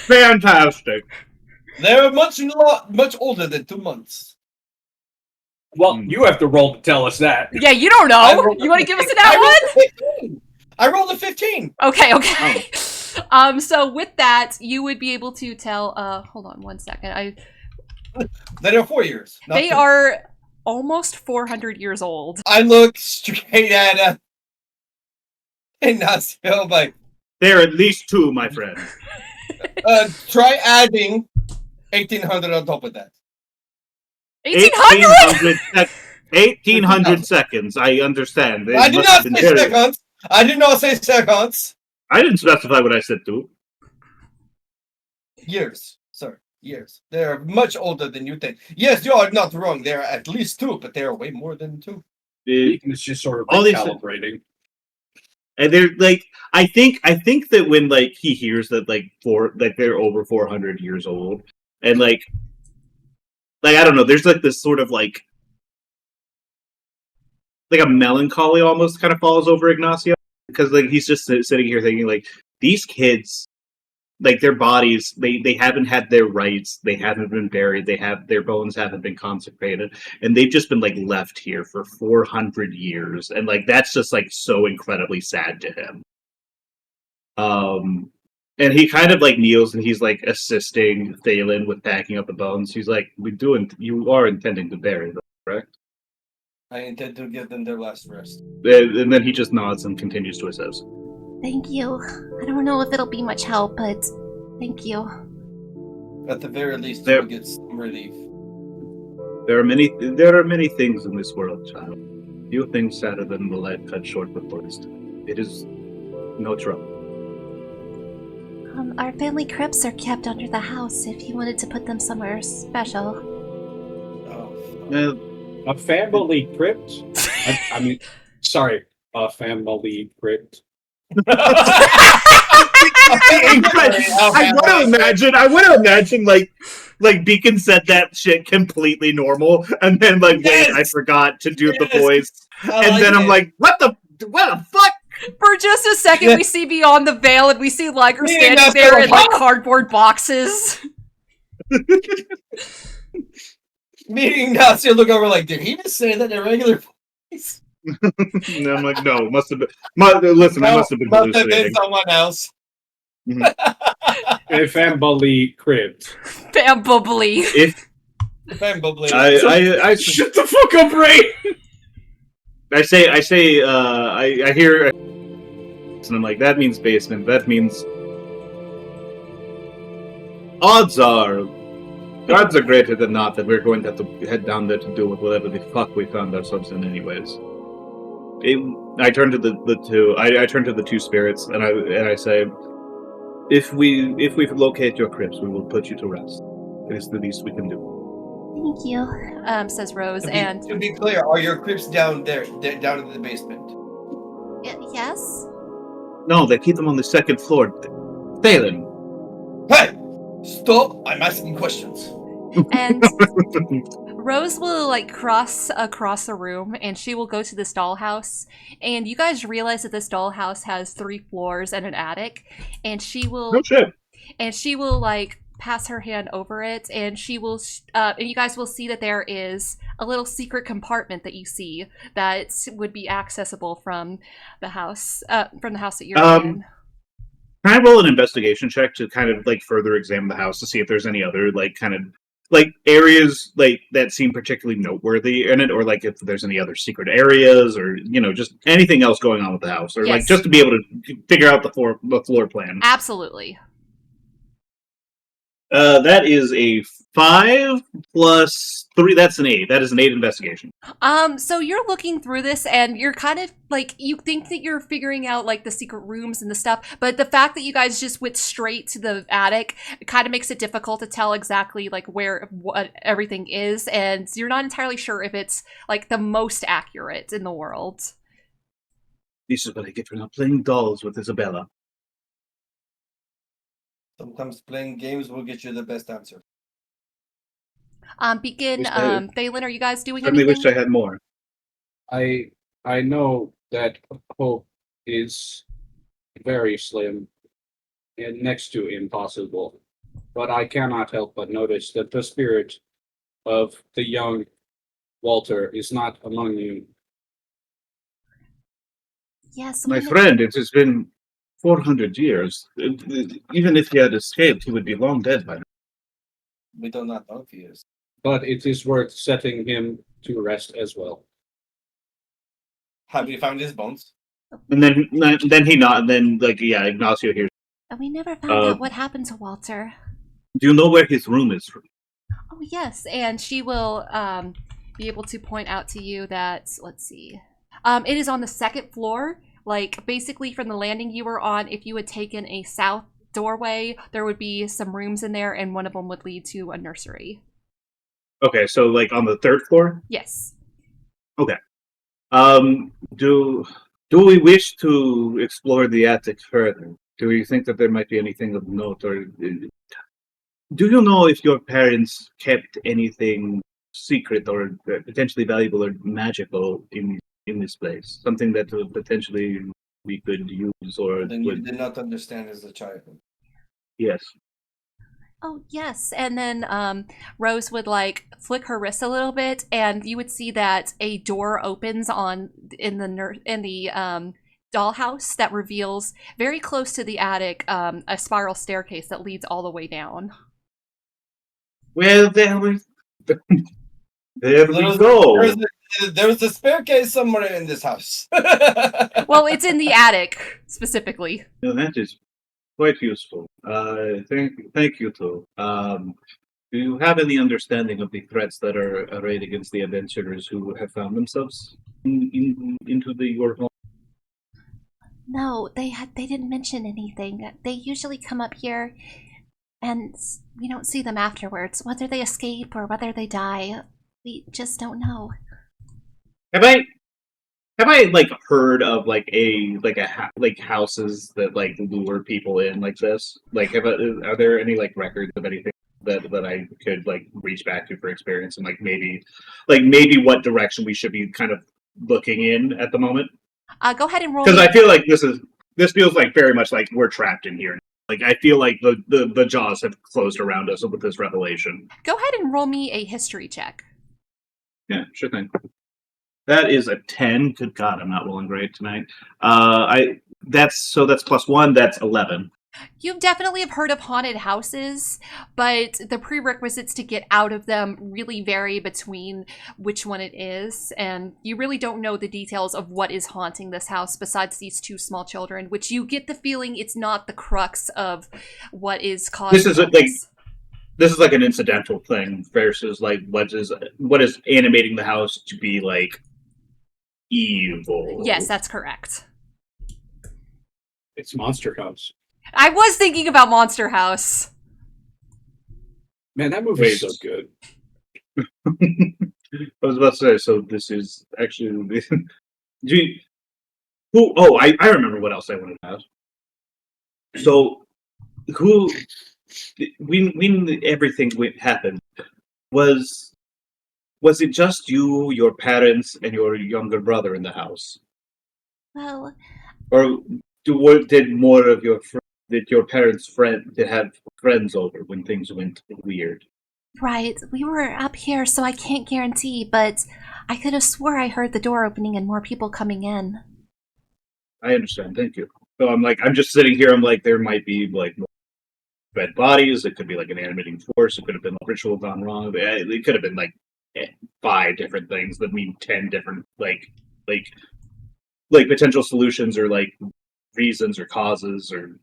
Fantastic. They're much older than 2 months. Well, you have to roll to tell us that. Yeah, you don't know. You want to give us an nat 1? I rolled a 15. Okay. So with that, you would be able to tell. Hold on 1 second. They are 4 years. They are almost 400 years old. I look straight at Ignacio, like, they're at least 2, my friend. try adding 1800 on top of that. 1800? 1800 seconds. I understand. I did not say seconds. I did not say seconds. I didn't specify what I said to. Years, sir. Years. They're much older than you think. Yes, you are not wrong. They're at least 2, but they are way more than 2. It's just sort of recalibrating. And they're like, I think that when like he hears that they're over 400 years old, and like I don't know, there's like this sort of like a melancholy almost kind of falls over Ignacio, because like he's just sitting here thinking like, these kids, like their bodies, they haven't had their rights, they haven't been buried, their bones haven't been consecrated, and they've just been like left here for 400 years, and like that's just like so incredibly sad to him. And he kind of like kneels and he's like assisting Thalin with packing up the bones. He's like, you are intending to bury them, correct? I intend to give them their last rest. And then he just nods and continues to assist. Thank you. I don't know if it'll be much help, but thank you. At the very least, you'll get some relief. There are many things in this world, child. Few things sadder than the life cut short before its time. It is no trouble. Our family crypts are kept under the house if you wanted to put them somewhere special. A family crypt? I mean, sorry, a family crypt. I want to imagine like Beacon said that shit completely normal, and then like wait, I forgot to do the voice, and then I'm like, what the fuck? For just a second, we see beyond the veil, and we see Liger standing there in like cardboard boxes. Me and Ignacio look over like, did he just say that in a regular voice? And I'm like, no, must have been. Listen, I must have been hallucinating. Someone else. A family crypt. Family. I shut the fuck up, Ray. I hear, and I'm like, that means basement. That means odds are greater than not that we're going to have to head down there to deal with whatever the fuck we found ourselves in, anyways. I turn to the two spirits and I say, if we locate your crypts, we will put you to rest. It is the least we can do. Thank you, says Rose. And to be clear, are your crypts down there, down in the basement? Yes. No, they keep them on the second floor. Thalin. Hey! Stop! I'm asking questions. And Rose will like cross across the room and she will go to this dollhouse. And you guys realize that this dollhouse has 3 floors and an attic. And she will No shit. like pass her hand over it, and she will and you guys will see that there is a little secret compartment that you see that would be accessible from the house that you're in. Can I roll an investigation check to kind of like further examine the house to see if there's any other like kind of like areas like that seem particularly noteworthy in it, or like if there's any other secret areas, or just anything else going on with the house, or like Yes. just to be able to figure out the floor plan. Absolutely. That is a 5 plus 3. That's an 8. That is an 8 investigation. So you're looking through this and you're kind of like, you think that you're figuring out like the secret rooms and the stuff, but the fact that you guys just went straight to the attic, it kind of makes it difficult to tell exactly like what everything is, and you're not entirely sure if it's like the most accurate in the world. This is what I get for not playing dolls with Isabella. Sometimes playing games will get you the best answer. Thalin, are you guys doing Certainly anything? wish I had more. I know that hope is very slim and next to impossible, but I cannot help but notice that the spirit of the young Walter is not among you. Yes, My friend, it has been 400 years. Even if he had escaped, he would be long dead by now. We do not know if he is. But it is worth setting him to rest as well. Have you found his bones? And then he not. Then Ignacio here. We never found out what happened to Walter. Do you know where his room is? Oh yes, and she will be able to point out to you that, let's see, it is on the 2nd floor. Like basically from the landing you were on, if you had taken a south doorway, there would be some rooms in there, and one of them would lead to a nursery. Okay, so like on the 3rd floor. Yes. Okay. Do we wish to explore the attic further? Do you think that there might be anything of note, or do you know if your parents kept anything secret or potentially valuable or magical in this place? Something that potentially we could use, or Then you did not understand as a child. Yes. Oh yes, and then Rose would like flick her wrist a little bit, and you would see that a door opens in the dollhouse that reveals very close to the attic a spiral staircase that leads all the way down. Well, there we go. There's a spare case somewhere in this house. Well, it's in the attic specifically. No, that is quite useful. Thank you too. Do you have any understanding of the threats that are arrayed against the adventurers who have found themselves into your home? No, they didn't mention anything. They usually come up here, and we don't see them afterwards. Whether they escape or whether they die, we just don't know. Have I like heard of like houses that like lure people in like this? Like, are there any like records of anything that I could like reach back to for experience, and like maybe what direction we should be kind of looking in at the moment? Go ahead and roll. Because I feel like this feels like very much like we're trapped in here. Like I feel like the jaws have closed around us with this revelation. Go ahead and roll me a history check. Yeah, sure thing. That is a 10. Good God, I'm not rolling great tonight. That's +1. That's 11. You definitely have heard of haunted houses, but the prerequisites to get out of them really vary between which one it is, and you really don't know the details of what is haunting this house besides these 2 small children, which you get the feeling it's not the crux of what is causing this is like an incidental thing versus like what is animating the house to be like evil. Yes, that's correct. It's Monster House. I was thinking about Monster House. Man, that movie is so good. I was about to say, so this is actually I remember what else I wanted to ask. So, who, when everything happened, was it just you, your parents, and your younger brother in the house, Well, or did more of did your parents did have friends over when things went weird? right, we were up here, so I can't guarantee, but I could have swore I heard the door opening and more people coming in. I understand. Thank you. So I'm just sitting here. I'm like, there might be like red bodies. It could be like an animating force. It could have been a ritual gone wrong. It could have been like 5 different things that mean 10 different like potential solutions or like reasons or causes or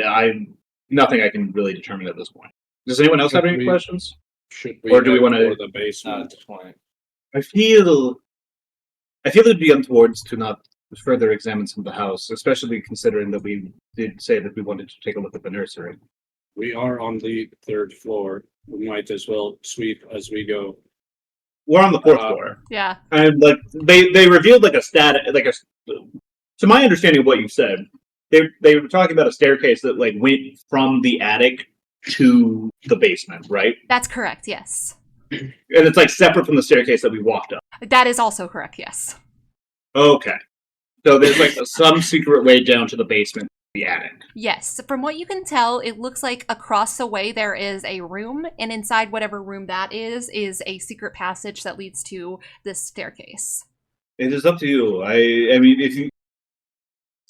I'm nothing I can really determine at this point. Does anyone else have any questions? Should we Or do we head wanna- for the Not basement? at this point. I feel it'd be untoward to not further examine some of the house, especially considering that we did say that we wanted to take a look at the nursery. We are on the 3rd floor. We might as well sweep as we go. We're on the 4th floor. Yeah. And like they revealed like a to my understanding of what you said, they were talking about a staircase that like went from the attic to the basement, right? That's correct, yes. And it's like separate from the staircase that we walked up. That is also correct, yes. Okay. So there's like some secret way down to the basement, the attic. Yes, from what you can tell, it looks like across the way there is a room, and inside whatever room that is a secret passage that leads to this staircase. It is up to you. I mean, if you,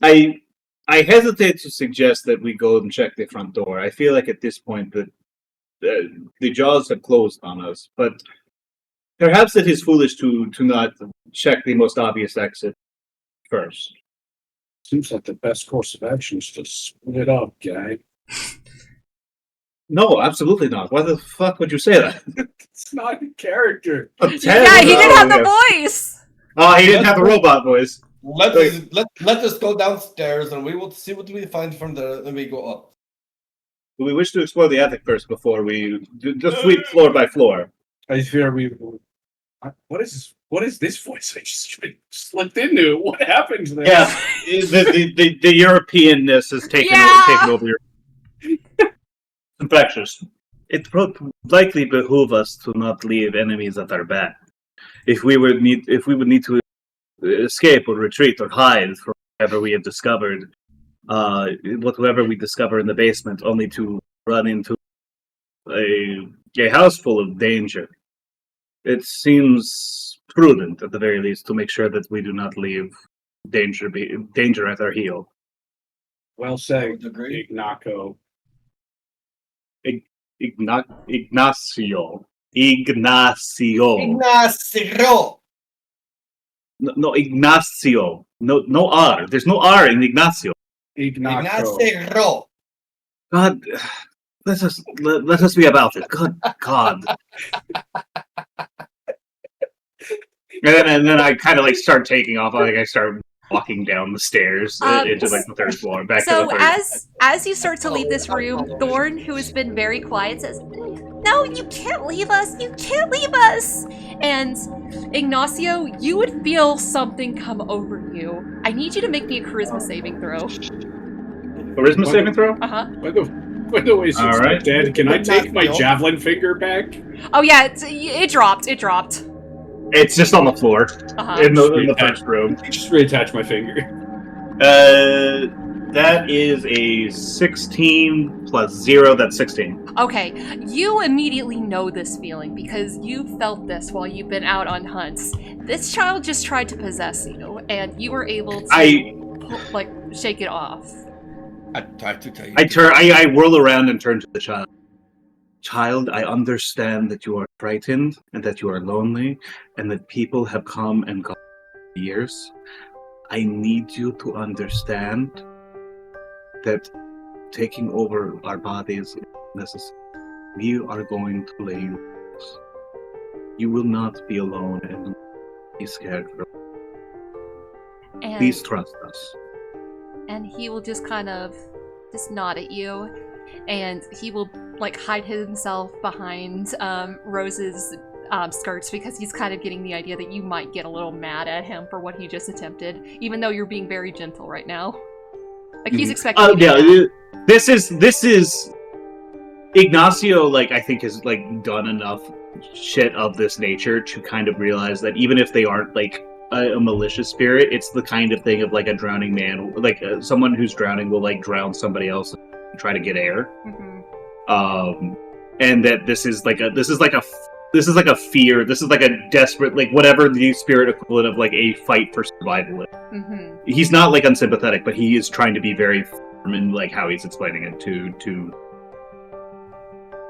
I hesitate to suggest that we go and check the front door. I feel like at this point that the jaws have closed on us, but perhaps it is foolish to not check the most obvious exit first. Seems like the best course of action is to split up, guy. No, absolutely not. Why the fuck would you say that? It's not in character. Yeah, he didn't have the voice! Oh, he didn't have the robot voice. Let us go downstairs and we will see what we find from there. Then we go up. We wish to explore the attic first before we just sweep floor by floor. I fear we. What is this voice I just slipped into? What happened there? Yeah, the Europeanness is taken over your. Infectious. It would likely behoove us to not leave enemies at our back. If we would need to escape or retreat or hide from whatever we have discovered, whatever we discover in the basement, only to run into a house full of danger. It seems prudent, at the very least, to make sure that we do not leave danger at our heel. Well said, Agree. Ignacio. Ignacio. Ignacio. No, Ignacio. No R. There's no R in Ignacio. Ignacio. God, let us be about it. Good God. And then I kind of like start taking off. Like I start walking down the stairs into like the 3rd floor, back to the 3rd. So as you start to leave this room, Thorn, who has been very quiet, says, "No, you can't leave us! You can't leave us!" And Ignacio, you would feel something come over you. I need you to make me a charisma saving throw. Charisma saving throw? Uh-huh. By the way, since All right. I'm dead, can I take my javelin finger back? Oh yeah, it dropped. It dropped. It's just on the floor Uh-huh. in the first room. Just reattach my finger. That is a 16 plus 0. That's 16. Okay, you immediately know this feeling because you felt this while you've been out on hunts. This child just tried to possess you, and you were able to shake it off. I have to tell you. I whirl around and turn to the child. Child, I understand that you are frightened and that you are lonely and that people have come and gone for years. I need you to understand that taking over our bodies is necessary. We are going to lay you. You will not be alone and be scared. And, Please trust us. and he will just kind of just nod at you, and he will like hide himself behind Rose's skirts because he's kind of getting the idea that you might get a little mad at him for what he just attempted, even though you're being very gentle right now. Like he's expecting. Yeah, This is Ignacio. Like, I think has like done enough shit of this nature to kind of realize that even if they aren't like a malicious spirit, it's the kind of thing of like a drowning man, like someone who's drowning will like drown somebody else and try to get air. And that this is like a fear. This is like a desperate, like whatever the spirit equivalent of like a fight for survival is. He's not like unsympathetic, but he is trying to be very firm in like how he's explaining it to.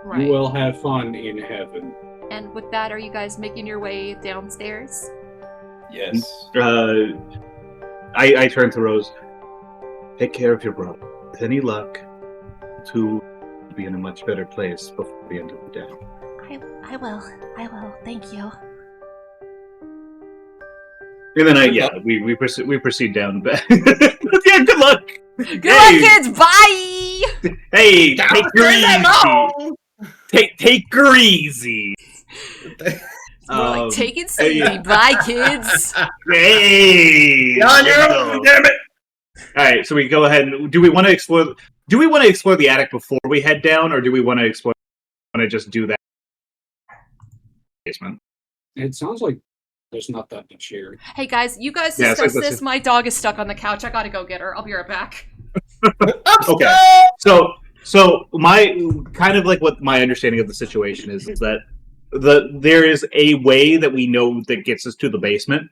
Right. You will have fun in heaven. And with that, are you guys making your way downstairs? Yes. I turn to Rose. Take care of your brother. With any luck, to be in a much better place before the end of the day. I will. Thank you. And then we proceed down back. Yeah, good luck. Good luck, kids. Bye. Hey, take her easy. More like, take it easy. Bye, kids. Hey. On your own, damn it. All right, so we go ahead and do we want to explore the attic before we head down, or do we want to just do that basement? It sounds like there's not that much here. Hey guys, you guys discuss this. My dog is stuck on the couch. I gotta go get her. I'll be right back. Okay. So my kind of like what my understanding of the situation is that there is a way that we know that gets us to the basement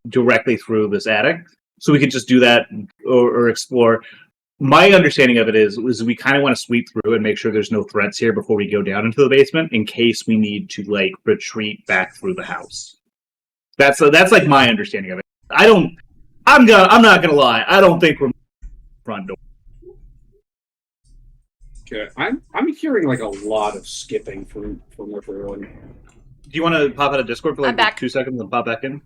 directly through this attic. So we could just do that or explore. My understanding of it is we kind of want to sweep through and make sure there's no threats here before we go down into the basement in case we need to like retreat back through the house. That's like my understanding of it. I'm not gonna lie. I don't think we're front door. Okay, I'm hearing like a lot of skipping from everyone. Do you want to pop out of Discord for like 2 seconds and pop back in?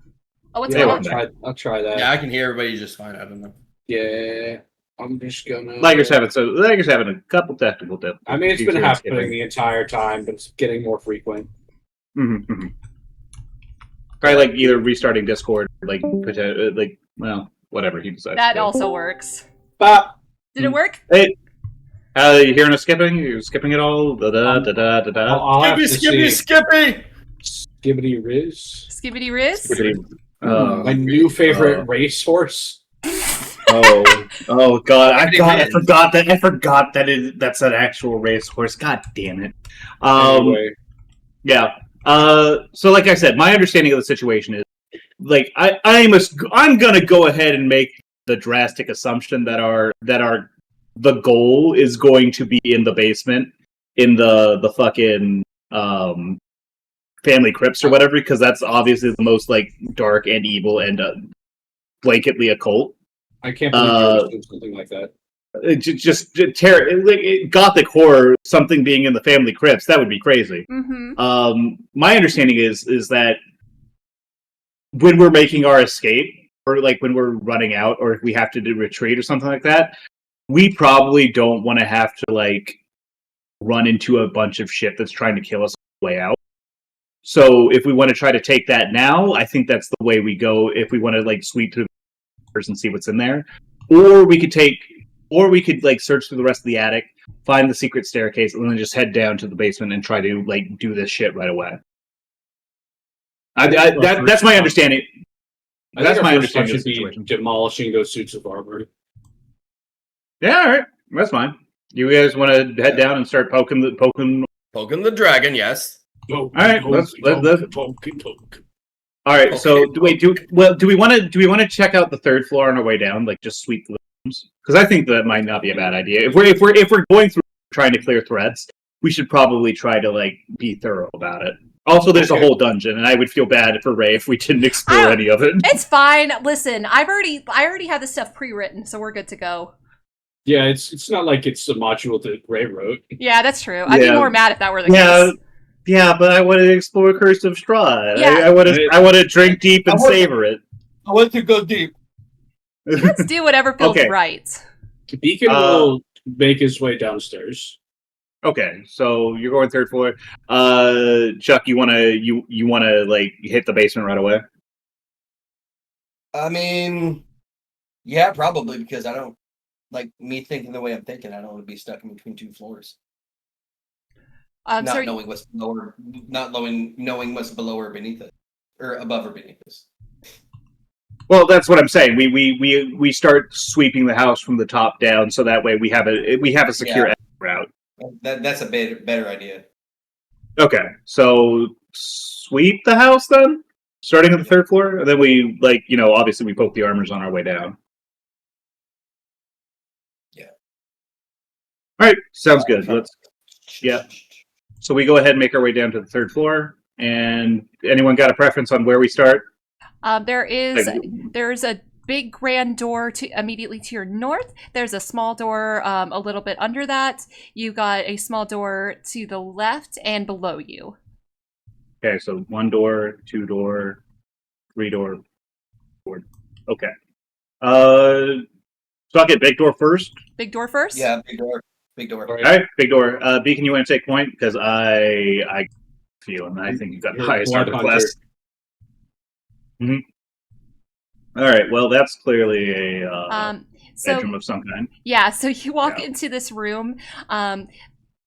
Oh, what's Yeah, going on? I'll try that. Yeah, I can hear everybody just fine. I don't know. Yeah, I'm just gonna. Liger's having a couple technical difficulties. I mean, it's been happening the entire time, but it's getting more frequent. Mm-hmm. Probably like either restarting Discord, or well, whatever he decides. That also works. Bop. Did it work? Hey, you hearing us skipping? You skipping it all? Skippy! Skibbity Riz. Skibbity Riz? My new favorite racehorse. Oh God! I forgot that that's an actual racehorse. God damn it! Anyway. Yeah. So like I said, my understanding of the situation is like I'm gonna go ahead and make the drastic assumption that the goal is going to be in the basement in the fucking family crypts or whatever, because that's obviously the most like dark and evil and blanketly occult. I can't believe you're doing something like that. Gothic horror, something being in the family crypts, that would be crazy. My understanding is that when we're making our escape, or like when we're running out, or if we have to do retreat or something like that, we probably don't want to have to like run into a bunch of shit that's trying to kill us on the way out. So if we want to try to take that now, I think that's the way we go. If we want to like sweep through and see what's in there, or we could like search through the rest of the attic, find the secret staircase, and then just head down to the basement and try to like do this shit right away. That's my understanding. That's my understanding of the situation. Demolishing those suits of armor. Yeah, all right, that's fine. You guys want to head down and start poking the dragon? Yes. All right, let's. All right. So do we want to check out the third floor on our way down? Like just sweep the rooms, because I think that might not be a bad idea. If we're going through trying to clear threats, we should probably try to like be thorough about it. Also, there's a whole dungeon, and I would feel bad for Ray if we didn't explore any of it. It's fine. Listen, I already have this stuff pre-written, so we're good to go. Yeah, it's not like it's a module that Ray wrote. Yeah, that's true. I'd be more mad if that were the case. Yeah, but I want to explore Curse of Strahd. Yeah. I want to drink deep and savor it. I want to go deep. Let's do whatever feels right. Beacon will make his way downstairs. Okay, so you're going third floor. Chuck, you wanna like hit the basement right away? I mean, yeah, probably, because I don't like me thinking the way I'm thinking, I don't want to be stuck in between two floors. Not knowing what's lower, not knowing what's below or beneath it, or above or beneath us. Well, that's what I'm saying. We start sweeping the house from the top down, so that way we have a secure exit route. That's a better idea. Okay, so sweep the house then, starting at the third floor, and then we obviously we poke the armors on our way down. Yeah. All right, sounds good. So we go ahead and make our way down to the third floor. And anyone got a preference on where we start? There's a big grand door immediately to your north. There's a small door a little bit under that. You got a small door to the left and below you. Okay, so 1 door, 2 door, 3 door, 4. Okay. So I'll get big door first. Big door first? Yeah, big door. Big door. All right, big door. Beacon, you want to take point? Because I feel, and I think you got the highest armor class. Mm-hmm. All right, well, that's clearly a bedroom of some kind. Yeah, so you walk into this room.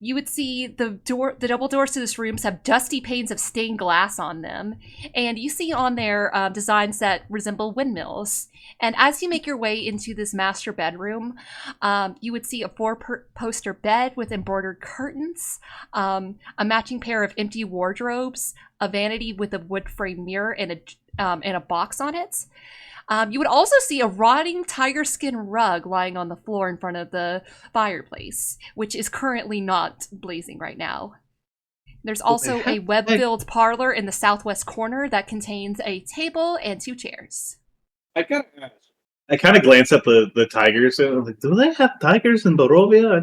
You would see the double doors to this room have dusty panes of stained glass on them. And you see on there designs that resemble windmills. And as you make your way into this master bedroom, you would see a 4-poster bed with embroidered curtains, a matching pair of empty wardrobes, a vanity with a wood frame mirror and a box on it. You would also see a rotting tiger skin rug lying on the floor in front of the fireplace, which is currently not blazing right now. There's also a web-filled parlor in the southwest corner that contains a table and 2 chairs. I gotta ask. I kind of glance at the tigers. And I'm like, do they have tigers in Barovia? I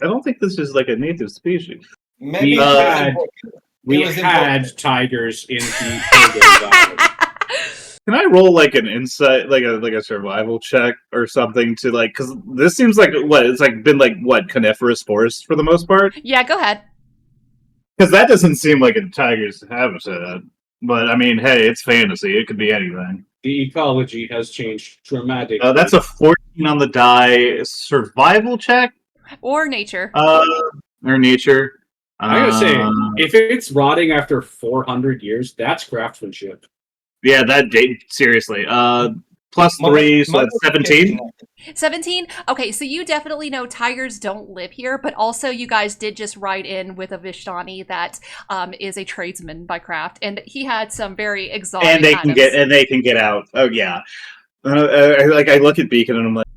don't think this is like a native species. Maybe we had tigers in the Perkins Island. Can I roll like an insight, like a survival check or something to because this seems like it's been coniferous forest for the most part. Yeah, go ahead. Because that doesn't seem like a tiger's habitat. But I mean, hey, it's fantasy. It could be anything. The ecology has changed dramatically. That's a 14 on the die. Survival check or nature. Or nature. I gotta say, if it's rotting after 400 years, that's craftsmanship. Yeah, that date, seriously. +3, so that's 17. 17? Okay, so you definitely know tigers don't live here, but also you guys did just ride in with a Vishtani that is a tradesman by craft, and he had some very exotic and they items. can get out. Oh yeah. I look at Beacon and I'm like,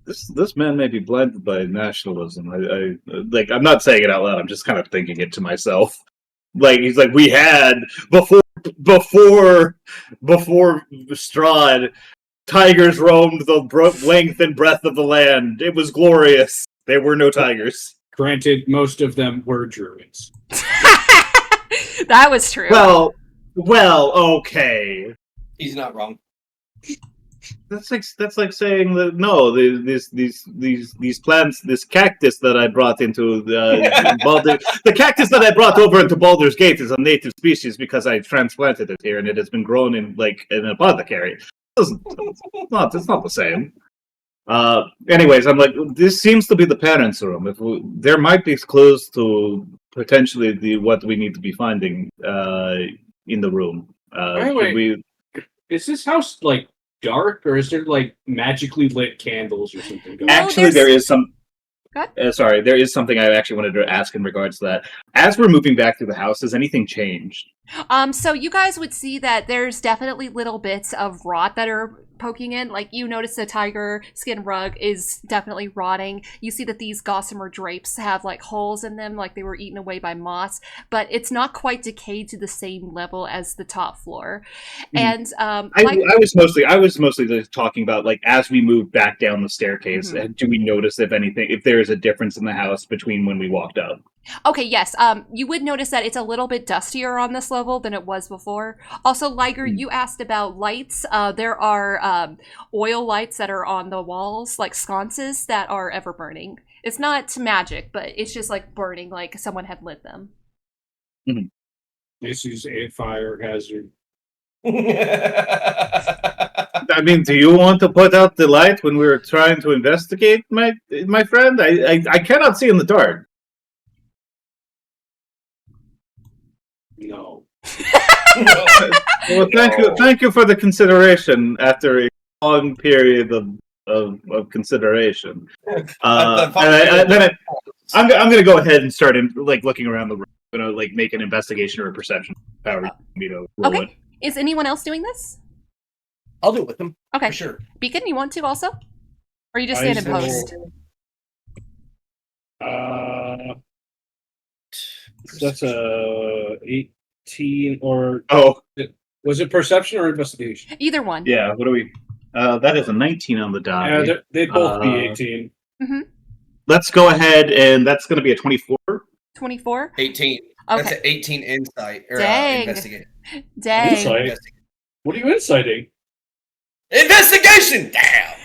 this man may be blinded by nationalism. I'm not saying it out loud. I'm just kind of thinking it to myself. He's like, we had before Strahd, tigers roamed the length and breadth of the land. It was glorious. There were no tigers. Granted, most of them were druids. That was true. Well, okay. He's not wrong. That's like saying that no, these plants, this cactus that I brought into the cactus that I brought over into Baldur's Gate is a native species because I transplanted it here and it has been grown in an apothecary. It's not the same. Anyways, I'm like, this seems to be the parents' room. There might be clues to potentially what we need to be finding in the room. Is this house dark, or is there magically lit candles or something going on? Actually, there is some. There is something I actually wanted to ask in regards to that. As we're moving back through the house, has anything changed? So you guys would see that there's definitely little bits of rot that are poking in. You notice the tiger skin rug is definitely rotting. You see that these gossamer drapes have holes in them, like they were eaten away by moss, but it's not quite decayed to the same level as the top floor. And I was mostly just talking about as we move back down the staircase, do we notice if there is a difference in the house between when we walked up? Okay, yes. You would notice that it's a little bit dustier on this level than it was before. Also, Liger, you asked about lights. There are oil lights that are on the walls, like sconces that are ever burning. It's not magic, but it's just burning, like someone had lit them. This is a fire hazard. I mean, do you want to put out the light when we're trying to investigate, my friend? I cannot see in the dark. No. Well, thank you for the consideration after a long period of consideration. I'm going to go ahead and start looking around the room. I'm going to make an investigation or a perception. However, roll Okay. it. Is anyone else doing this? I'll do it with them. Okay. For sure. Beacon, you want to also? Or are you just stand in post? That's a 18 or... Oh. Was it perception or investigation? Either one. Yeah, what do we... that is a 19 on the die. Yeah, they'd both be 18. Mm-hmm. Let's go ahead, and that's going to be a 24. 24? 18. Okay. That's an 18 insight. Or, Dang. investigate. Dang. Insight? What are you inciting? Investigation! Damn!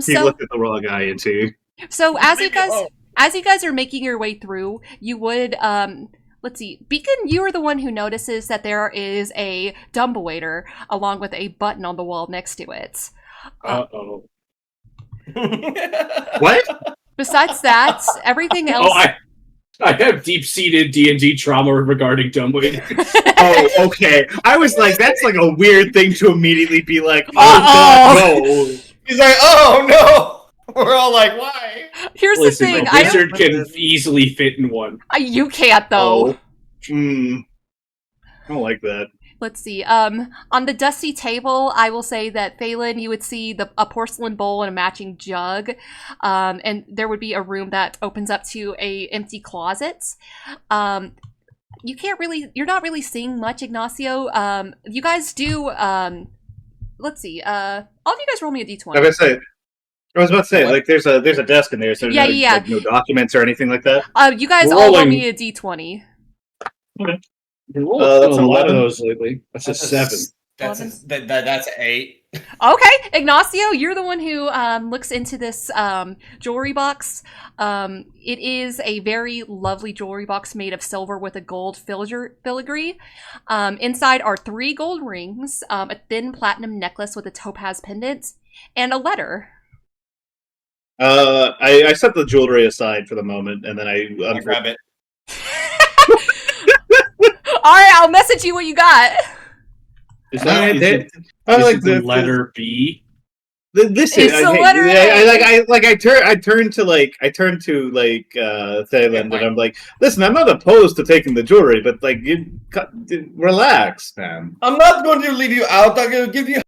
He looked at the wrong guy, too. So as you guys are making your way through, you would let's see, Beacon, you are the one who notices that there is a dumbwaiter along with a button on the wall next to it. Uh-oh. What? Besides that, everything else. Oh, I have deep-seated D&D trauma regarding dumbwaiters. Oh, okay. I was like, that's like a weird thing to immediately be like, oh, Uh-oh. God, no. He's like, oh no! We're all like, why? Here's Listen, the thing. a wizard can easily fit in one. You can't though. Oh. I don't like that. Let's see. On the dusty table, I will say that Thalin, you would see a porcelain bowl and a matching jug, and there would be a room that opens up to a empty closet. You're not really seeing much, Ignacio. You guys do. Let's see. All of you guys roll me a d20. I was about to say, like, there's a desk in there, so Yeah, there's yeah. like no documents or anything like that. You guys We're all roll rolling. me a d20. Okay. That's That's a lot 11. of those lately. That's a 7. That's an 8. Okay, Ignacio, you're the one who looks into this jewelry box. It is a very lovely jewelry box made of silver with a gold filigree. Inside are 3 gold rings, a thin platinum necklace with a topaz pendant, and a letter. I set the jewelry aside for the moment, and then I Grab it. Alright, I'll message you what you got. Is that the letter B? This It's the letter A. I turned to Thalin, and I'm like, listen, I'm not opposed to taking the jewelry, but like, relax, man. I'm not going to leave you out. I'm going to give you.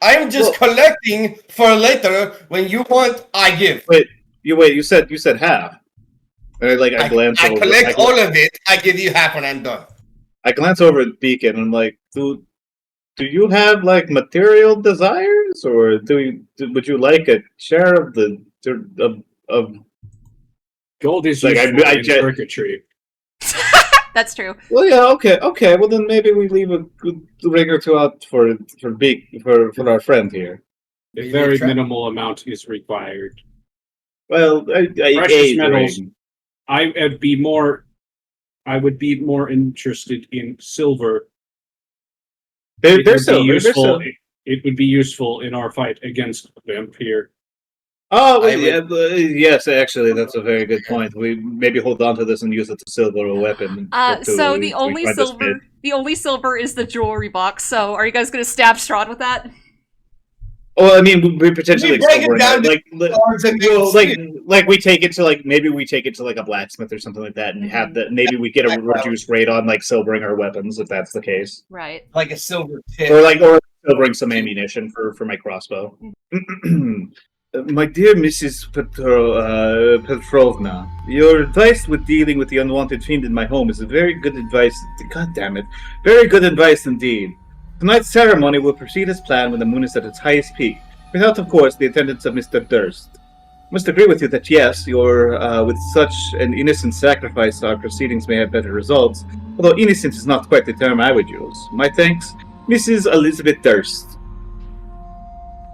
I'm just collecting for later. When you want, I give. You said half. And I glance over. I collect all of it. I give you half when I'm done. I glance over at Beacon and I'm like, do you have like material desires, or would you like a share of the of Gold is like useful I in circuitry. That's true. Well, yeah, okay. Well, then maybe we leave a good ring or two out for our friend here. A very minimal amount is required. Well, Precious metals. I would be more interested in silver. They're silver. It would be useful in our fight against the vampire. Oh, yes, actually, that's a very good point. We maybe hold on to this and use it to silver a weapon. So the only silver is the jewelry box. So are you guys going to stab Strahd with that? Well, I mean, we potentially break it down we take it to maybe we take it to a blacksmith or something like that, and have that. Maybe we get a reduced rate on silvering our weapons if that's the case. Right. Like a silver tip. Or silvering some ammunition for my crossbow. My dear Mrs. Petrovna, your advice with dealing with the unwanted fiend in my home is a very good advice. God damn it, very good advice indeed. Tonight's ceremony will proceed as planned when the moon is at its highest peak, without, of course, the attendance of Mr. Durst. I must agree with you that yes, with such an innocent sacrifice, our proceedings may have better results, although innocent is not quite the term I would use. My thanks, Mrs. Elizabeth Durst.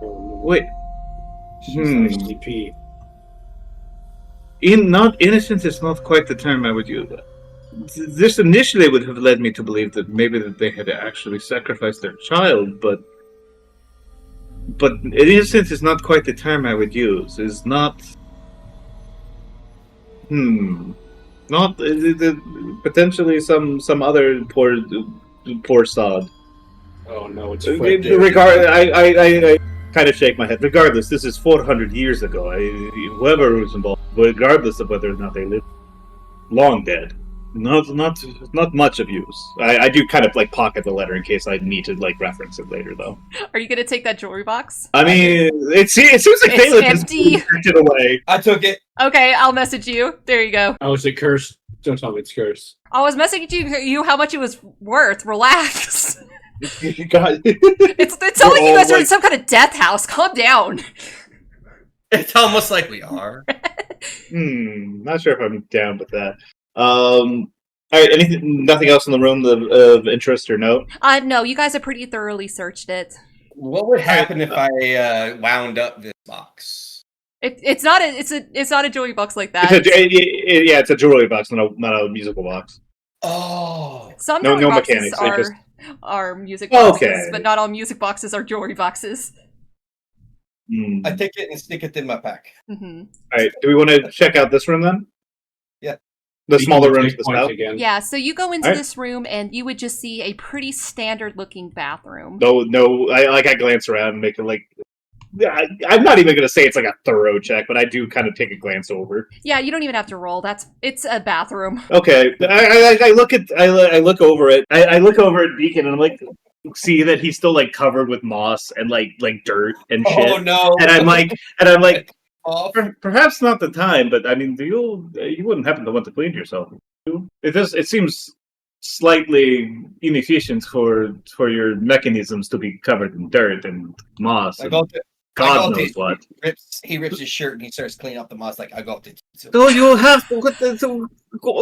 Wait. ICP. Not innocent is not quite the term I would use. This initially would have led me to believe that maybe that they had actually sacrificed their child, but innocent is not quite the term I would use. Is not. Not potentially some other poor sod. Oh no, it's I kind of shake my head. Regardless, this is 400 years ago. Whoever was involved, regardless of whether or not they live, long dead. Not much of use. I do kind of like pocket the letter in case I need to like reference it later, though. Are you gonna take that jewelry box? I mean, it seems like It's Thalin empty. has put it away. I took it. Okay, I'll message you. There you go. Oh, is it cursed? Don't tell me it's cursed. I was messaging you how much it was worth. Relax. God. It's not like you all guys are in like- some kind of death house. Calm down. It's almost like we are. Not sure if I'm down with that. All right, nothing else in the room of interest or note? No, you guys have pretty thoroughly searched it. What would happen if I wound up this box? It's not a jewelry box like that. It's a jewelry box, not a musical box. Oh, Some No jewelry boxes mechanics, they just- are music boxes, Okay. but not all music boxes are jewelry boxes. I take it and stick it in my pack. Hmm. All right, do we want to check out this room then? Yeah. The You smaller can room take to the points south? again. Yeah, so you go into Alright. this room and you would just see a pretty standard looking bathroom. No, I glance around and make it like... I'm not even going to say it's like a thorough check, but I do kind of take a glance over. Yeah, you don't even have to roll. It's a bathroom. Okay, I look over it. I look over at Beacon and I'm like, see that he's still like covered with moss and like dirt and shit. Oh no! And I'm like, Off. perhaps not the time, but I mean, you wouldn't happen to want to clean yourself. It seems slightly inefficient for your mechanisms to be covered in dirt and moss. I And got it. God knows what. He rips his shirt and he starts cleaning up the moss. Like I got it. So- So you have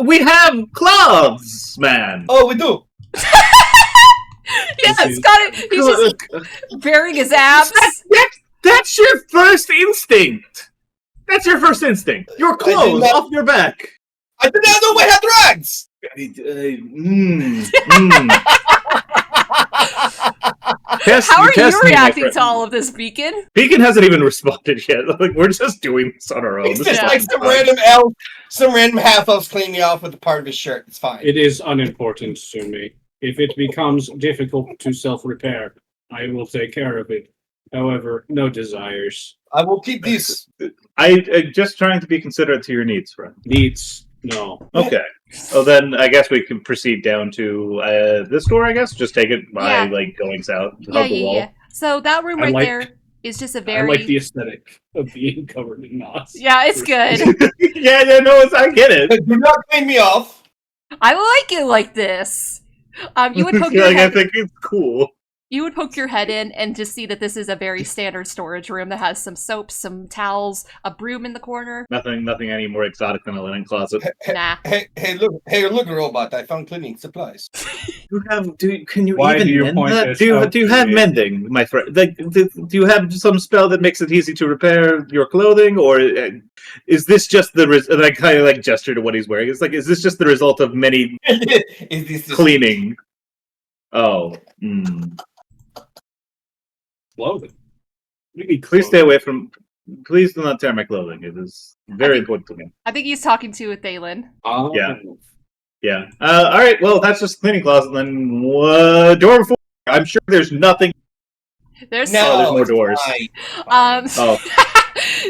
we have gloves, man. Oh, we do. Yeah, Scott, he's just bearing his abs. That's your first instinct. That's your first instinct. Your clothes not- off your back. I did not know we had rags. How are you reacting to all of this, Beacon? Beacon hasn't even responded yet. Like we're just doing this on our own. It's This is just like fine. some random half elves cleaning me off with a part of his shirt. It's fine. It is unimportant to me. If it becomes difficult to self-repair, I will take care of it. However, no desires. I will keep these. I just trying to be considerate to your needs, friend. Needs, no. Okay. Well, then I guess we can proceed down to this door. I guess just take it by Yeah. like going south, Yeah, hug the wall. yeah. So that room I right like- there is just a I very like the aesthetic of being covered in moss. yeah, it's good. yeah, no, I get it. Do not clean me off. I like it like this. You would poke your Like, I head. think it's cool. You would poke your head in and just see that this is a very standard storage room that has some soaps, some towels, a broom in the corner. Nothing any more exotic than a linen closet. Nah. Hey, look, robot! I found cleaning supplies. Can you Why even do you mend point that? this Do you out have to me? mending, my friend? Like, do you have some spell that makes it easy to repair your clothing, or is this just the? And I kind of like gesture to what he's wearing. It's like, is this just the result of many Is this just- cleaning? Oh, Clothing. What do you mean please stay clothing? away from. Please do not tear my clothing. It is very important to me. I think he's talking to Thalin. Yeah. Yeah. All right. Well, that's just cleaning closet. Then door 4. I'm sure there's nothing. There's No, there's more it's doors. fine. Oh,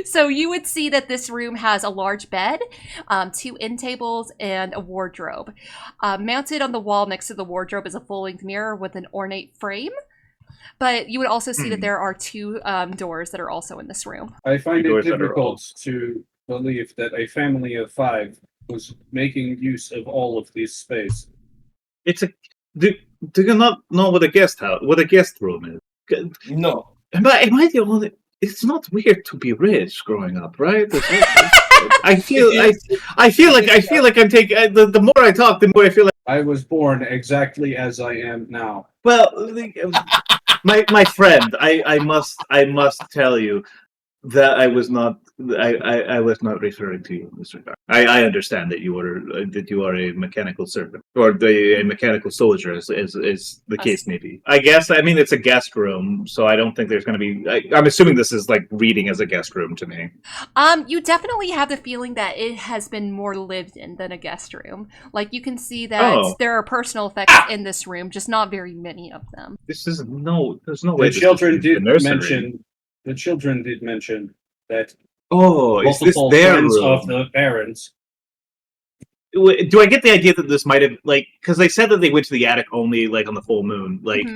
So you would see that this room has a large bed, 2 end tables, and a wardrobe. Mounted on the wall next to the wardrobe is a full-length mirror with an ornate frame. But you would also see that there are 2 doors that are also in this room. I find it Doors that are difficult to believe that a family of 5 was making use of all of this space. it's a. Do you not know what a guest room is? No. Am I the only? It's not weird to be rich growing up, right? I feel like I'm taking. The more I talk, the more I feel like. I was born exactly as I am now. Well, my friend, I must tell you, That I was not. I was not referring to you in this regard. I understand that you are a mechanical servant or a mechanical soldier, as the case may be. I guess. I mean, it's a guest room, so I don't think there's going to be. I'm assuming this is like reading as a guest room to me. You definitely have the feeling that it has been more lived in than a guest room. Like, you can see that there are personal effects in this room, just not very many of them. This is There's no way. The children did mention. The children did mention that. Oh, is this their friends room? of the parents? Do I get the idea that this might have because they said that they went to the attic only like on the full moon? Like,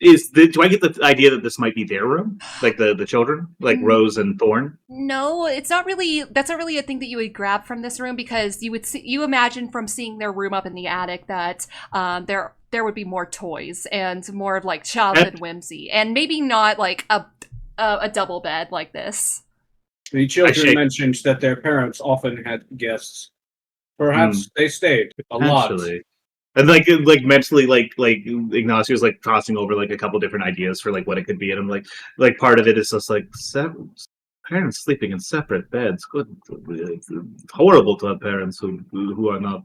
do I get the idea that this might be their room, like the children, like Rose and Thorn? No, it's not really. That's not really a thing that you would grab from this room, because you imagine from seeing their room up in the attic that there would be more toys and more of like childhood whimsy, and maybe not like a double bed like this. The children mentioned that their parents often had guests. Perhaps they stayed a lot. And like mentally, like Ignacio was like tossing over like a couple different ideas for like what it could be, and I'm like part of it is just like parents sleeping in separate beds. Good, it's horrible to have parents who are not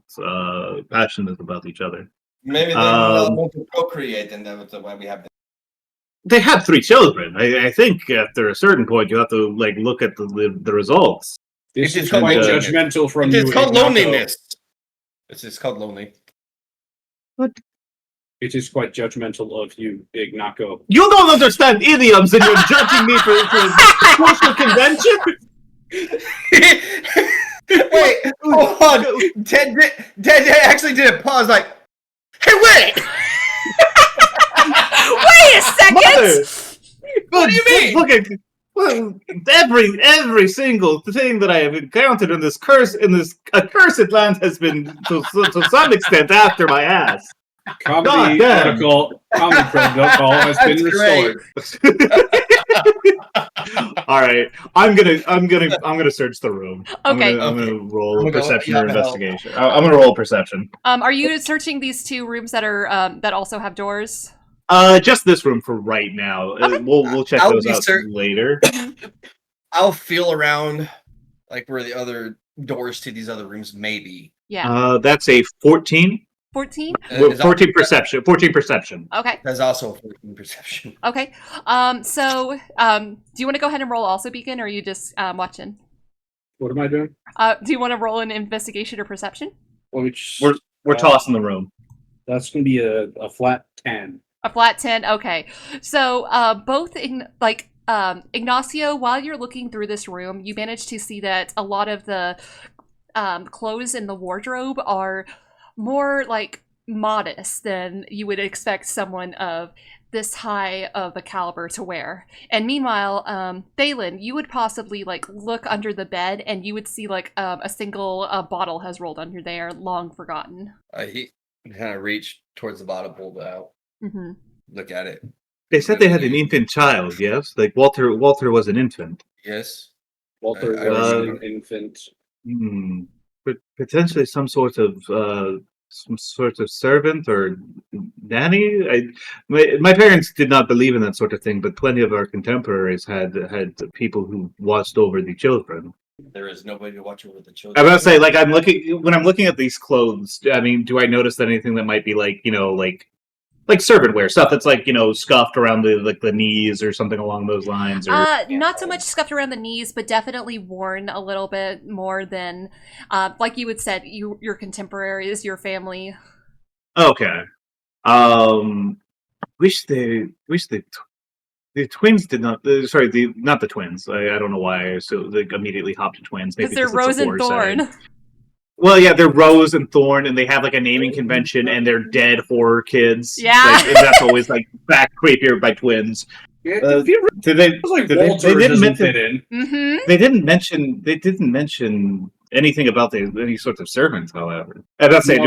passionate about each other. Maybe they want to procreate, and that's why we have. They have 3 children. I think after a certain point, you have to like look at the results. This is quite judgmental from you. It's called loneliness. It's called lonely. What? It is quite judgmental of you, Ignacio. You don't understand idioms, and you're judging me for social convention. Wait, hold on. Detdet actually did a pause, like, hey, wait! Wait a second! What do you mean? Look at every single thing that I have encountered in this accursed land has been to some extent after my ass. Comedy protocol has been restored. All right, I'm gonna search the room. Okay, I'm gonna roll perception or investigation. I'm gonna roll perception. Are you searching these 2 rooms that are that also have doors? Just this room for right now. Okay. We'll check those out later. I'll feel around, like where the other doors to these other rooms may be. Yeah. That's a 14. 14? 14 perception. 14 perception. Okay. That's also a 14 perception. Okay. Do you want to go ahead and roll also, Beacon, or are you just watching? What am I doing? Do you want to roll an investigation or perception? We're tossing the room. That's going to be a flat 10. A flat 10? Okay. So, both, Ignacio, while you're looking through this room, you manage to see that a lot of the clothes in the wardrobe are more, like, modest than you would expect someone of this high of a caliber to wear. And meanwhile, Thalin, you would possibly, like, look under the bed and you would see, like, a single bottle has rolled under there, long forgotten. He kind of reached towards the bottom, pulled it out. Mm-hmm. Look at it. They said they had an infant child, yes? Like Walter was an infant. Yes. Walter was an infant. But potentially some sort of servant or nanny. My parents did not believe in that sort of thing, but plenty of our contemporaries had people who watched over the children. There is nobody to watch over the children. I'm about to say, like, when I'm looking at these clothes, I mean, do I notice anything that might be like, like servant wear stuff that's like, scuffed around the knees or something along those lines? Or not so much scuffed around the knees, but definitely worn a little bit more than, like you had said, your contemporaries, your family. Okay. The twins did not. Not the twins. I don't know why. So they immediately hopped to twins. Because they're Rose and Thorn. Well, yeah, they're Rose and Thorn, and they have like a naming convention, and they're dead horror kids. Yeah, and that's always like back creepier by twins. They didn't mention anything about any sorts of servants. However, and that's saying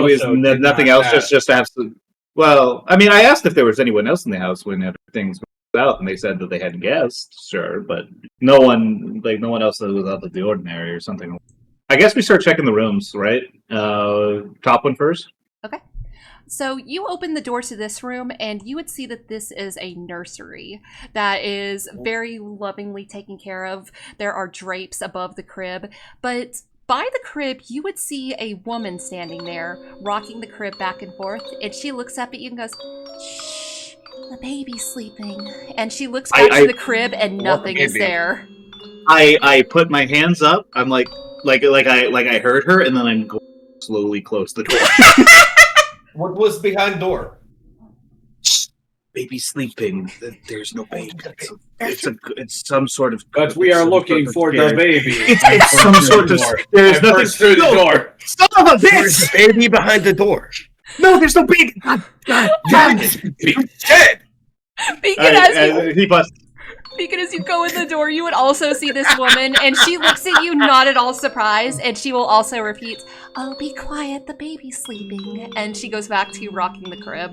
nothing else. Just absolute. Well, I mean, I asked if there was anyone else in the house when things went out, and they said that they had guests. Sure, but no one else that was out of the ordinary or something. I guess we start checking the rooms, right? Top one first. Okay. So you open the door to this room, and you would see that this is a nursery that is very lovingly taken care of. There are drapes above the crib, but by the crib, you would see a woman standing there, rocking the crib back and forth, and she looks up at you and goes, "Shh, the baby's sleeping." And she looks back to the crib, and nothing is there. I put my hands up. I'm like I heard her, and then I'm going to slowly close the door. What was behind door? Baby sleeping. There's no baby. It's some sort of. But we are looking for the baby. It's some sort of. There's nothing through the door. Son of a There's bitch! a baby behind the door. No, there's no baby. God damn it! Shit! Beacon, as you go in the door, you would also see this woman, and she looks at you not at all surprised, and she will also repeat, "Oh, be quiet, the baby's sleeping." And she goes back to rocking the crib.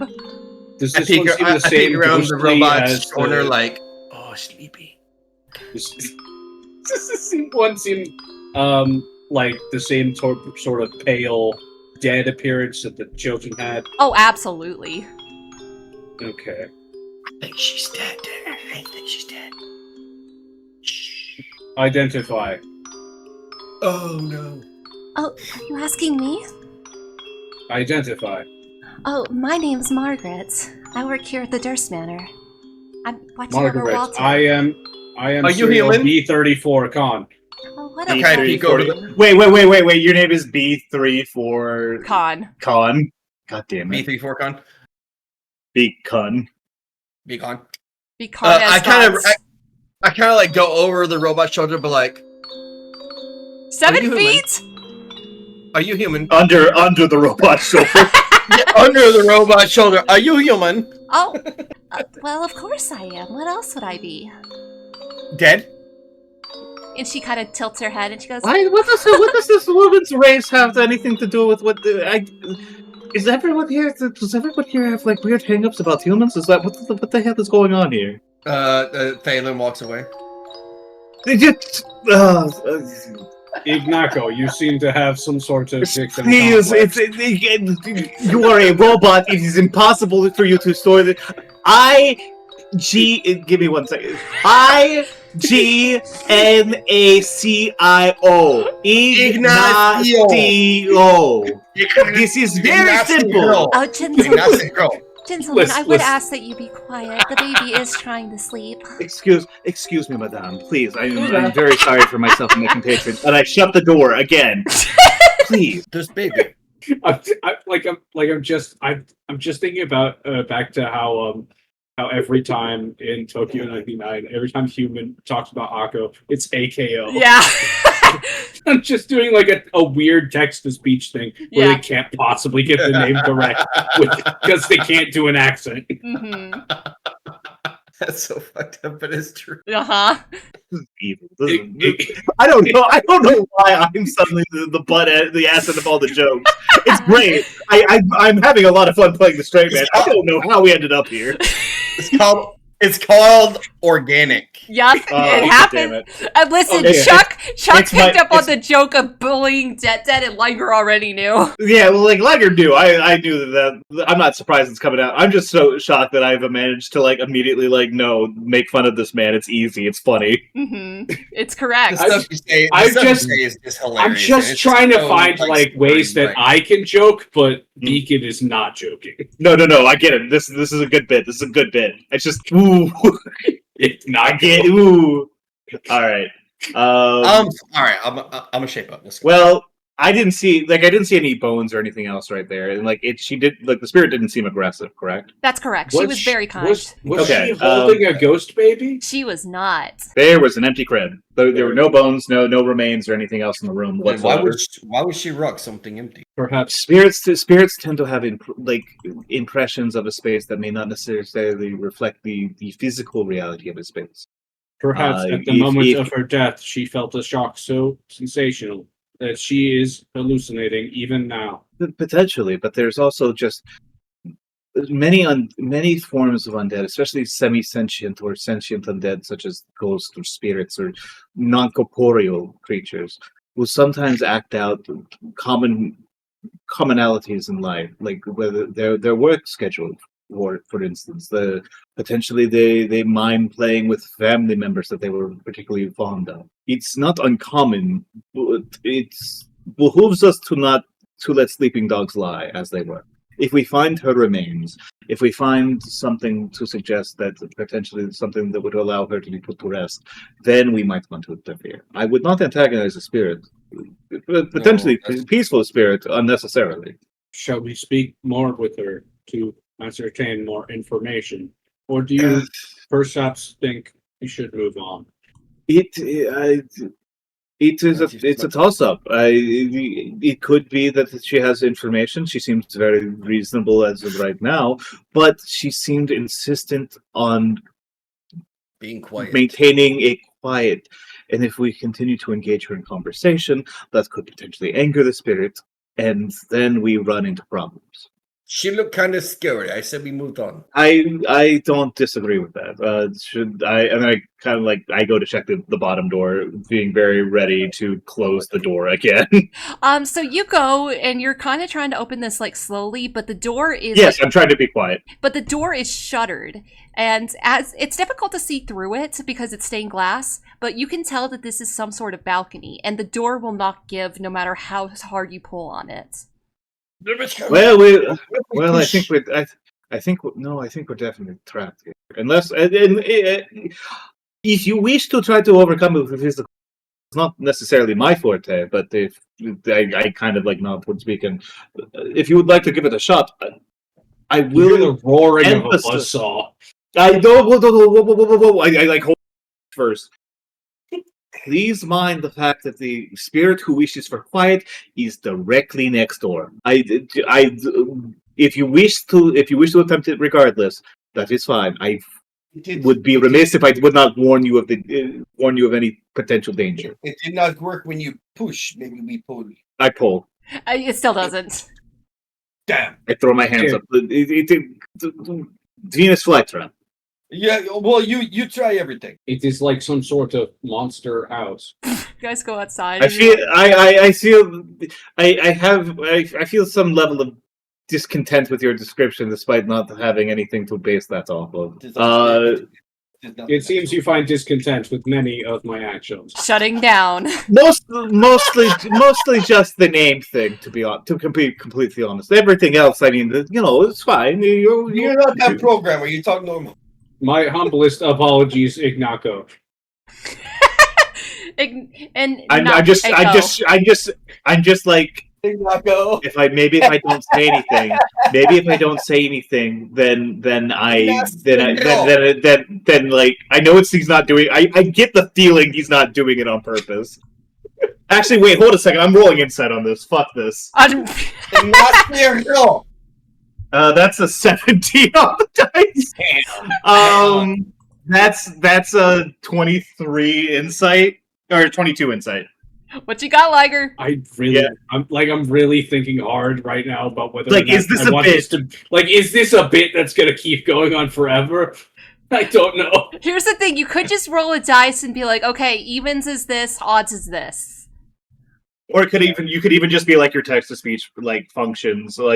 Does I this peek one seem the same around the ghostly robot's as corner the- like, oh, sleepy. Does this one seem like the same sort of pale, dead appearance that the children had? Oh, absolutely. Okay. I think she's dead. I think she's dead. Identify. Oh, no. Oh, are you asking me? Identify. Oh, my name's Margaret. I work here at the Durst Manor. I'm watching over Margaret, Walter. I am Are you serial human? B34 Con. Oh, what Okay, a peek over the Wait. Your name is B34 con. Con. God damn it. B34 con. B-Con. B-con. Be con as I kind of gods. I kind of like go over the robot's shoulder, but like, 7 you feet? are you human? Under the robot shoulder. Yeah, under the robot's shoulder. Are you human? Oh, well, of course I am. What else would I be? Dead? And she kind of tilts her head and she goes, What does this woman's race have anything to do with Is everyone here? Does everyone here have like weird hang-ups about humans? Is that what the hell is going on here? Thalin walks away. They just. Ignacio, you seem to have some sort of victim Please, complex. you are a robot. It is impossible for you to store the. Give me 1 second. Ignacio. Ignacio. This is very simple. "Oh, gentlemen, I would Listen. ask that you be quiet. The baby is trying to sleep." Excuse me, madame. Please, I'm very sorry for myself and my compatriots. And I shut the door again. Please. There's baby. I'm just thinking about back to how every time in Tokyo 99, every time human talks about Akko, it's AKO. Yeah. I'm just doing like a weird text-to-speech thing where Yeah. they can't possibly get the name correct because they can't do an accent. Mm-hmm. That's so fucked up, but it's true. Uh-huh. This is evil. I don't know why I'm suddenly the asset of all the jokes. It's great. I'm having a lot of fun playing the straight man. I don't know how we ended up here. It's called organic. Yup, Oh, it damn happened. it. And listen, Okay, Chuck it's picked up on it's- the joke of bullying Detdet, and Liger already knew. Yeah, well, like Liger knew. I knew that. I'm not surprised it's coming out. I'm just so shocked that I've managed to like immediately make fun of this man. It's easy. It's funny. Mm-hmm. It's correct. The stuff you say, I'm the stuff you just- say is just I'm hilarious. just It's trying to so, find like ways that I can joke, but Beacon is not joking. No. I get it. This is a good bit. This is a good bit. It's just ooh. It's I not get good. ooh. All right. all right. I'm gonna shape up. Let's go. Well, I didn't see any bones or anything else right there, and the spirit didn't seem aggressive, correct? That's correct. She was very kind. Was Okay, she holding a ghost baby? She was not. There was an empty crib. There were no bones, no remains or anything else in the room Then why whatsoever. would she rock something empty? Perhaps. Spirits tend to have impressions of a space that may not necessarily reflect the physical reality of a space. Perhaps at the moment of her death, she felt a shock so sensational that she is hallucinating even now. Potentially, but there's also just many forms of undead, especially semi-sentient or sentient undead, such as ghosts or spirits or non-corporeal creatures, will sometimes act out common commonalities in life, like whether their work schedule, for instance, potentially they mind playing with family members that they were particularly fond of. It's not uncommon, but it behooves us to let sleeping dogs lie, as they were. If we find her remains, if we find something to suggest that potentially something that would allow her to be put to rest, then we might want to interfere. I would not antagonize a spirit, potentially peaceful spirit, unnecessarily. Shall we speak more with her to ascertain more information? Or do you perhaps think we should move on? It's a toss-up. It could be that she has information. She seems very reasonable as of right now, but she seemed insistent on Being quiet. maintaining a quiet. And if we continue to engage her in conversation, that could potentially anger the spirit, and then we run into problems. She looked kind of scary. I said we moved on. I don't disagree with that. I go to check the bottom door, being very ready to close the door again. So you go and you're kind of trying to open this like slowly, but the door is Yes, I'm trying to be quiet. But the door is shuttered, and as it's difficult to see through it because it's stained glass, but you can tell that this is some sort of balcony, and the door will not give no matter how hard you pull on it. Well, I think we're definitely trapped here. Unless, if you wish to try to overcome it with physical, it's not necessarily my forte. But if I kind of like nod towards Beacon, if you would like to give it a shot, I will. You hear the roaring of a buzzsaw. I don't. Whoa. I like hold first. Please mind the fact that the spirit who wishes for quiet is directly next door. If you wish to attempt it regardless, that is fine. I would be remiss if I would not warn you of any potential danger. It did not work when you push. Maybe we pull. I pull. It still doesn't. Damn. I throw my hands up. Venus flytrap. Yeah. Well, you try everything. It is like some sort of monster house. You guys go outside. I feel some level of discontent with your description, despite not having anything to base that off of. It seems you find discontent with many of my actions. Shutting down. Mostly just the name thing. To be completely honest, everything else, I mean, it's fine. You're not that programmer. You talk normal. My humblest apologies, Ignacio. I'm just like, Ignacio. if I don't say anything, then I know he's not doing. I get the feeling he's not doing it on purpose. Actually, wait, hold a second. I'm rolling insight on this. Fuck this. Ignacio. That's a 17 on the dice. That's a 23 insight or 22 insight. What you got, Liger? I'm really thinking hard right now about whether is this a bit? Is this a bit that's gonna keep going on forever? I don't know. Here's the thing: you could just roll a dice and be like, okay, evens is this, odds is this. Or you could even just be like your text to speech functions, or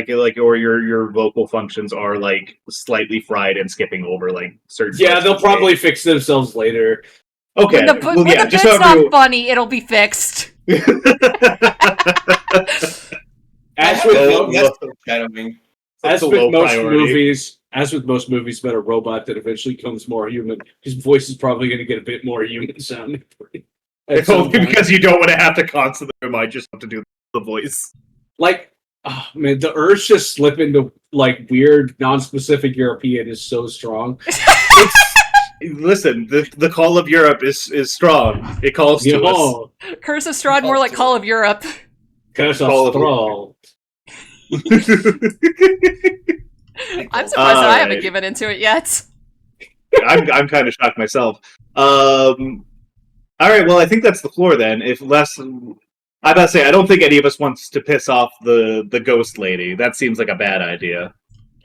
your vocal functions are slightly fried and skipping over certain. Yeah, they'll probably fix themselves later. Okay. When the bit's not funny, it'll be fixed. As with most movies about a robot that eventually becomes more human, his voice is probably going to get a bit more human sounding. It's only because you don't want to have to constantly remind yourself to do the voice. The urge to slip into weird, non-specific European is so strong. Listen, the Call of Europe is strong. It calls to us. Curse of Strahd, more like Call of Europe. Curse of Strahd. I'm surprised that I haven't given into it yet. I'm kind of shocked myself. All right, well, I think that's the floor then. I'm about to say, I don't think any of us wants to piss off the ghost lady. That seems like a bad idea.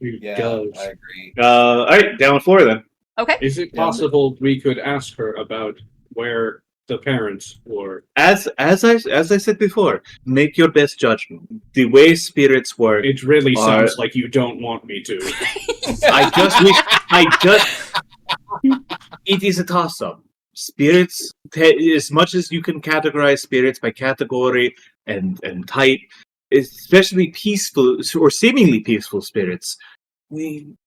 Yeah, I agree. All right, down the floor then. Okay. Is it possible we could ask her about where the parents, or As I said before, make your best judgment. The way spirits work, it really sounds like you don't want me to. It is a toss-up. Spirits, as much as you can categorize spirits by category and type, especially peaceful or seemingly peaceful spirits,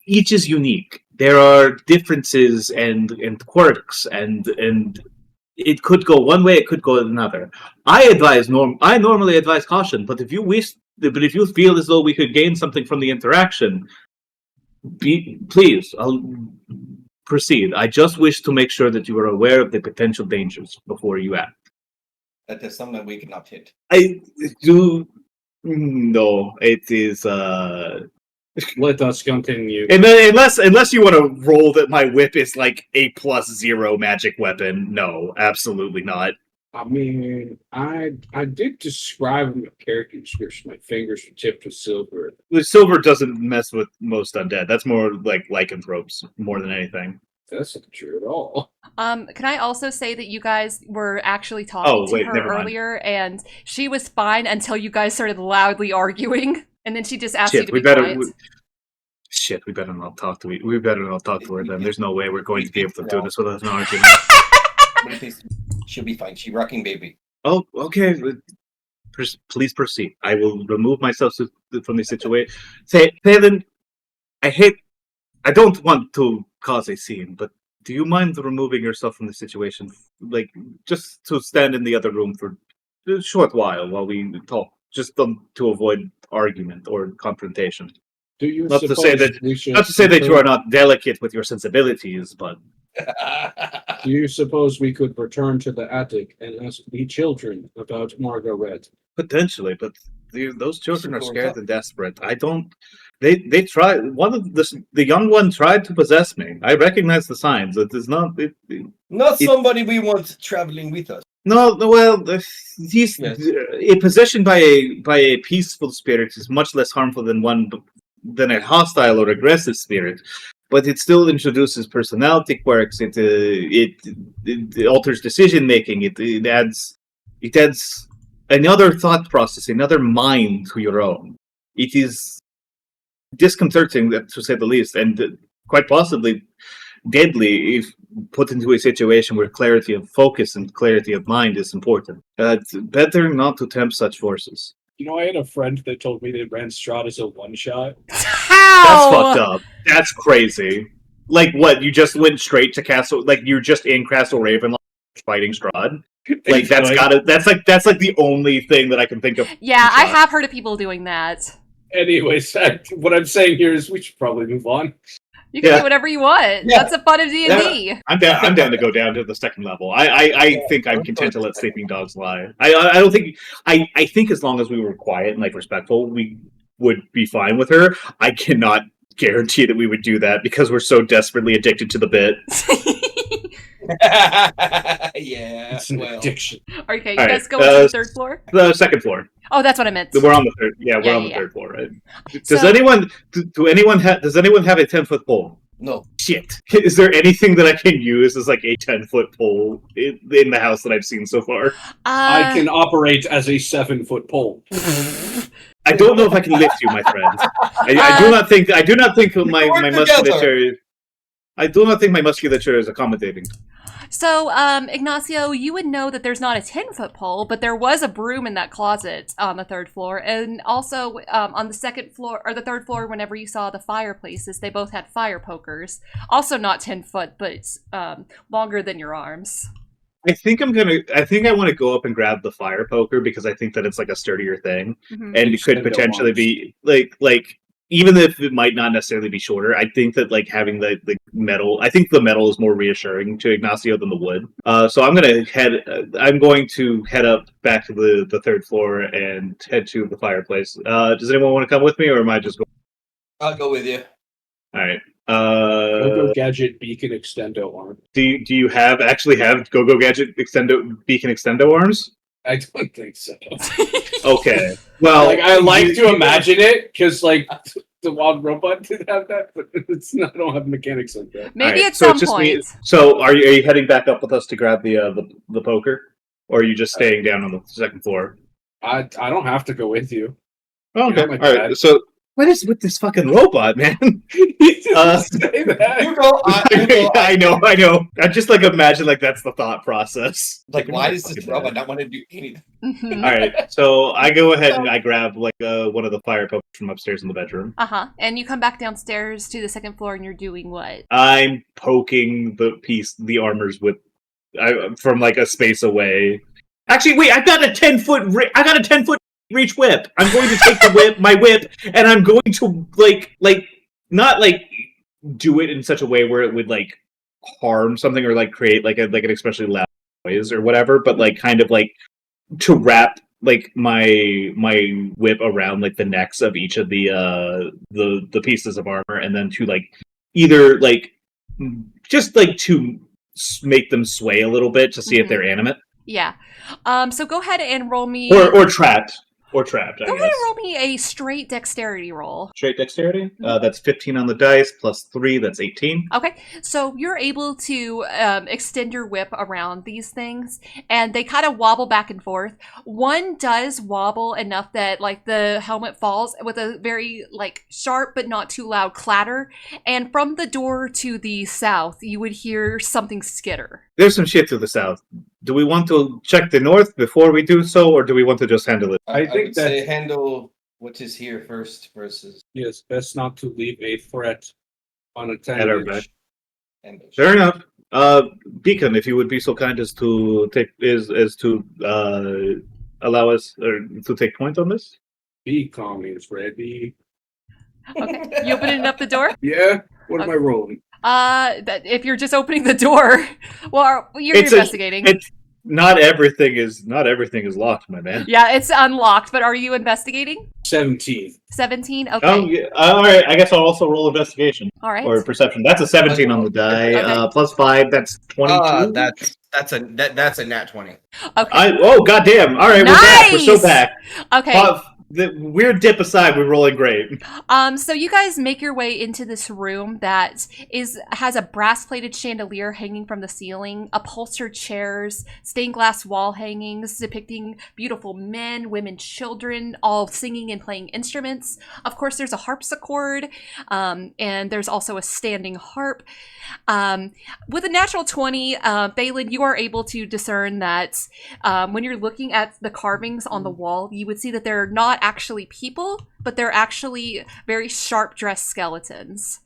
each is unique. There are differences and quirks, and it could go one way, it could go another. I normally advise caution, but if you feel as though we could gain something from the interaction, please, I'll proceed. I just wish to make sure that you are aware of the potential dangers before you act. That is something we cannot hit. I do. No, it is. Let us continue. And then, unless you want to roll that my whip is like a +0 magic weapon, no, absolutely not. I mean, I did describe in the character description. My fingers were tipped with silver. The silver doesn't mess with most undead. That's more like lycanthropes, more than anything. That's not true at all. Can I also say that you guys were actually talking to her earlier, and she was fine until you guys started loudly arguing, and then she just asked you to be quiet. We better not talk to we better not talk to her then. There's no way we're going to be able to do this without an argument. She'll be fine. She's rocking baby. Oh, okay. Please proceed. I will remove myself from the situation. Thalin, I don't want to cause a scene, but do you mind removing yourself from the situation? Like, just to stand in the other room for a short while we talk, just to avoid argument or confrontation. Do you not to say that you are not delicate with your sensibilities, but do you suppose we could return to the attic and ask the children about Margaret? Potentially, but those children are scared and desperate. I don't. They try. One of the young one tried to possess me. I recognize the signs. It is not. Somebody we want traveling with us. No. Well, he's a possession by a peaceful spirit is much less harmful than a hostile or aggressive spirit. But it still introduces personality quirks. It alters decision making. It adds another thought process, another mind to your own. It is disconcerting, to say the least, and quite possibly deadly if put into a situation where clarity of focus and clarity of mind is important. It's better not to tempt such forces. You know, I had a friend that told me they ran Strahd as a one-shot. How? That's fucked up. That's crazy. Like, what? You just went straight to Castle? Like, you're just in Castle Ravenloft fighting Strahd? Like, that's like the only thing that I can think of. Yeah, I have heard of people doing that. Anyways, what I'm saying here is we should probably move on. You can do whatever you want. Yeah. That's the fun of D&D. I'm down to go down to the second level. I think I'm content to let sleeping dogs lie. I don't think I think as long as we were quiet and like respectful, we would be fine with her. I cannot guarantee that we would do that because we're so desperately addicted to the bit. Yeah, it's an addiction. Okay, you guys go to the third floor? The second floor. Oh, that's what I meant. We're on the third. Yeah, we're on the third floor, right? Does anyone have a 10-foot pole? No. Shit. Is there anything that I can use as like a 10-foot pole in the house that I've seen so far? I can operate as a 7-foot pole. I don't know if I can lift you, my friend. I do not think my musculature. I do not think my musculature is accommodating. So, Ignacio, you would know that there's not a 10-foot pole, but there was a broom in that closet on the third floor. And also, on the second floor, or the third floor, whenever you saw the fireplaces, they both had fire pokers. Also not 10 foot, but longer than your arms. I think I want to go up and grab the fire poker because I think that it's like a sturdier thing. Mm-hmm. And it could potentially be like even if it might not necessarily be shorter, I think that like having the metal, I think the metal is more reassuring to Ignacio than the wood. So I'm going to head up back to the third floor and head to the fireplace. Does anyone want to come with me, or am I just going? I'll go with you. All right. Go-Go Gadget Beacon Extendo arm. Do you actually have Go-Go Gadget Beacon Extendo arms? I don't think so. Okay. Well, like I like to imagine it because like the wild robot did have that, but it's not. I don't have mechanics like that. Maybe Alright, at so some it's just point. me- So are you heading back up with us to grab the poker, or are you just staying down on the second floor? I don't have to go with you. Oh, okay. You're not my All right. dad. So what is with this fucking robot, man? He doesn't say that. You go. I know. I just like imagine like that's the thought process. Like, You're why my does this fucking robot dad. not want to do anything? Mhm. All right. So I go ahead and I grab like one of the fire pokers from upstairs in the bedroom. And you come back downstairs to the second floor, and you're doing what? I'm poking the armors with from like a space away. Actually, wait! I got a 10-foot reach whip. I'm going to take my whip, and I'm going to not like do it in such a way where it would like harm something or like create like an especially loud noise or whatever, but like kind of like to wrap like my whip around like the necks of each of the pieces of armor, and then to like either like just like to make them sway a little bit to see if they're animate Yeah. So go ahead and roll me. or trapped. Or trapped, I Go guess. ahead and roll me a straight dexterity roll. Straight dexterity? That's 15 on the dice, plus 3, that's 18. Okay, so you're able to extend your whip around these things, and they kind of wobble back and forth. One does wobble enough that like the helmet falls with a very like sharp but not too loud clatter, and from the door to the south, you would hear something skitter. There's some shit to the south. Do we want to check the north before we do so, or do we want to just handle it? I think would say that- handle what is here first versus Yes, best not to leave a threat At our unattended. back. ambush. Fair enough. Beacon, if you would be so kind as to allow us or to take point on this. Beacon is ready. Okay, you opening up the door? Yeah. What am I rolling? That if you're just opening the door, well, you're It's investigating. Not everything is locked, my man. Yeah, it's unlocked, but are you investigating? 17. 17? Okay. Oh, yeah. All right. I guess I'll also roll investigation All right. or perception. That's a 17 on the die. Okay. Plus 5. That's 22. That's a nat 20. Okay. Goddamn! All right, we're back. We're so Nice! back. Okay. The weird dip aside, we're rolling great. So you guys make your way into this room that has a brass-plated chandelier hanging from the ceiling, upholstered chairs, stained glass wall hangings depicting beautiful men, women, children, all singing and playing instruments. Of course, there's a harpsichord, and there's also a standing harp. With a natural 20, Thalin, you are able to discern that when you're looking at the carvings on the wall, you would see that they're not actually people, but they're actually very sharp dressed skeletons.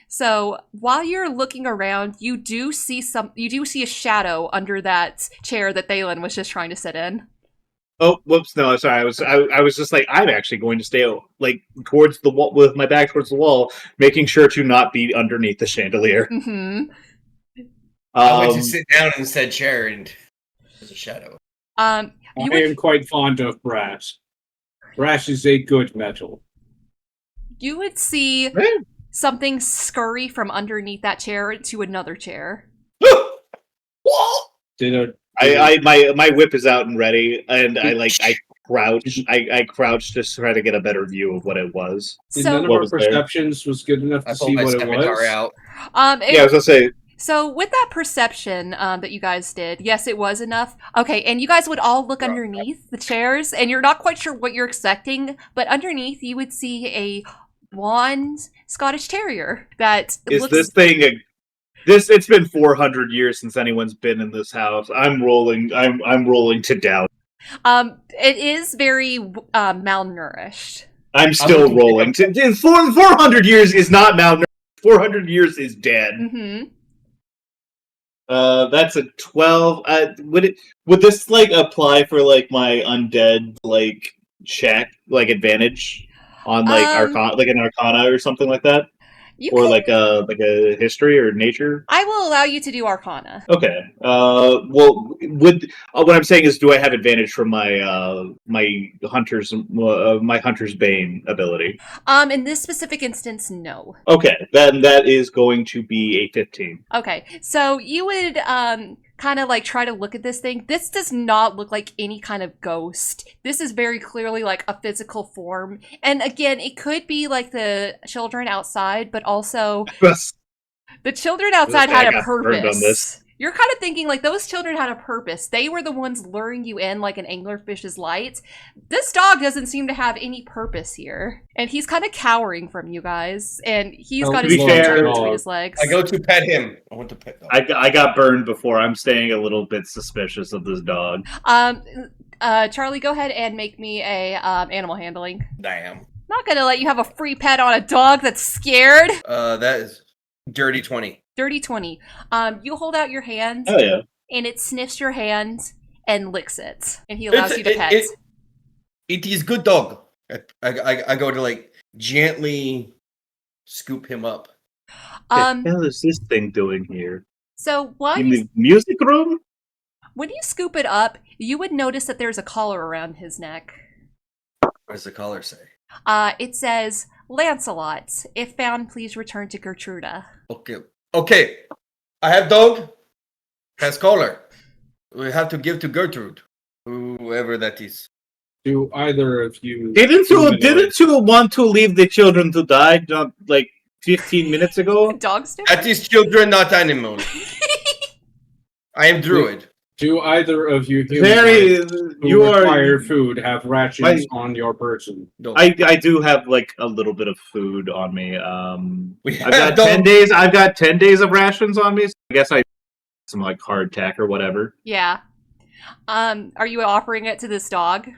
So while you're looking around, you do see a shadow under that chair that Thalin was just trying to sit in. Oh, whoops! No, sorry. I was just like, I'm actually going to stay like towards the wall with my back towards the wall, making sure to not be underneath the chandelier. Mm-hmm. I went to sit down in said chair, and there's a shadow. I am quite fond of brass. Brass is a good metal. You would see something scurry from underneath that chair to another chair. My whip is out and ready, and I crouch to try to get a better view of what it was. None of our perceptions was good enough I to pulled see my what it scimitar was. out. Yeah, I was gonna say. So with that perception that you guys did, yes, it was enough. Okay, and you guys would all look underneath the chairs, and you're not quite sure what you're expecting, but underneath you would see a blonde Scottish Terrier that Is this thing it's been 400 years since anyone's been in this house. I'm rolling to doubt. It is very malnourished. I'm still rolling. 400 years is not malnourished. 400 years is dead. Mm-hmm. That's a 12. Would this like apply for like my undead like check like advantage on like arcana, like an arcana or something like that? Like a history or nature? I will allow you to do Arcana. Okay. Well, what I'm saying is, do I have advantage from my my hunter's bane ability? In this specific instance, no. Okay, then that is going to be a 15. Okay, so you would kind of like try to look at this thing, this does not look like any kind of ghost. This is very clearly like a physical form. And again, it could be like the children outside, but also the children outside had a purpose. You're kind of thinking like those children had a purpose. They were the ones luring you in like an anglerfish's light. This dog doesn't seem to have any purpose here. And he's kind of cowering from you guys. And he's got his tail between his legs. I go to pet him. I want to pet dog. I got burned before. I'm staying a little bit suspicious of this dog. Charlie, go ahead and make me a animal handling. Damn. Not gonna let you have a free pet on a dog that's scared. That is dirty 20. Dirty 20. You hold out your hand. Oh yeah. And it sniffs your hand and licks it. And he allows you to pet. It is good dog. I go to like gently scoop him up. What the hell is this thing doing here? So in the music room? When you scoop it up, you would notice that there's a collar around his neck. What does the collar say? It says, Lancelot, if found, please return to Gertruda. Okay. I have dog, has collar. We have to give to Gertrude, whoever that is. Do either of you... Didn't you want to leave the children to die not like 15 minutes ago? Dogster? That is children, not animals. I am druid. Do either of you require food have rations on your person? No. I do have like a little bit of food on me. I've got 10 days. I've got 10 days of rations on me. So I guess I some like hardtack or whatever. Yeah. Are you offering it to this dog?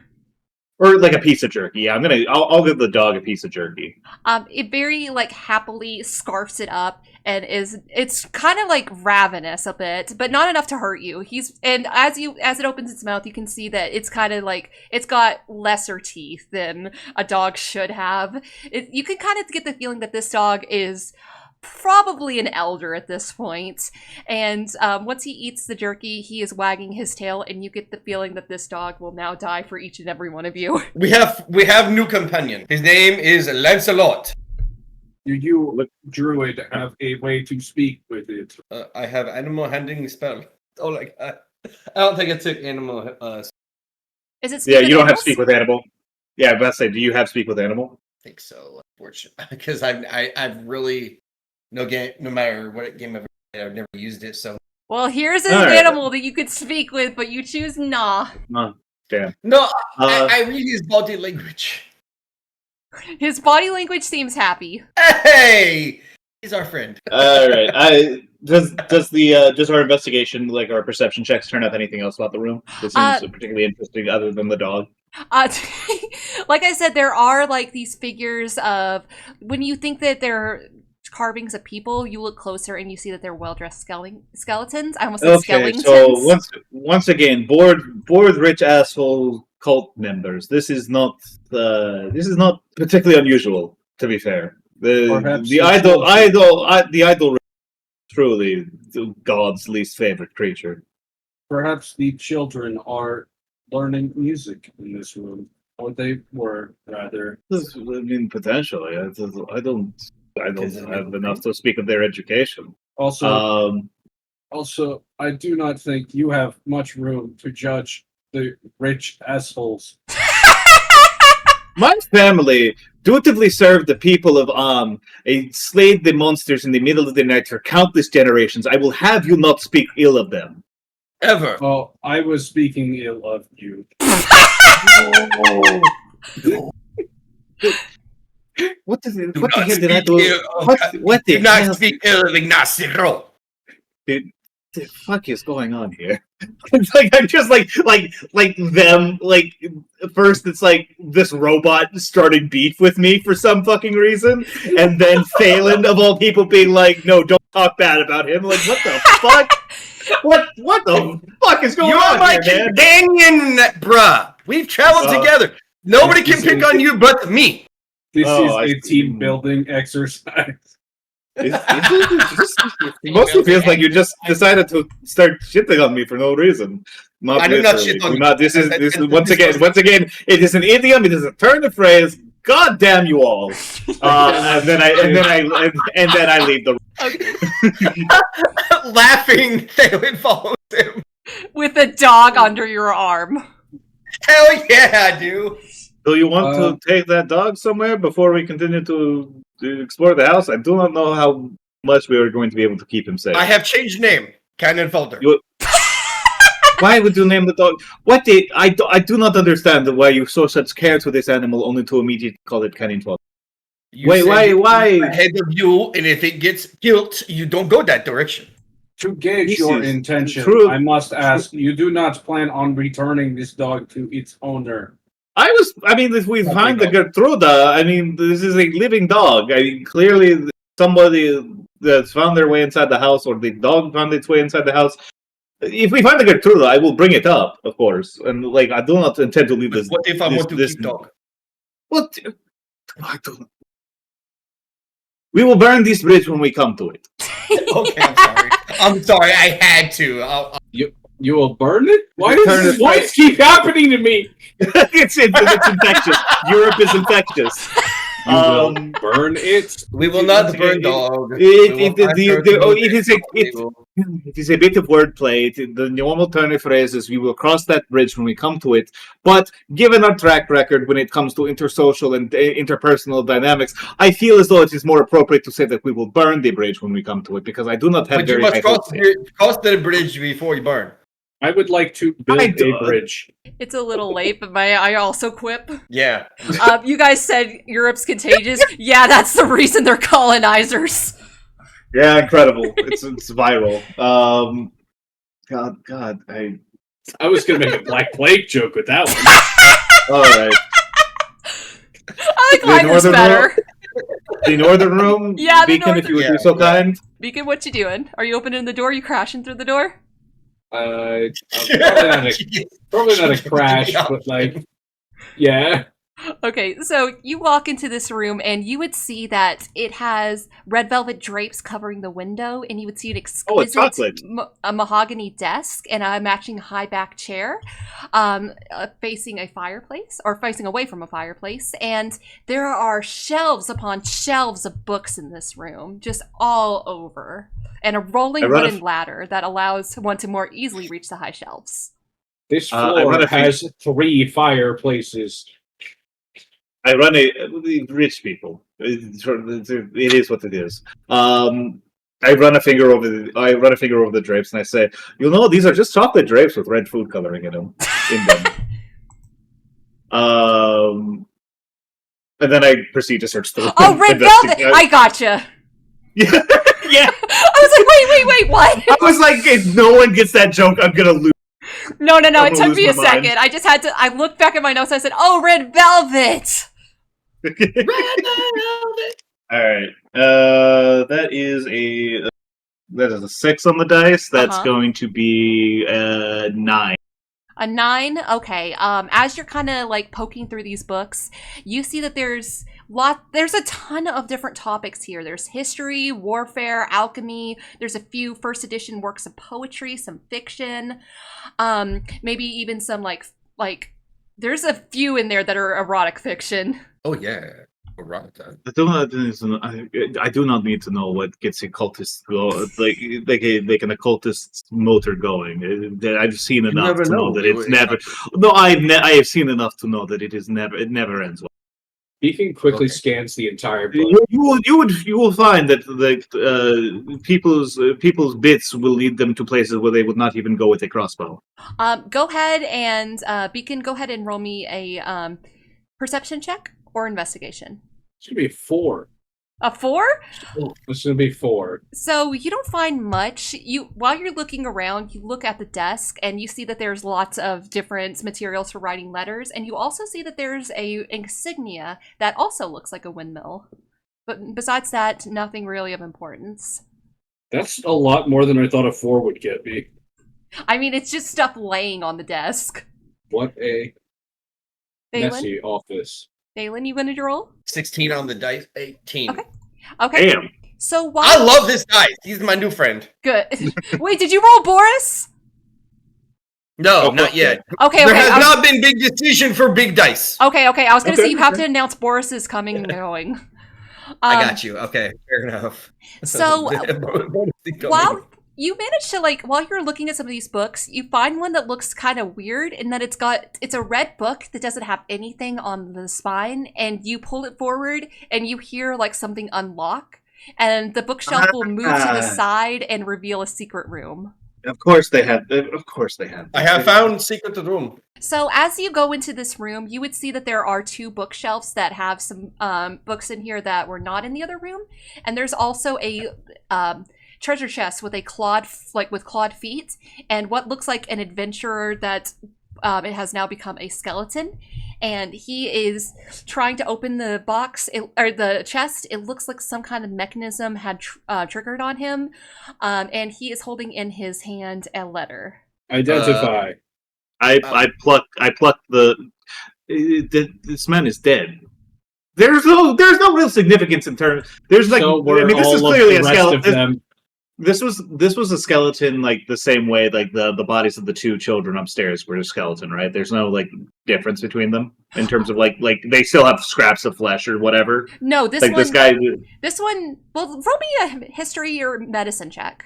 Or like a piece of jerky. Yeah, I'll give the dog a piece of jerky. It very like happily scarfs it up and it's kind of like ravenous a bit, but not enough to hurt you. And as it opens its mouth, you can see that it's kind of like it's got lesser teeth than a dog should have. You can kind of get the feeling that this dog is probably an elder at this point. And once he eats the jerky, he is wagging his tail, and you get the feeling that this dog will now die for each and every one of you. We have new companion. His name is Lancelot. Do you, druid, have a way to speak with it? I have animal handling spell. Oh, like I don't think it took animal. Is it? Yeah, you don't have speak with animal. Yeah, I was about to say, do you have speak with animal? I think so, unfortunately, because I've really no matter what game I've never used it. So well, here's an animal that you could speak with, but you choose nah. Damn. No, I read his body language. His body language seems happy. Hey, he's our friend. All right. Does our investigation, like our perception checks, turn up anything else about the room that seems particularly interesting other than the dog? Like I said, there are like these figures of when you think that they're carvings of people, you look closer and you see that they're well-dressed skeletons. I almost said skeletons. So once again, bored rich asshole cult members. This is not particularly unusual, to be fair. The idol truly God's least favorite creature. Perhaps the children are learning music in this room, or they were rather. I mean, potentially. I don't have enough to speak of their education. Also, I do not think you have much room to judge the rich assholes. My family dutifully served the people of and slayed the monsters in the middle of the night for countless generations. I will have you not speak ill of them. Ever. Oh, I was speaking ill of you. What the hell did I do? What the do not speak ill of Ignacio. Dude, the fuck is going on here? It's like I'm just like them like first it's like this robot started beef with me for some fucking reason, and then Thalin of all people being like, no, don't talk bad about him. Like, what the fuck? What the fuck is going on? You're my companion, bruh. We've traveled together. Nobody can pick on you but me. This is a team building exercise. It mostly feels like you just decided to start shitting on me for no reason. I do not shit on you. This is once again. It is an idiom. It is a turn of phrase. God damn you all! And then I leave the room. Laughing, Thalin follows him. With a dog under your arm. Hell yeah, I do. Do you want to take that dog somewhere before we continue to explore the house? I do not know how much we are going to be able to keep him safe. I have changed name. Cannon Folder. Why would you name the dog? I do not understand why you show such care to this animal only to immediately call it Cannon Folder. Wait, why? Ahead of you, and if it gets killed, you don't go that direction. To gauge your intention, I must ask, you do not plan on returning this dog to its owner? If we find the Gertruda, this is a living dog. Clearly somebody that's found their way inside the house, or the dog found its way inside the house. If we find the Gertruda, I will bring it up, of course. And, I do not intend to leave this. What if I want to keep dog? What? I don't know. We will burn this bridge when we come to it. Okay, I'm sorry. I'm sorry, I had to. You will burn it? Why does this keep happening to me? It's infectious. Europe is infectious. You will burn it? We will not burn dog. It is a bit of wordplay. The normal turn of phrase is we will cross that bridge when we come to it. But given our track record when it comes to intersocial and interpersonal dynamics, I feel as though it is more appropriate to say that we will burn the bridge when we come to it, because I do not have But you must cross the bridge before you burn. I would like to build a bridge. It's a little late, but I also quip? Yeah. You guys said Europe's contagious. Yeah, that's the reason they're colonizers. Yeah, incredible. It's viral. God, I was gonna make a Black Plague joke with that one. All right. I like Liger's better. The northern room. Yeah, Beacon, if you would be so kind. Beacon, what you doing? Are you opening the door? You crashing through the door? Probably not a crash, but yeah. Okay, so you walk into this room and you would see that it has red velvet drapes covering the window, and you would see an exquisite a mahogany desk and a matching high back chair facing a fireplace, or facing away from a fireplace, and there are shelves upon shelves of books in this room, just all over, and a rolling wooden ladder that allows one to more easily reach the high shelves. This floor has 3 fireplaces. I run rich people. It is what it is. I run a finger over the drapes, and I say, these are just chocolate drapes with red food coloring in them. And then I proceed to search the. Oh, red velvet! I gotcha. Yeah. Yeah. I was like, wait, what? I was like, if no one gets that joke, I'm gonna lose. No, it took me a second. I just had to. I looked back at my notes. And I said, "Oh, red velvet." Red velvet. All right. That is a 6 on the dice. That's going to be 9. A 9. Okay. As you're kind of poking through these books, you see that there's a ton of different topics here. There's history, warfare, alchemy. There's a few first edition works of poetry, some fiction, maybe even some there's a few in there that are erotic fiction. Oh yeah, erotic. I do not need to know what gets occultists go like an occultist's motor going. I've seen enough to know that it's never. No, I have seen enough to know that it never ends well. Beacon quickly scans the entire book. You will find that people's bits will lead them to places where they would not even go with a crossbow. Go ahead and Beacon. Go ahead and roll me a perception check or investigation. It's gonna be 4. A 4? It's gonna be 4. So you don't find much. While you're looking around, you look at the desk and you see that there's lots of different materials for writing letters, and you also see that there's a insignia that also looks like a windmill. But besides that, nothing really of importance. That's a lot more than I thought a 4 would get me. It's just stuff laying on the desk. What a Thalin? messy office. Thalin, you gonna roll? 16 on the dice. 18. Okay. Damn. So I love this dice. He's my new friend. Good. Wait, did you roll Boris? No, not yet. Okay, There okay. has not been big decision for big dice. Okay. I was gonna Okay, say you have okay. to announce Boris is coming and going. I got you. Okay, fair enough. So Wow. you manage to while you're looking at some of these books, you find one that looks kind of weird in that it's a red book that doesn't have anything on the spine, and you pull it forward and you hear like something unlock, and the bookshelf will move to the side and reveal a secret room. Of course they have. Of course they have. I have found secret room. So as you go into this room, you would see that there are 2 bookshelves that have some books in here that were not in the other room, and there's also a treasure chest with clawed feet, and what looks like an adventurer that it has now become a skeleton, and he is trying to open the box or the chest. It looks like some kind of mechanism had triggered on him, and he is holding in his hand a letter. Identify. I pluck this man is dead. There's no real significance in terms. There's like So were this is all of clearly the a rest of skeleton. them. This was a skeleton like the same way like the bodies of the 2 children upstairs were a skeleton, right? There's no like difference between them in terms of like they still have scraps of flesh or whatever. No, this Like one. this guy. Well, roll me a history or medicine check.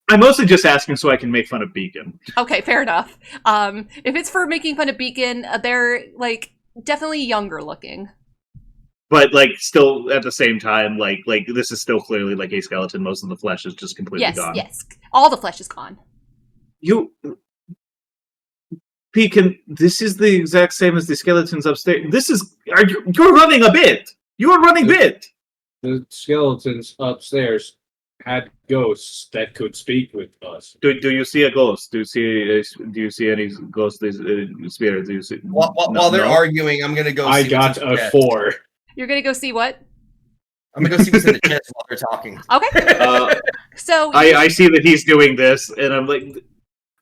I'm mostly just asking so I can make fun of Beacon. Okay, fair enough. If it's for making fun of Beacon, they're like definitely younger looking. But like still at the same time, like this is still clearly like a skeleton. Most of the flesh is just completely gone. Yes. All the flesh is gone. Beacon, this is the exact same as the skeletons upstairs. You're running a bit. You're running bit. The skeletons upstairs had ghosts that could speak with us. Do you see a ghost? Do you see any ghost spirits? Do you see? While they're arguing, I'm gonna go. I see got what's in the a chest. 4. You're gonna go see what? I'm gonna go see what's in the chest while they're talking. Okay. So I see that he's doing this, and I'm like,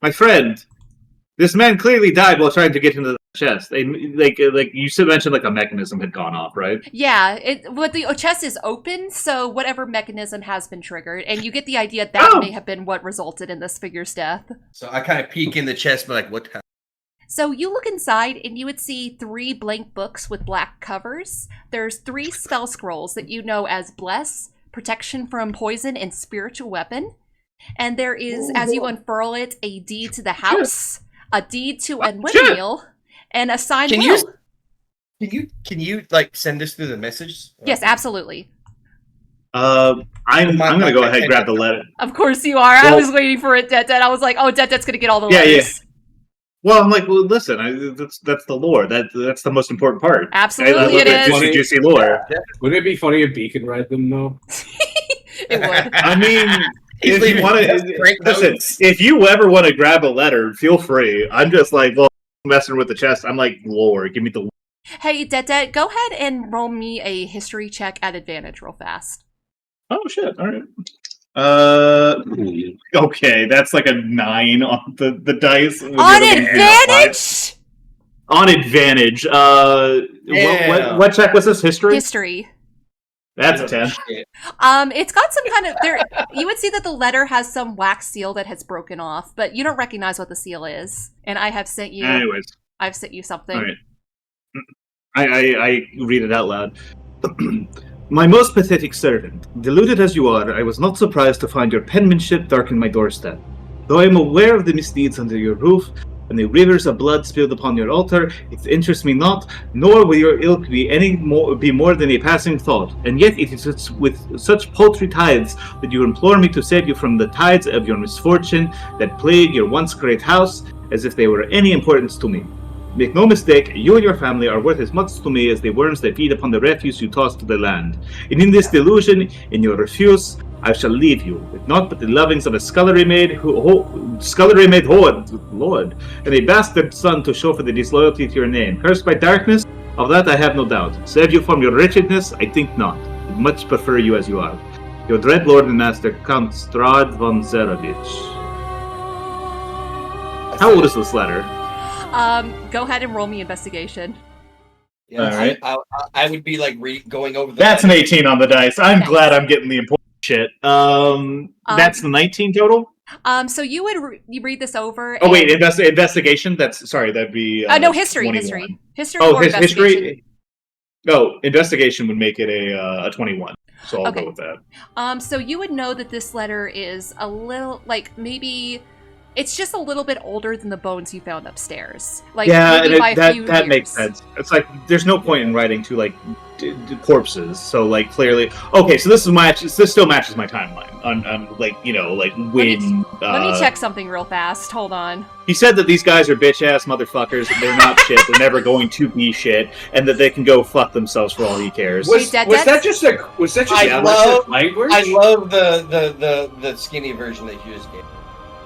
my friend, this man clearly died while trying to get into the chest. Like you mentioned, like a mechanism had gone off, right? yeah, but the chest is open, so whatever mechanism has been triggered, and you get the idea that may have been what resulted in this figure's death. So I kind of peek in the chest, but like, what? So you look inside and you would see 3 blank books with black covers. There's 3 spell scrolls that you know as Bless, Protection from Poison, and Spiritual Weapon. And there is, as you unfurl it, a deed to the house, a deed to a windmill, and a signed will. Can you like send this through the message? Yes, absolutely. I'm gonna go ahead and grab the letter. Of course you are. I was waiting for it, Detdet. I was like, oh, Detted's gonna get all the letters. Yeah. Well, I'm like, well, listen, that's the lore. That's the most important part. Absolutely, it is. Juicy lore. Wouldn't it be funny if Beacon read them though? It would. I mean, if you want to, listen, if you ever want to grab a letter, feel free. I'm just like, well, messing with the chest. I'm like, lore. Give me the. Hey, Detdet, go ahead and roll me a history check at advantage real fast. Oh shit! All right. Okay, that's like a 9 on the dice. On advantage? On advantage. What check was this? History? History. That's a 10. It's got some kind of there. You would see that the letter has some wax seal that has broken off, but you don't recognize what the seal is. And I have sent you. Anyways, I've sent you something. all right. I read it out loud. My most pathetic servant, deluded as you are, I was not surprised to find your penmanship darken my doorstep. Though I am aware of the misdeeds under your roof, and the rivers of blood spilled upon your altar, it interests me not, nor will your ilk be more than a passing thought. And yet it is with such paltry tithes that you implore me to save you from the tides of your misfortune that plague your once great house, as if they were any importance to me. Make no mistake, you and your family are worth as much to me as the worms that feed upon the refuse you toss to the land. And in this delusion, in your refuse, I shall leave you, with naught but the lovings of a scullery maid Lord, and a bastard son to show for the disloyalty to your name. Cursed by darkness, of that I have no doubt. Save you from your wretchedness, I think not. I much prefer you as you are. Your dread lord and master, Count Strahd von Zarovich. How old is this letter? Go ahead and roll me investigation. Yeah, All right. I would be like going over. That's an 18 on the dice. I'm glad I'm getting the important shit. That's the 19 total? So you would you read this over. Oh wait, investigation. That'd be no, history, 21. history. Oh, or investigation. history. No, investigation would make it a 21. So I'll go with that. So you would know that this letter is a little, like, maybe it's just a little bit older than the bones you found upstairs. Like, yeah, maybe by a few that years. makes sense. It's like there's no point in writing to like corpses. So like clearly, okay. So this still matches my timeline on like like when. Let me check something real fast. Hold on. He said that these guys are bitch ass motherfuckers. They're not shit. They're never going to be shit, and that they can go fuck themselves for all he cares. Was that just aggressive language? I love the skinny version that you just gave.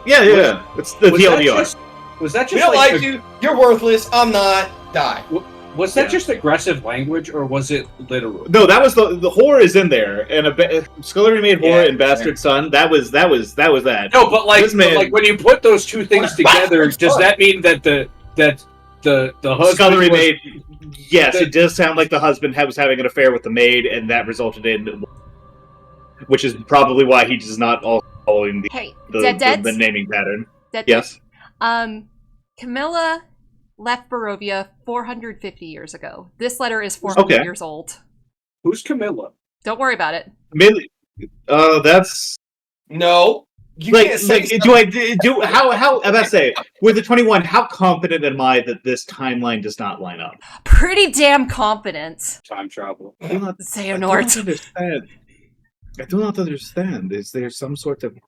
Yeah. It's the TLDR. Was that just we don't like you? You're worthless. I'm not. Die. Was that just aggressive language, or was it literal? No, that was the horror is in there, and Scullery Made Horror and Bastard Son. That was that. No, but like when you put those two things together, does that mean that the husband Scullery Maid? Yes, it does sound like the husband was having an affair with the maid, and that resulted in, which is probably why he does not all following the naming pattern. Yes. Camilla left Barovia 450 years ago. This letter is 400 years old. Who's Camilla? Don't worry about it. That's no. You can't say how about say with the 21? How confident am I that this timeline does not line up? Pretty damn confident. Time travel. Xehanort. I do not understand. Is there some sort of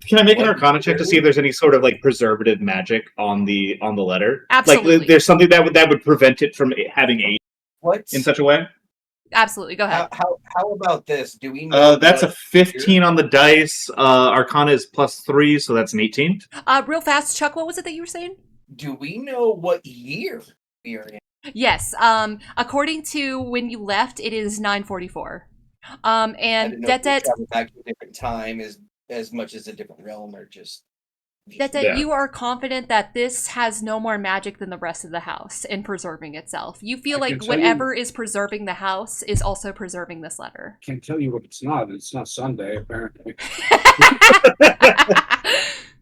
can I make an Arcana check to see if there's any sort of like preservative magic on the letter? Absolutely. Like there's something that would prevent it from having age in such a way? Absolutely. Go ahead. How about this? Do we know? That's a 15 on the dice. Arcana is +3, so that's an 18. Real fast, Chuck. What was it that you were saying? Do we know what year we are in? Yes. According to when you left, it is 944. And Detdet back to a different time is as much as a different realm, or just Detdet, you are confident that this has no more magic than the rest of the house in preserving itself. You feel like whatever is preserving the house is also preserving this letter. Can't tell you what it's not. It's not Sunday, apparently.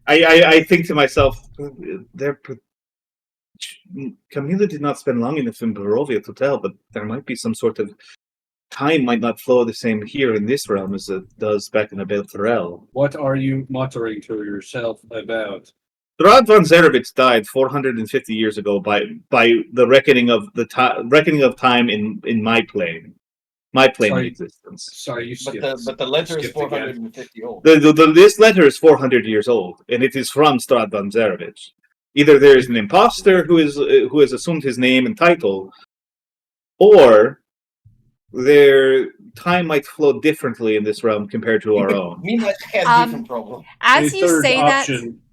I think to myself, Camila did not spend long enough in Barovia to tell, but there might be some sort of time might not flow the same here in this realm as it does back in the Belthrel. What are you muttering to yourself about? Strahd von Zarevitz died 450 years ago by the reckoning of time in my plane of existence. Sorry, you skipped. But the letter is 450 old. This letter is 400 years old, and it is from Strahd von Zarevitz. Either there is an imposter who has assumed his name and title, or their time might flow differently in this realm compared to our own. We might have different problem. As you say that,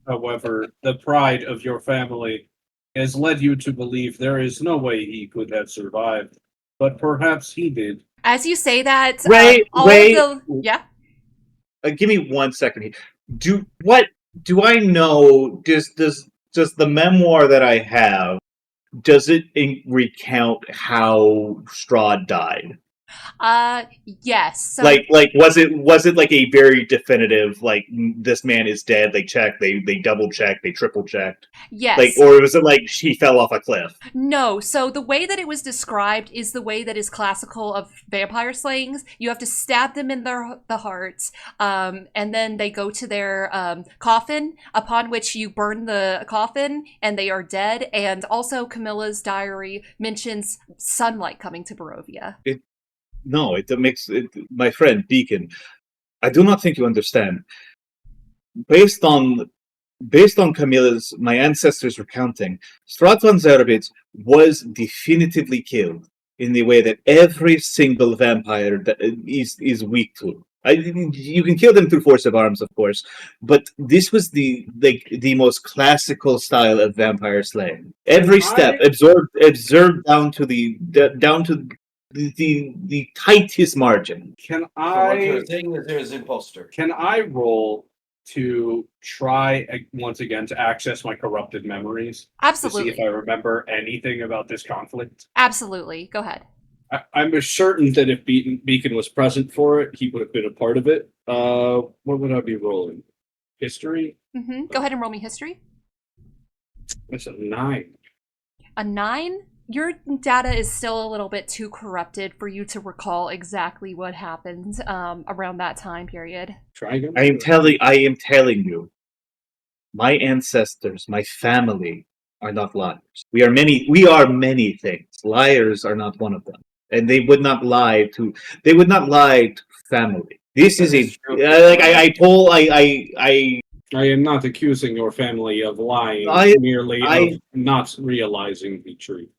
however, the pride of your family has led you to believe there is no way he could have survived, but perhaps he did. As you say that, give me 1 second here. Do I know? Does the memoir that I have, does it recount how Strahd died? Yes. So, like was it like a very definitive, like, this man is dead? They checked, they double checked, they triple checked. Yes. Like, or was it like he fell off a cliff? No. So the way that it was described is the way that is classical of vampire slayings. You have to stab them in the heart, and then they go to their coffin, upon which you burn the coffin, and they are dead. And also, Camilla's diary mentions sunlight coming to Barovia. No, it makes it, my friend Deacon. I do not think you understand. Based on Camilla's, my ancestors' recounting, Strahd von Zarevitz was definitively killed in the way that every single vampire is weak to. You can kill them through force of arms, of course, but this was the most classical style of vampire slaying. Every step observed down to the tightest margin. Can what you're saying is there's imposter. Can I roll to try once again to access my corrupted memories? Absolutely. To see if I remember anything about this conflict? Absolutely. Go ahead. I'm certain that if Beacon was present for it, he would have been a part of it. What would I be rolling? History? Mm-hmm. Go ahead and roll me history. That's a 9. A 9? Your data is still a little bit too corrupted for you to recall exactly what happened around that time period. Try again. I am telling you, my ancestors, my family, are not liars. We are many things. Liars are not one of them, and they would not lie to family. This is I am not accusing your family of lying, merely of not realizing the truth.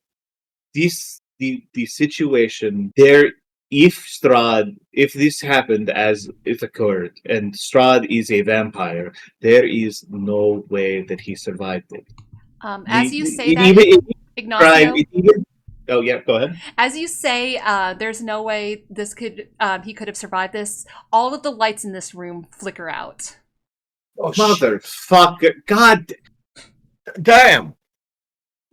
The situation there. If this happened as it occurred, and Strahd is a vampire, there is no way that he survived it. As you say that, Ignacio. Oh yeah, go ahead. As you say, there's no way he could have survived this. All of the lights in this room flicker out. Oh, motherfucker! God damn!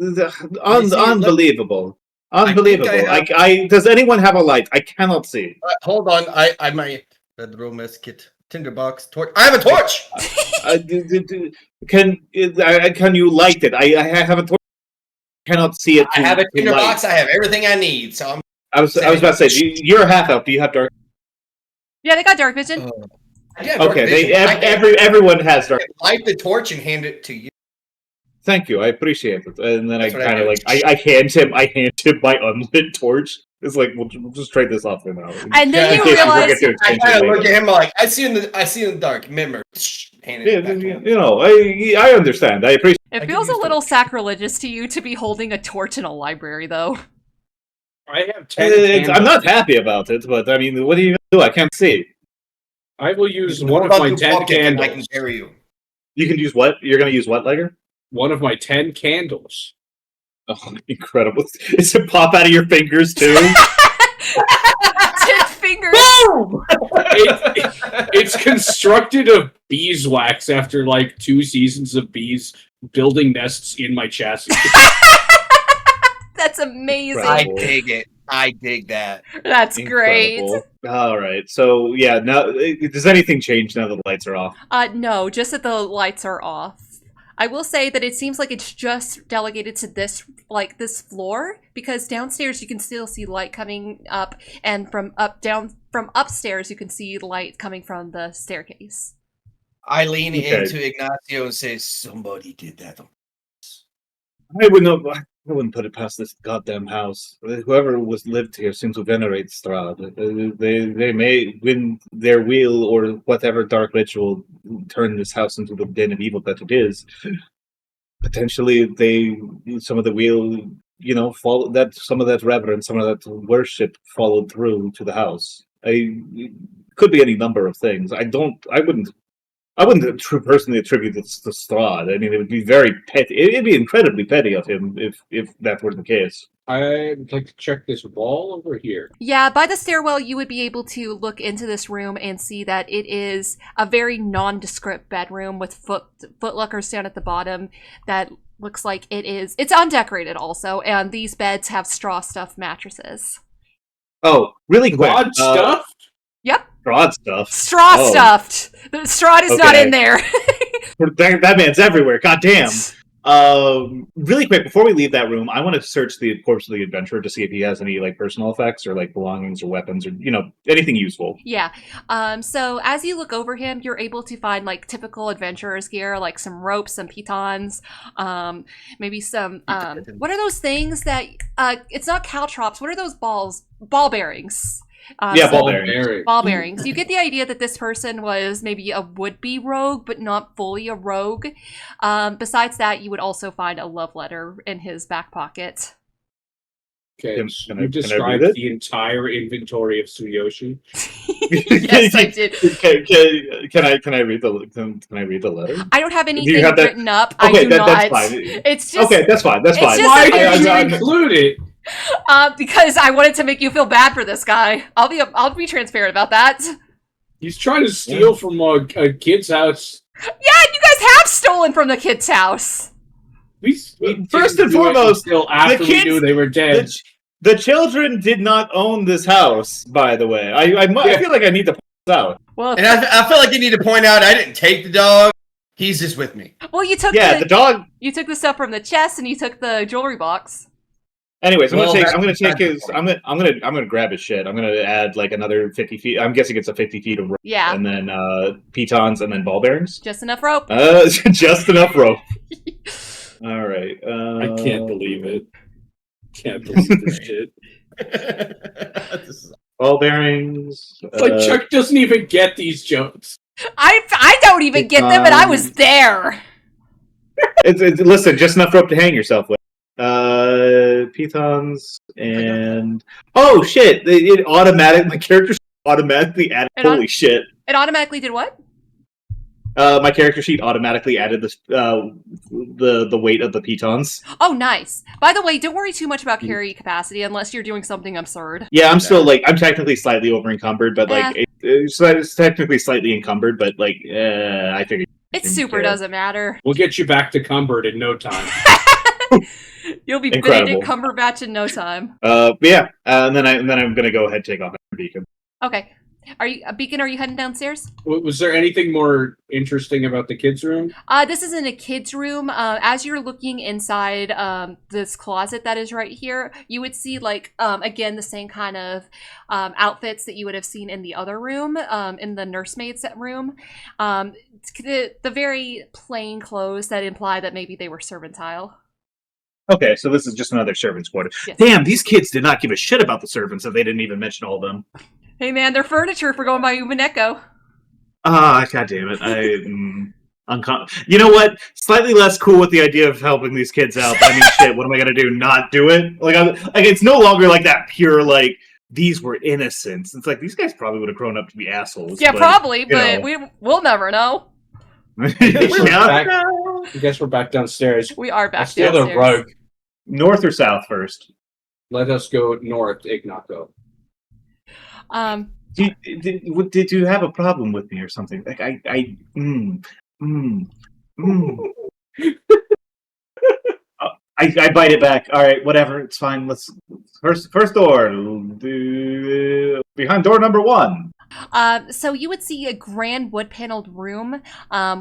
Unbelievable! Unbelievable! Does anyone have a light? I cannot see. Hold on, I my bedroom kit, tinderbox, torch. I have a torch. Can you light it? I have a torch. Cannot see it. I have a tinderbox. I have everything I need. So I was about to say, you're half elf. Do you have dark? Yeah, they got dark vision. Okay, everyone has dark. Light the torch and hand it to you. Thank you, I appreciate it. And then I kind of I hand him my unlit torch. It's like we'll just trade this off for now. And then you realize I kind of look at him like I see in the dark. Remember, hand it back to him. I understand. I appreciate. It feels a little sacrilegious to you to be holding a torch in a library, though. I have 10. I'm not happy about it, but I mean, what are you gonna do? I can't see. I will use one of my 10 candles. I can carry you. You can use what? You're going to use what, Liger? One of my 10 candles. Oh, incredible. Does it pop out of your fingers, too? 10 fingers! Boom! It's constructed of beeswax after like 2 seasons of bees building nests in my chassis. That's amazing. I dig it. I dig that. That's great. All right. So, yeah, now, does anything change now that the lights are off? No, just that the lights are off. I will say that it seems like it's just delegated to this floor, because downstairs you can still see light coming up, and from upstairs you can see light coming from the staircase. I lean into Ignacio and say, "Somebody did that." I wouldn't put it past this goddamn house. Whoever lived here seems to venerate Strahd. They may win their will or whatever dark ritual turn this house into the den of evil that it is. Potentially, some of the will, follow that. Some of that reverence, some of that worship followed through to the house. It could be any number of things. I wouldn't personally attribute this to Strahd. I mean, it would be very petty. It'd be incredibly petty of him if that were the case. I'd like to check this wall over here. Yeah, by the stairwell, you would be able to look into this room and see that it is a very nondescript bedroom with footlookers down at the bottom. That looks like it's undecorated also, and these beds have straw-stuffed mattresses. Oh, really quick. Broad stuff? Yep. Strahd stuff. Straw stuffed. The Strahd is not in there. That man's everywhere. God damn. Really quick, before we leave that room, I want to search the corpse of the adventurer to see if he has any personal effects or belongings or weapons or anything useful. Yeah. So as you look over him, you're able to find typical adventurer's gear, like some ropes, some pitons, maybe some what are those things that it's not caltrops. What are those balls? Ball bearings. Ball bearings. You get the idea that this person was maybe a would-be rogue, but not fully a rogue. Besides that, you would also find a love letter in his back pocket. Okay, you described the entire inventory of Tsuyoshi. Yes, I did. Can I read the letter? I don't have anything written up. Okay, I do not. That's fine. It's just okay. That's fine. That's fine. Why did you include it? Because I wanted to make you feel bad for this guy. I'll be transparent about that. He's trying to steal from a kid's house. Yeah, you guys have stolen from the kid's house. We first and foremost, until after we knew they were dead. The children did not own this house, by the way. I feel like I need to point this out. Well, And I feel like you need to point out I didn't take the dog. He's just with me. well, you took Yeah, the dog. You took the stuff from the chest, and you took the jewelry box. Anyways, I'm Well, gonna that's take his. the I'm gonna grab his shit. I'm gonna add like another 50 feet. I'm guessing it's a 50 feet of rope, Yeah, and then pitons, and then ball bearings. just enough rope. Just enough rope. All right. I can't believe it. Can't believe this shit. Ball bearings. But Chuck doesn't even get these jokes. I don't even get them, and I was there. Listen, just enough rope to hang yourself with. Pitons and oh shit! My character automatically added. Holy shit! It automatically did what? My character sheet automatically added this the weight of the pitons. Oh, nice. By the way, don't worry too much about carry capacity unless you're doing something absurd. Yeah, I'm technically slightly over encumbered, but it's technically slightly encumbered, but I figured it super doesn't matter. We'll get you back to Cumbered in no time. You'll be Incredible. Benedict Cumberbatch in no time. Yeah, and then I'm gonna go ahead and take off my beacon. Okay. Beacon, are you heading downstairs? Was there anything more interesting about the kids' room? This isn't a kid's room. As you're looking inside this closet that is right here, you would see, like, again, the same kind of outfits that you would have seen in the other room, in the nursemaid's room. The very plain clothes that imply that maybe they were servantile. Okay, so this is just another servant's quarter. Yes. Damn, these kids did not give a shit about the servants if they didn't even mention all of them. Hey man, they're furniture for going by Umaneko. Ah, god damn it. You know what? Slightly less cool with the idea of helping these kids out. I mean, shit, what am I gonna do? Not do it? Like it's no longer like that pure, like, these were innocents. It's like, these guys probably would have grown up to be assholes. Yeah, probably, but know. we'll never know. Yeah. I guess we're back downstairs. We are back That's the other downstairs. rogue. North or south first? Let us go north, Ignacio. Did you have a problem with me or something? Like I bite it back. All right, whatever. It's fine. Let's first door. Behind door number 1. So you would see a grand wood-paneled room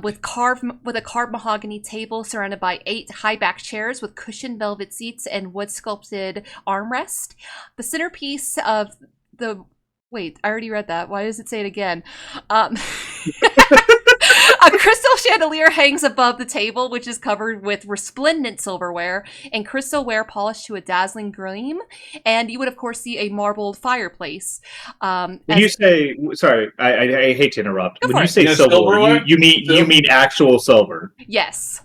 with a carved mahogany table surrounded by 8 high-back chairs with cushioned velvet seats and wood-sculpted armrest. The centerpiece of the... Wait, I already read that. Why does it say it again? A crystal chandelier hangs above the table, which is covered with resplendent silverware and crystalware polished to a dazzling gleam. And you would, of course, see a marbled fireplace. When you say, sorry, I hate to interrupt. Go When for you it. say silverware, you mean actual silver. Yes.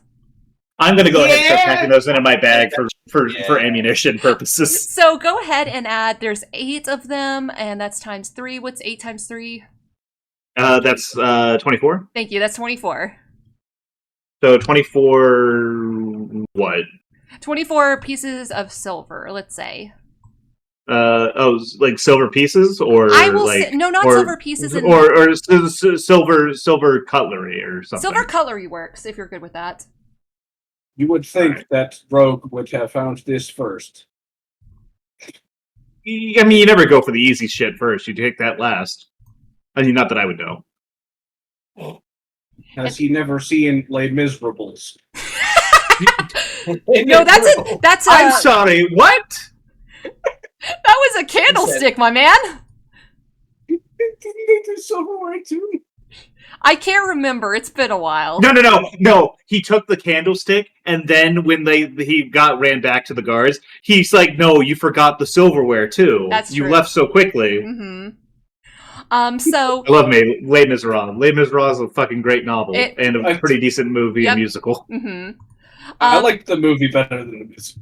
I'm going to go ahead and start packing those into my bag for ammunition purposes. So go ahead and add, there's 8 of them, and that's times 3. What's 8 times 3? That's 24. Thank you, that's 24. So 24 what? 24 pieces of silver, let's say. Like silver pieces, or I will like say, no, not or, silver pieces, or silver cutlery or something. silver cutlery works if you're good with that. You would think that Rogue would have found this first. I mean, you never go for the easy shit first. You take that last. I mean, not that I would know. Has he never seen Les Miserables? No, that's a... I'm sorry, what? That was a candlestick, my man! Didn't they do silverware too? I can't remember, it's been a while. No. He took the candlestick, and then when he ran back to the guards, he's like, no, you forgot the silverware too. That's you true. left so quickly. Mm-hmm. So... I love Les Miserables. Les Miserables is a fucking great novel, and a pretty decent movie and musical. Mm-hmm. I liked the movie better than the musical.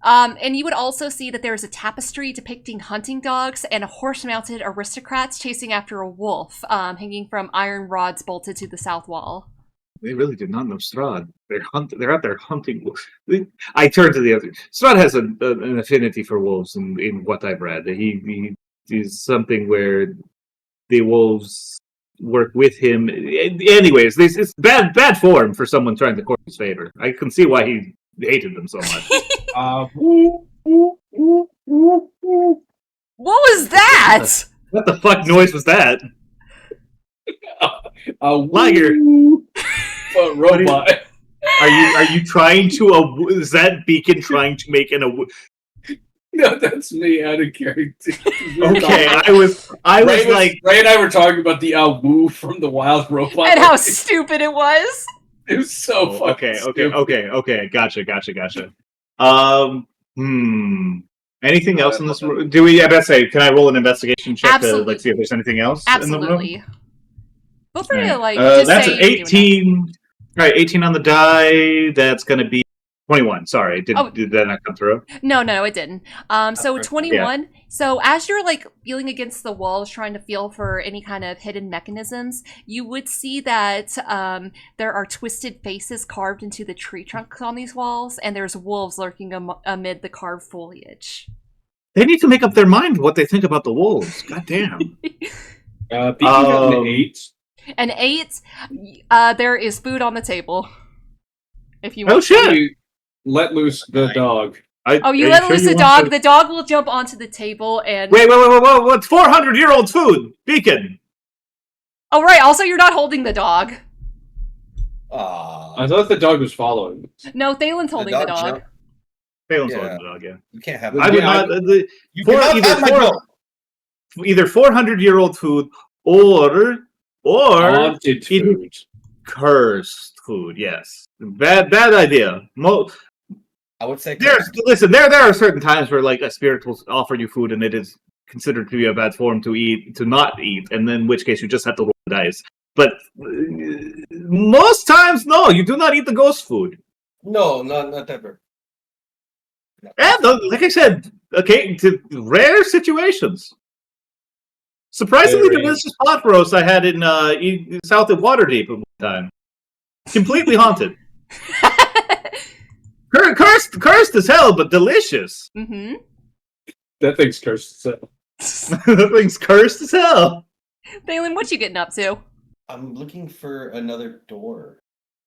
And you would also see that there is a tapestry depicting hunting dogs and horse-mounted aristocrats chasing after a wolf, hanging from iron rods bolted to the south wall. They really did not know Strahd. They're out there hunting wolves. I turn to the other. Strahd has an affinity for wolves in what I've read. He is something where the wolves work with him. Anyways, it's bad form for someone trying to court his favor. I can see why he hated them so much. What was that? What the fuck noise was that? Liger. Robot. Are you trying to? Is that Beacon trying to make an? No, that's me out of character. Okay, I was like, Ray and I were talking about the woo from the Wild Robot. And how stupid it was. It was so fucking stupid. okay. Gotcha. Anything else in this room? Do we? I bet say, can I roll an investigation check to like see if there's anything else in the room? Absolutely. Feel free to like. Just that's say an 18. Right, 18 on the die. That's going to be 21. Sorry, did that not come through? No, it didn't. So 21. Yeah. So as you're like feeling against the walls, trying to feel for any kind of hidden mechanisms, you would see that there are twisted faces carved into the tree trunks on these walls, and there's wolves lurking amid the carved foliage. They need to make up their mind what they think about the wolves. God damn. Got an 8. An 8. There is food on the table. If you want. Oh shit! You let loose the dog. You let loose the dog. The dog will jump onto the table and. Wait! What's 400-year-old food, Beacon? Oh right. Also, you're not holding the dog. I thought the dog was following. No, Thalin's holding the dog. Thalin's holding the dog. Yeah. You can't have. I would not. Either 400-year-old food or haunted food. Cursed food. Yes. Bad idea. I would say there are certain times where like a spirit will offer you food and it is considered to be a bad form to not eat, and then in which case you just have to roll the dice. But most times, no, you do not eat the ghost food. No, not ever. No. And like I said, okay, to rare situations. Surprisingly delicious pot roast I had in south of Waterdeep at one time. Completely haunted. Cursed as hell, but delicious. Mm-hmm. That thing's cursed as hell. That thing's cursed as hell. Thalin, what you getting up to? I'm looking for another door.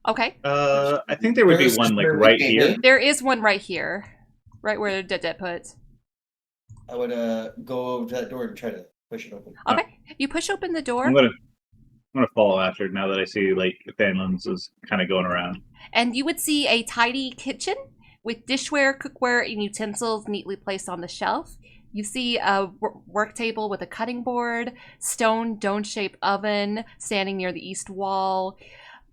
Okay. I think there would be one like right here. There is one right here, right where Detdet puts. I would go over to that door and try to push it open. Okay, you push open the door. I'm gonna follow after now that I see like Thalin's is kind of going around. And you would see a tidy kitchen with dishware, cookware, and utensils neatly placed on the shelf. You see a work table with a cutting board, stone dome-shaped oven standing near the east wall,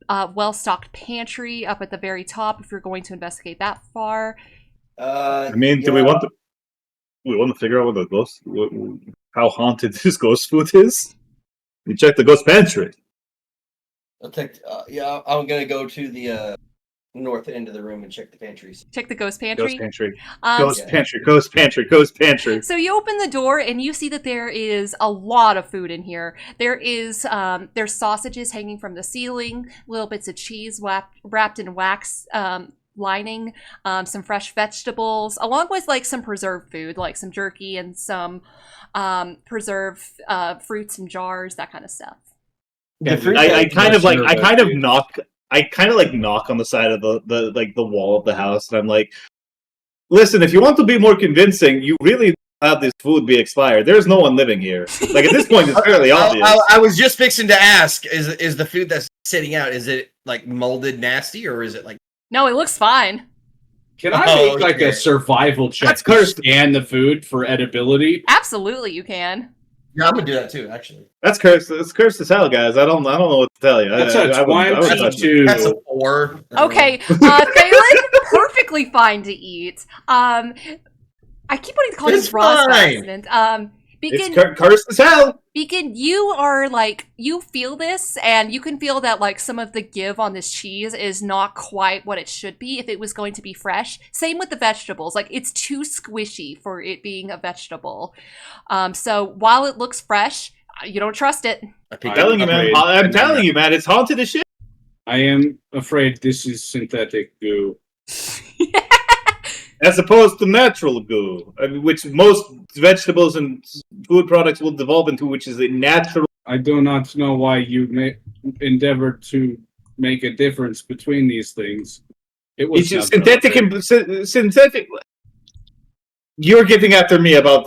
well-stocked pantry up at the very top if you're going to investigate that far. I mean, do we want to figure out what the ghost, how haunted this ghost food is? We check the ghost pantry. I'll take. I'm gonna go to the north end of the room and check the pantries. Check the ghost pantry. Ghost pantry. So you open the door and you see that there is a lot of food in here. There's sausages hanging from the ceiling, little bits of cheese wrapped in wax lining, some fresh vegetables, along with like some preserved food, like some jerky and some preserved fruits in jars, that kind of stuff. Yeah, I kind of knock on the side of the wall of the house, and I'm like, listen, if you want to be more convincing, you really have this food be expired. There's no one living here. Like at this point, it's fairly obvious. I was just fixing to ask: is the food that's sitting out, is it like molded, nasty, or is it like? No, it looks fine. Can I make like a survival check to scan the food for edibility? Absolutely, you can. Yeah, I'm gonna do that too. Actually, that's cursed. It's cursed as hell, guys. I don't know what to tell you. That's a 22. That's a 4. Okay, Thalin, perfectly fine to eat. I keep wanting to call you Ross by accident. Beacon, it's cursed as hell. Beacon, you are like, you feel this, and you can feel that like some of the give on this cheese is not quite what it should be if it was going to be fresh. Same with the vegetables. Like, it's too squishy for it being a vegetable. So while it looks fresh, you don't trust it. I'm telling you, man, it's haunted as shit. I am afraid this is synthetic goo. As opposed to natural goo, which most vegetables and food products will devolve into, which is a natural. I do not know why you endeavor to make a difference between these things. It was synthetic and synthetic. You're getting after me about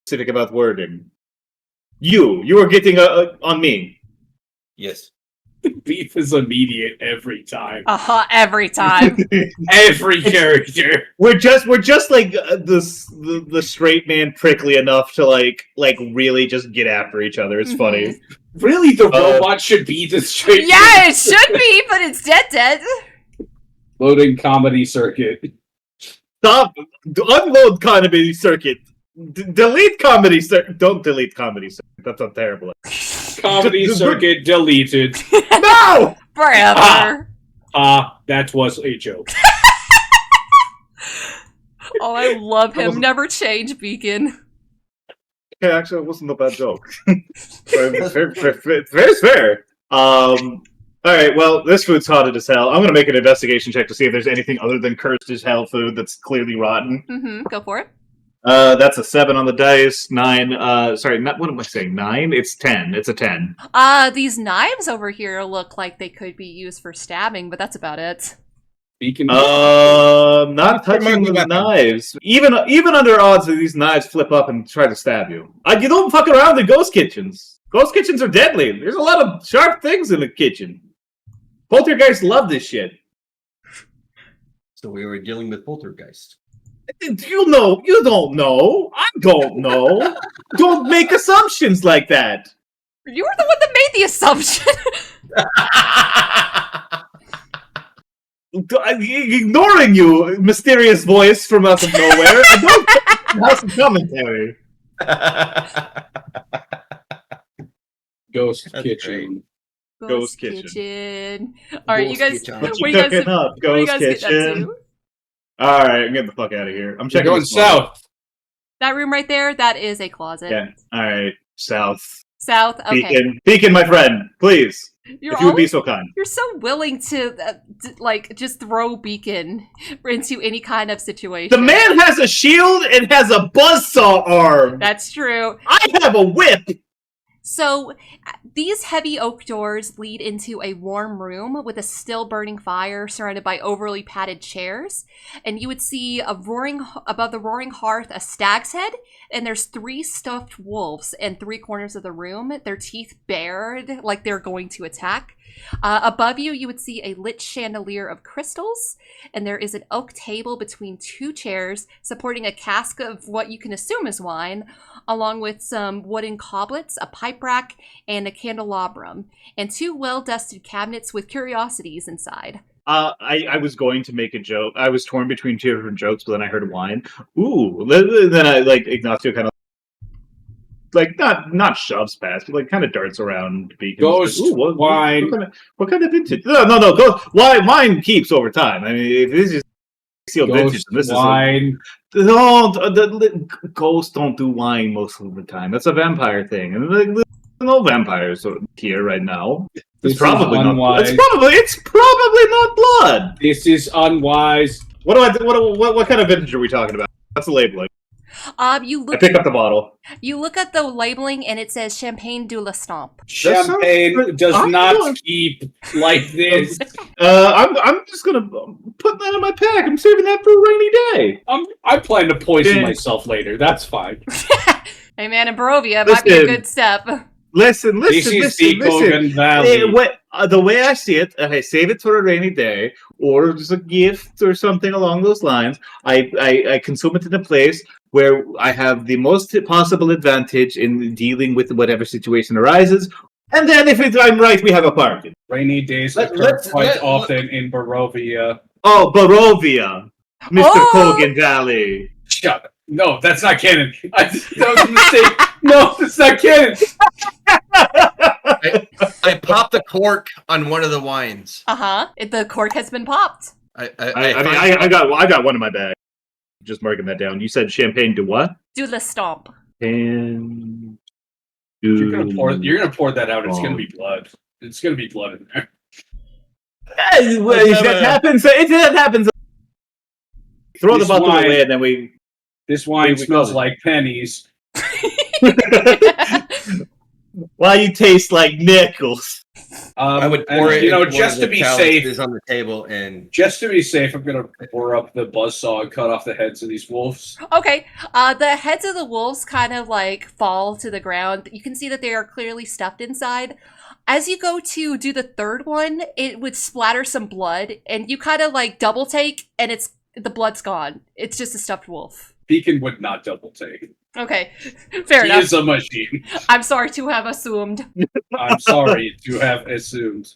specific about wording. You are getting on me. Yes. Beef is immediate every time. Every time. Every character. We're just like the straight man prickly enough to like really just get after each other. It's funny. Really, the robot should be the straight. Yeah, it should be, but it's Detdet. Loading comedy circuit. Stop! Unload comedy circuit. Delete comedy circuit. Don't delete comedy circuit. That's not terrible. Comedy circuit deleted. No! Forever. That was a joke. Oh, I love him. Never change, Beacon. Okay, actually, it wasn't a bad joke. Very fair. All right, well, this food's haunted as hell. I'm going to make an investigation check to see if there's anything other than cursed as hell food that's clearly rotten. Mm-hmm. Go for it. That's a 7 on the dice. 9. What am I saying? 9? It's 10. It's a 10. These knives over here look like they could be used for stabbing, but that's about it. Beacon. Not touching the knives. Even under odds that these knives flip up and try to stab you. You don't fuck around in ghost kitchens. Ghost kitchens are deadly. There's a lot of sharp things in the kitchen. Poltergeists love this shit. So we were dealing with poltergeist. You know. You don't know. I don't know. Don't make assumptions like that. You were the one that made the assumption. Ignoring you, mysterious voice from out of nowhere. I don't have some commentary. Ghost That's kitchen. Ghost kitchen. All right, Ghost you guys. kitchen. What Where you you guys? cooking up? Where you Ghost guys get that kitchen. to? All right, I'm getting the fuck out of here. I'm We're checking. going this one. south. That room right there. That is a closet. Yeah. All right. South. South. Okay. Beacon, my friend, please. You're if you would be always- so kind. You're so willing to like just throw Beacon into any kind of situation. The man has a shield and has a buzzsaw arm. That's true. I have a whip. So, these heavy oak doors lead into a warm room with a still burning fire surrounded by overly padded chairs. And you would see above the roaring hearth a stag's head, and there's 3 stuffed wolves in 3 corners of the room, their teeth bared like they're going to attack. Above you, you would see a lit chandelier of crystals, and there is an oak table between 2 chairs supporting a cask of what you can assume is wine, along with some wooden coblets, a pipe rack, and a candelabrum, and 2 well-dusted cabinets with curiosities inside. I was going to make a joke. I was torn between 2 different jokes, but then I heard wine. Ooh, then I like Ignacio kind of like not shoves past, but like kind of darts around. Ghost wine. What kind of vintage? No. Ghost wine keeps over time. I mean, if this is sealed vintage, Ghost this wine. Ghosts don't do wine most of the time. That's a vampire thing, and like, there's no vampires here right now. It's probably not. It's probably not blood. This is unwise. What kind of vintage are we talking about? That's the labeling. I pick up the bottle. You look at the labeling and it says Champagne de la Stomp. Champagne does not keep like this. I'm just gonna put that in my pack. I'm saving that for a rainy day. I plan to poison myself later. That's fine. Hey man, in Barovia might be a good step. Listen. This is listen. Valley. The way I see it, I save it for a rainy day, or just a gift or something along those lines. I consume it in a place where I have the most possible advantage in dealing with whatever situation arises. And then if I'm right, we have a party. Rainy days occur quite often in Barovia. Oh, Barovia. Mr. Kogan Valley. Shut up. No, that's not canon. That was a mistake. No, that's not canon. I popped the cork on one of the wines. The cork has been popped. I got one in my bag. Just marking that down. You said champagne de what? Do la Stomp. And you're gonna pour that out. It's gonna be blood. It's gonna be blood in there. If that happens. Throw the bottle away, and then This wine smells like pennies. Why you taste like nickels? I would pour it. Just to be safe, is on the table, and just to be safe, I'm gonna pour up the buzzsaw and cut off the heads of these wolves. Okay. The heads of the wolves kind of like fall to the ground. You can see that they are clearly stuffed inside. As you go to do the third one, it would splatter some blood, and you kind of like double take, and the blood's gone. It's just a stuffed wolf. Beacon would not double take. Okay, fair enough. He is a machine. I'm sorry to have assumed. I'm sorry to have assumed.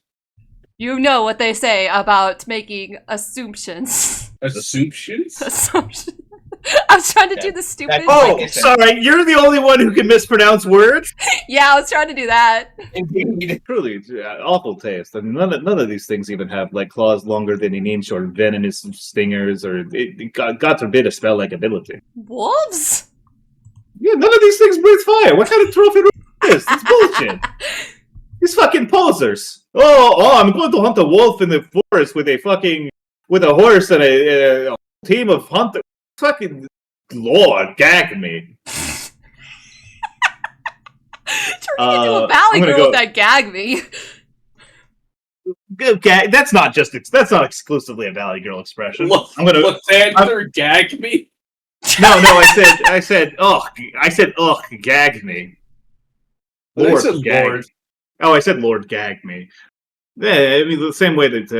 You know what they say about making assumptions. Assumptions? Assumptions. I was trying to do the stupid. Oh, sorry. You're the only one who can mispronounce words. Yeah, I was trying to do that. indeed, Truly, awful taste. I mean, none of these things even have like claws longer than an inch, or venomous stingers, or God forbid a spell-like ability. Wolves? Yeah, none of these things breathe fire. What kind of trophy is this? It's bullshit. These fucking posers. Oh, I'm going to hunt a wolf in the forest with a horse and a team of hunters. Fucking Lord, gag me. Turning into a valley girl that gag me. That's not exclusively a Valley Girl expression. Lathander gag me. No, I said, ugh, gag me. Lord, gag. Oh, I said Lord gag me. Yeah, I mean the same way that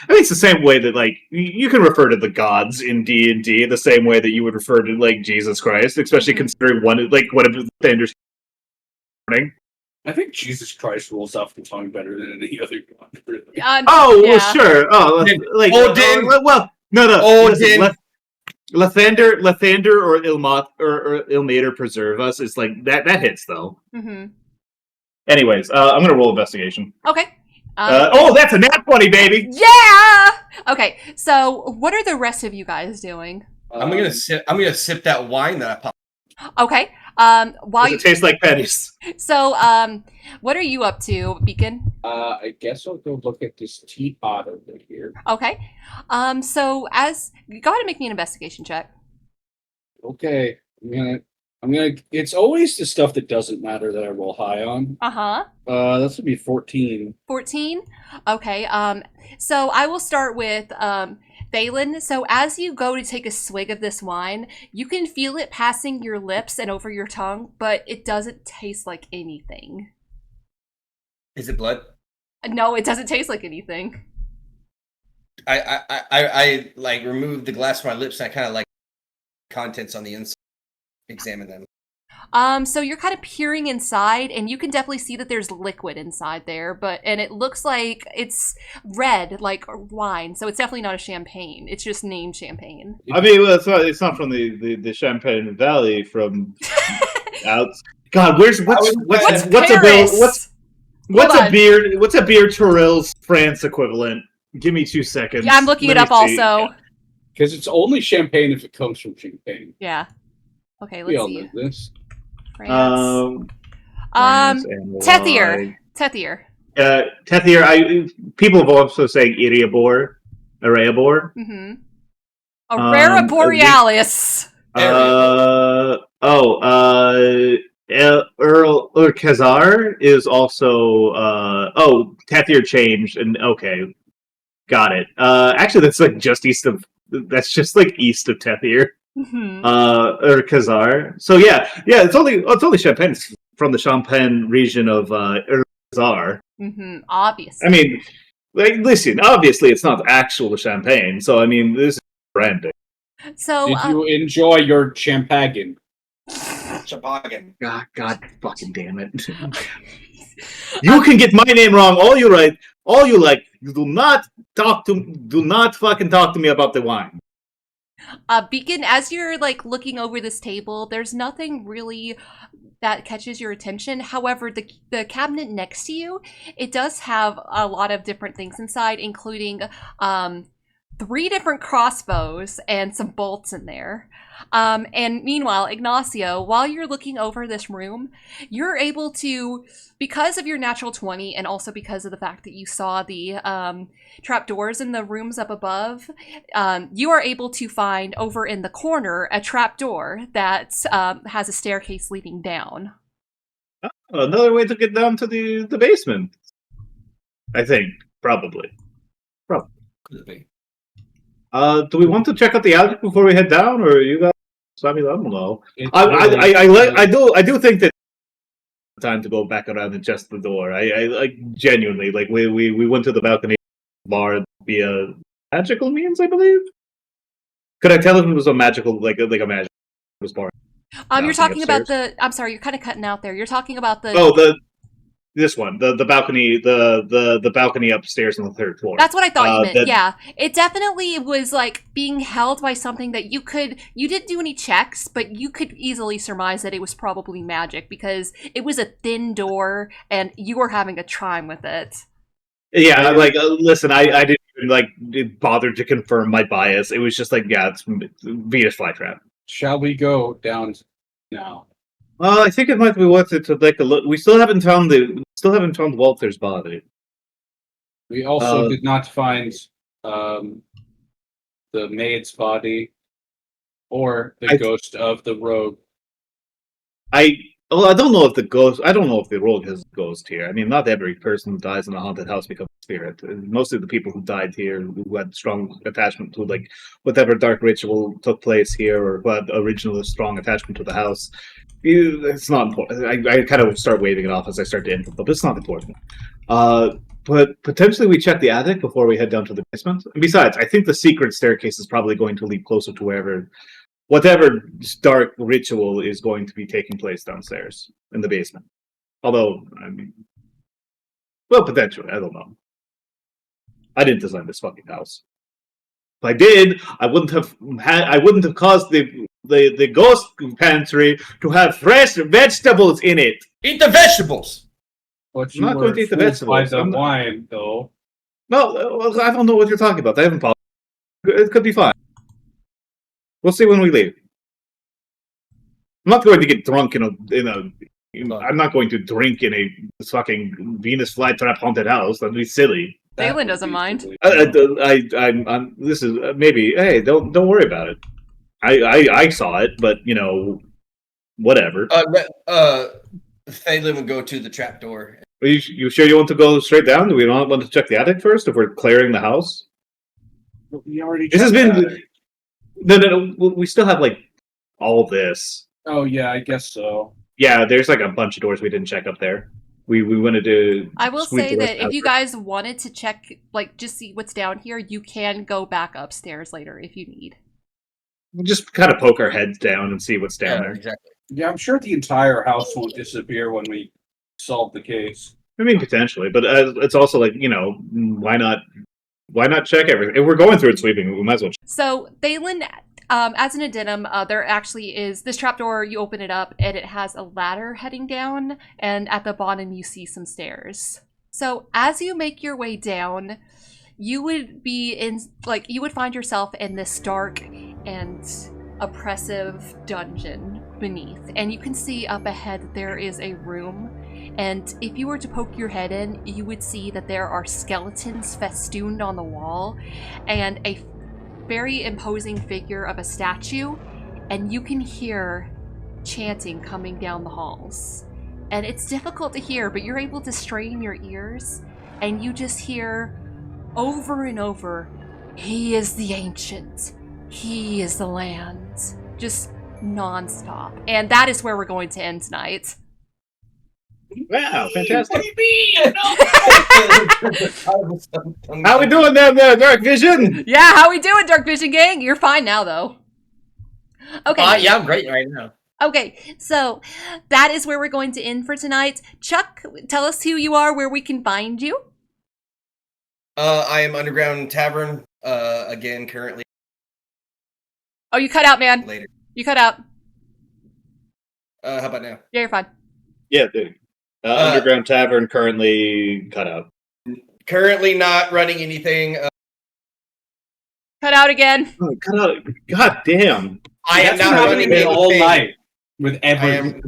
it's the same way that like you can refer to the gods in D&D the same way that you would refer to like Jesus Christ, especially considering one of Lathander's. I think Jesus Christ rolls off the tongue better than any other god. Really. Well, sure. Oh, like Odin. No. Listen, Lathander or Ilmat or Ilmater preserve us is like that hits though. Mm-hmm. Anyways, I'm gonna roll investigation. Okay. That's a nat 20, baby. Yeah. Okay. So, what are the rest of you guys doing? I'm gonna sip that wine that I popped. Okay. Does it taste like pennies? So, what are you up to, Beacon? I guess I'll go look at this teapot over here. Okay. So as you go ahead and make me an investigation check. Okay. I'm gonna. It's always the stuff that doesn't matter that I roll high on. That's gonna be 14. 14. Okay. So I will start with Thalin. So as you go to take a swig of this wine, you can feel it passing your lips and over your tongue, but it doesn't taste like anything. Is it blood? No, it doesn't taste like anything. I like remove the glass from my lips and I kind of like contents on the inside. Examine them. So you're kind of peering inside, and you can definitely see that there's liquid inside there, and it looks like it's red, like wine. So it's definitely not a champagne. It's just named champagne. I mean, well, it's not from the Champagne Valley from out. God, what's a beer Tourille's France equivalent? Give me 2 seconds. Yeah, I'm looking it up also. Because it's only champagne if it comes from Champagne. Yeah. Okay, We let's all see. know this. France. Tethier. Tethier. People have also saying Iriabor. Mm-hmm. Aurora Borealis. Earl Kazar is also Tethier changed, and okay, got it. Actually, that's like just east of Tethier. Mm-hmm. Or Kazar. So yeah, it's only Champagne. It's from the Champagne region of Kazar. Mm-hmm. Obviously. I mean, like, listen. Obviously, it's not actual Champagne. So I mean, this is branding. So did you enjoy your champagne? Champagne. God fucking damn it! You can get my name wrong all you like. Do not fucking talk to me about the wine. Beacon, as you're like looking over this table, there's nothing really that catches your attention. However, the cabinet next to you, it does have a lot of different things inside, including 3 different crossbows and some bolts in there. And meanwhile, Ignacio, while you're looking over this room, you're able to, because of your natural 20 and also because of the fact that you saw the trapdoors in the rooms up above, you are able to find over in the corner a trapdoor that has a staircase leading down. Oh, another way to get down to the basement. I think probably. Could be. Do we want to check out the attic before we head down, or you guys? I mean, I don't know. It's I do think that time to go back around and adjust the door. I like genuinely like we went to the balcony bar via magical means, I believe. Could I tell if it was a magical like a magic bar? You're talking about upstairs? I'm sorry, you're kind of cutting out there. You're talking about the. Oh, this one, the balcony, the balcony upstairs on the third floor. That's what I thought you meant. that- Yeah, it definitely was like being held by something that you didn't do any checks, but you could easily surmise that it was probably magic because it was a thin door and you were having a time with it. Yeah, like listen, I didn't even like bother to confirm my bias. It was just like, yeah, it's Venus flytrap. Shall we go down now? I think it might be worth it to take a look. We still haven't found Walter's body. We also did not find the maid's body or the ghost of the rogue. I don't know if the rogue has a ghost here. I mean, not every person who dies in a haunted house becomes a spirit. Most of the people who died here, who had strong attachment to like whatever dark ritual took place here, or who had original strong attachment to the house, it's not important. I kind of start waving it off as I start to input, but it's not important. But potentially we check the attic before we head down to the basement. And besides, I think the secret staircase is probably going to lead closer to whatever dark ritual is going to be taking place downstairs in the basement. Although, I mean, well, potentially, I don't know. I didn't design this fucking house. If I did, I wouldn't have caused the ghost pantry to have fresh vegetables in it. Eat the vegetables. But I'm not going to eat the vegetables. By the I'm not- wine, though. No, well, I don't know what you're talking about. I haven't followed. It could be fine. We'll see when we leave. I'm not going to get drunk I'm not going to drink in a fucking Venus flytrap haunted house. That'd be silly. Thalin doesn't mind. I'm. This is maybe. Hey, don't worry about it. I saw it, but whatever. Thalin would go to the trap door. Are you sure you want to go straight down? Do we not want to check the attic first if we're clearing the house? We already. This has checked been. that. No. We still have like all this. Oh yeah, I guess so. Yeah, there's like a bunch of doors we didn't check up there. We wanted to. I will squeeze say the that rest if out you first. guys wanted to check, like, just see what's down here, you can go back upstairs later if you need. We'll just kind of poke our heads down and see what's down there. Exactly. Yeah, I'm sure the entire house won't disappear when we solve the case. I mean, potentially, but it's also like why not? Why not check everything? If we're going through it sweeping, we might as well. So, Thalin, as an addendum, there actually is this trapdoor. You open it up, and it has a ladder heading down, and at the bottom you see some stairs. So, as you make your way down, you would find yourself in this dark and oppressive dungeon beneath, and you can see up ahead there is a room. And if you were to poke your head in, you would see that there are skeletons festooned on the wall, and a very imposing figure of a statue, and you can hear chanting coming down the halls. And it's difficult to hear, but you're able to strain your ears, and you just hear over and over, "He is the ancient. He is the land." Just non-stop. And that is where we're going to end tonight. Wow, fantastic! What do you mean? No. How we doing down there, Dark Vision? Yeah, how we doing, Dark Vision Gang? You're fine now, though. Okay. Yeah, I'm great right now. Okay, so that is where we're going to end for tonight. Chuck, tell us who you are, where we can find you. I am Underground Tavern, again, currently Oh, you cut out, man. later. You cut out. How about now? Yeah, you're fine. Yeah, dude. Underground Tavern currently cut out. Currently not running anything. Cut out again. Oh, cut out! God damn! I am That's not what running happened anything. all night with everything.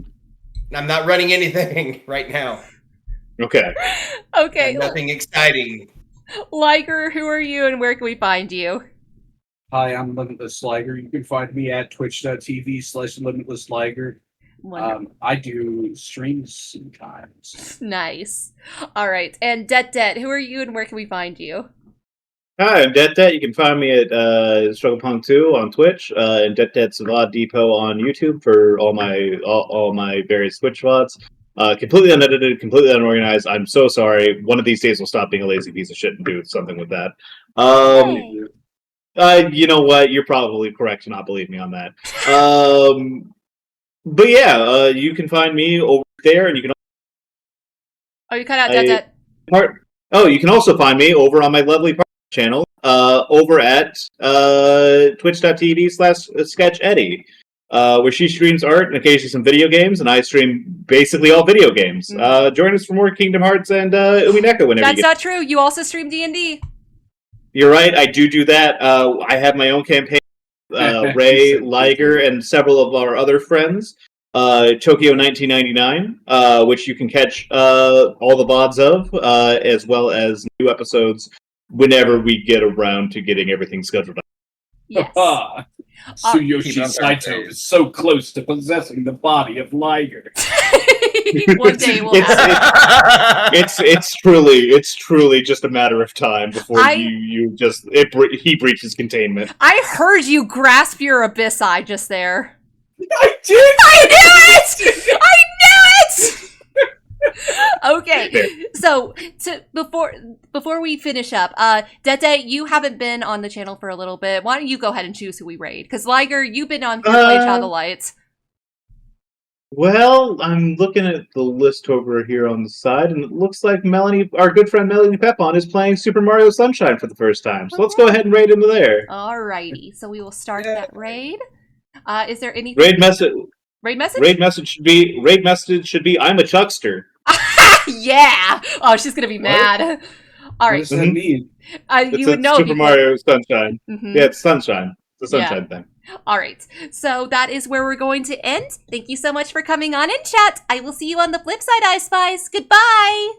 I'm not running anything right now. Okay. Okay, Nothing exciting. Liger, who are you and where can we find you? Hi, I'm Limitless Liger. You can find me at twitch.tv/limitlessliger. Wonderful. I do streams sometimes. Nice. All right. And Detdet, who are you and where can we find you? Hi, I'm Detdet. You can find me at StrugglePunk 2 on Twitch, and Detdet's VOD Depot on YouTube for all my various Twitch VODs. Completely unedited, completely unorganized. I'm so sorry. One of these days we'll stop being a lazy piece of shit and do something with that. You know what? You're probably correct to not believe me on that. But yeah, you can find me over there, and you can. Oh, you cut out Detdet. You can also find me over on my lovely channel over at twitch.tv/sketcheddie, where she streams art and occasionally some video games, and I stream basically all video games. Join us for more Kingdom Hearts and Umineko whenever That's not true. You also stream D&D. You're right, I do that. I have my own campaign, Ray, Liger, and several of our other friends. Tokyo 1999, which you can catch all the VODs of, as well as new episodes whenever we get around to getting everything scheduled out. Yes. Tsuyoshi Saito is so close to possessing the body of Liger. One day we'll have it's truly just a matter of time before he breaches containment. I heard you grasp your abyss eye just there. I did! I knew it! I knew it! Okay, so before we finish up, Detdet, you haven't been on the channel for a little bit. Why don't you go ahead and choose who we raid? Because Liger, you've been on playing Child of the Lights. Well, I'm looking at the list over here on the side, and it looks like Melanie, our good friend Melanie Pepon, is playing Super Mario Sunshine for the first time. So let's go ahead and raid into there. Alrighty, so we will start that raid. Is there anything? Raid message. Raid message? Raid message should be I'm a chuckster. Yeah! Oh, she's gonna be mad. All right. What does that mean? You would know Super Mario Sunshine. Mm-hmm. Yeah, it's Sunshine. It's a Sunshine thing. All right. So that is where we're going to end. Thank you so much for coming on in, chat. I will see you on the flip side, I Spies. Goodbye.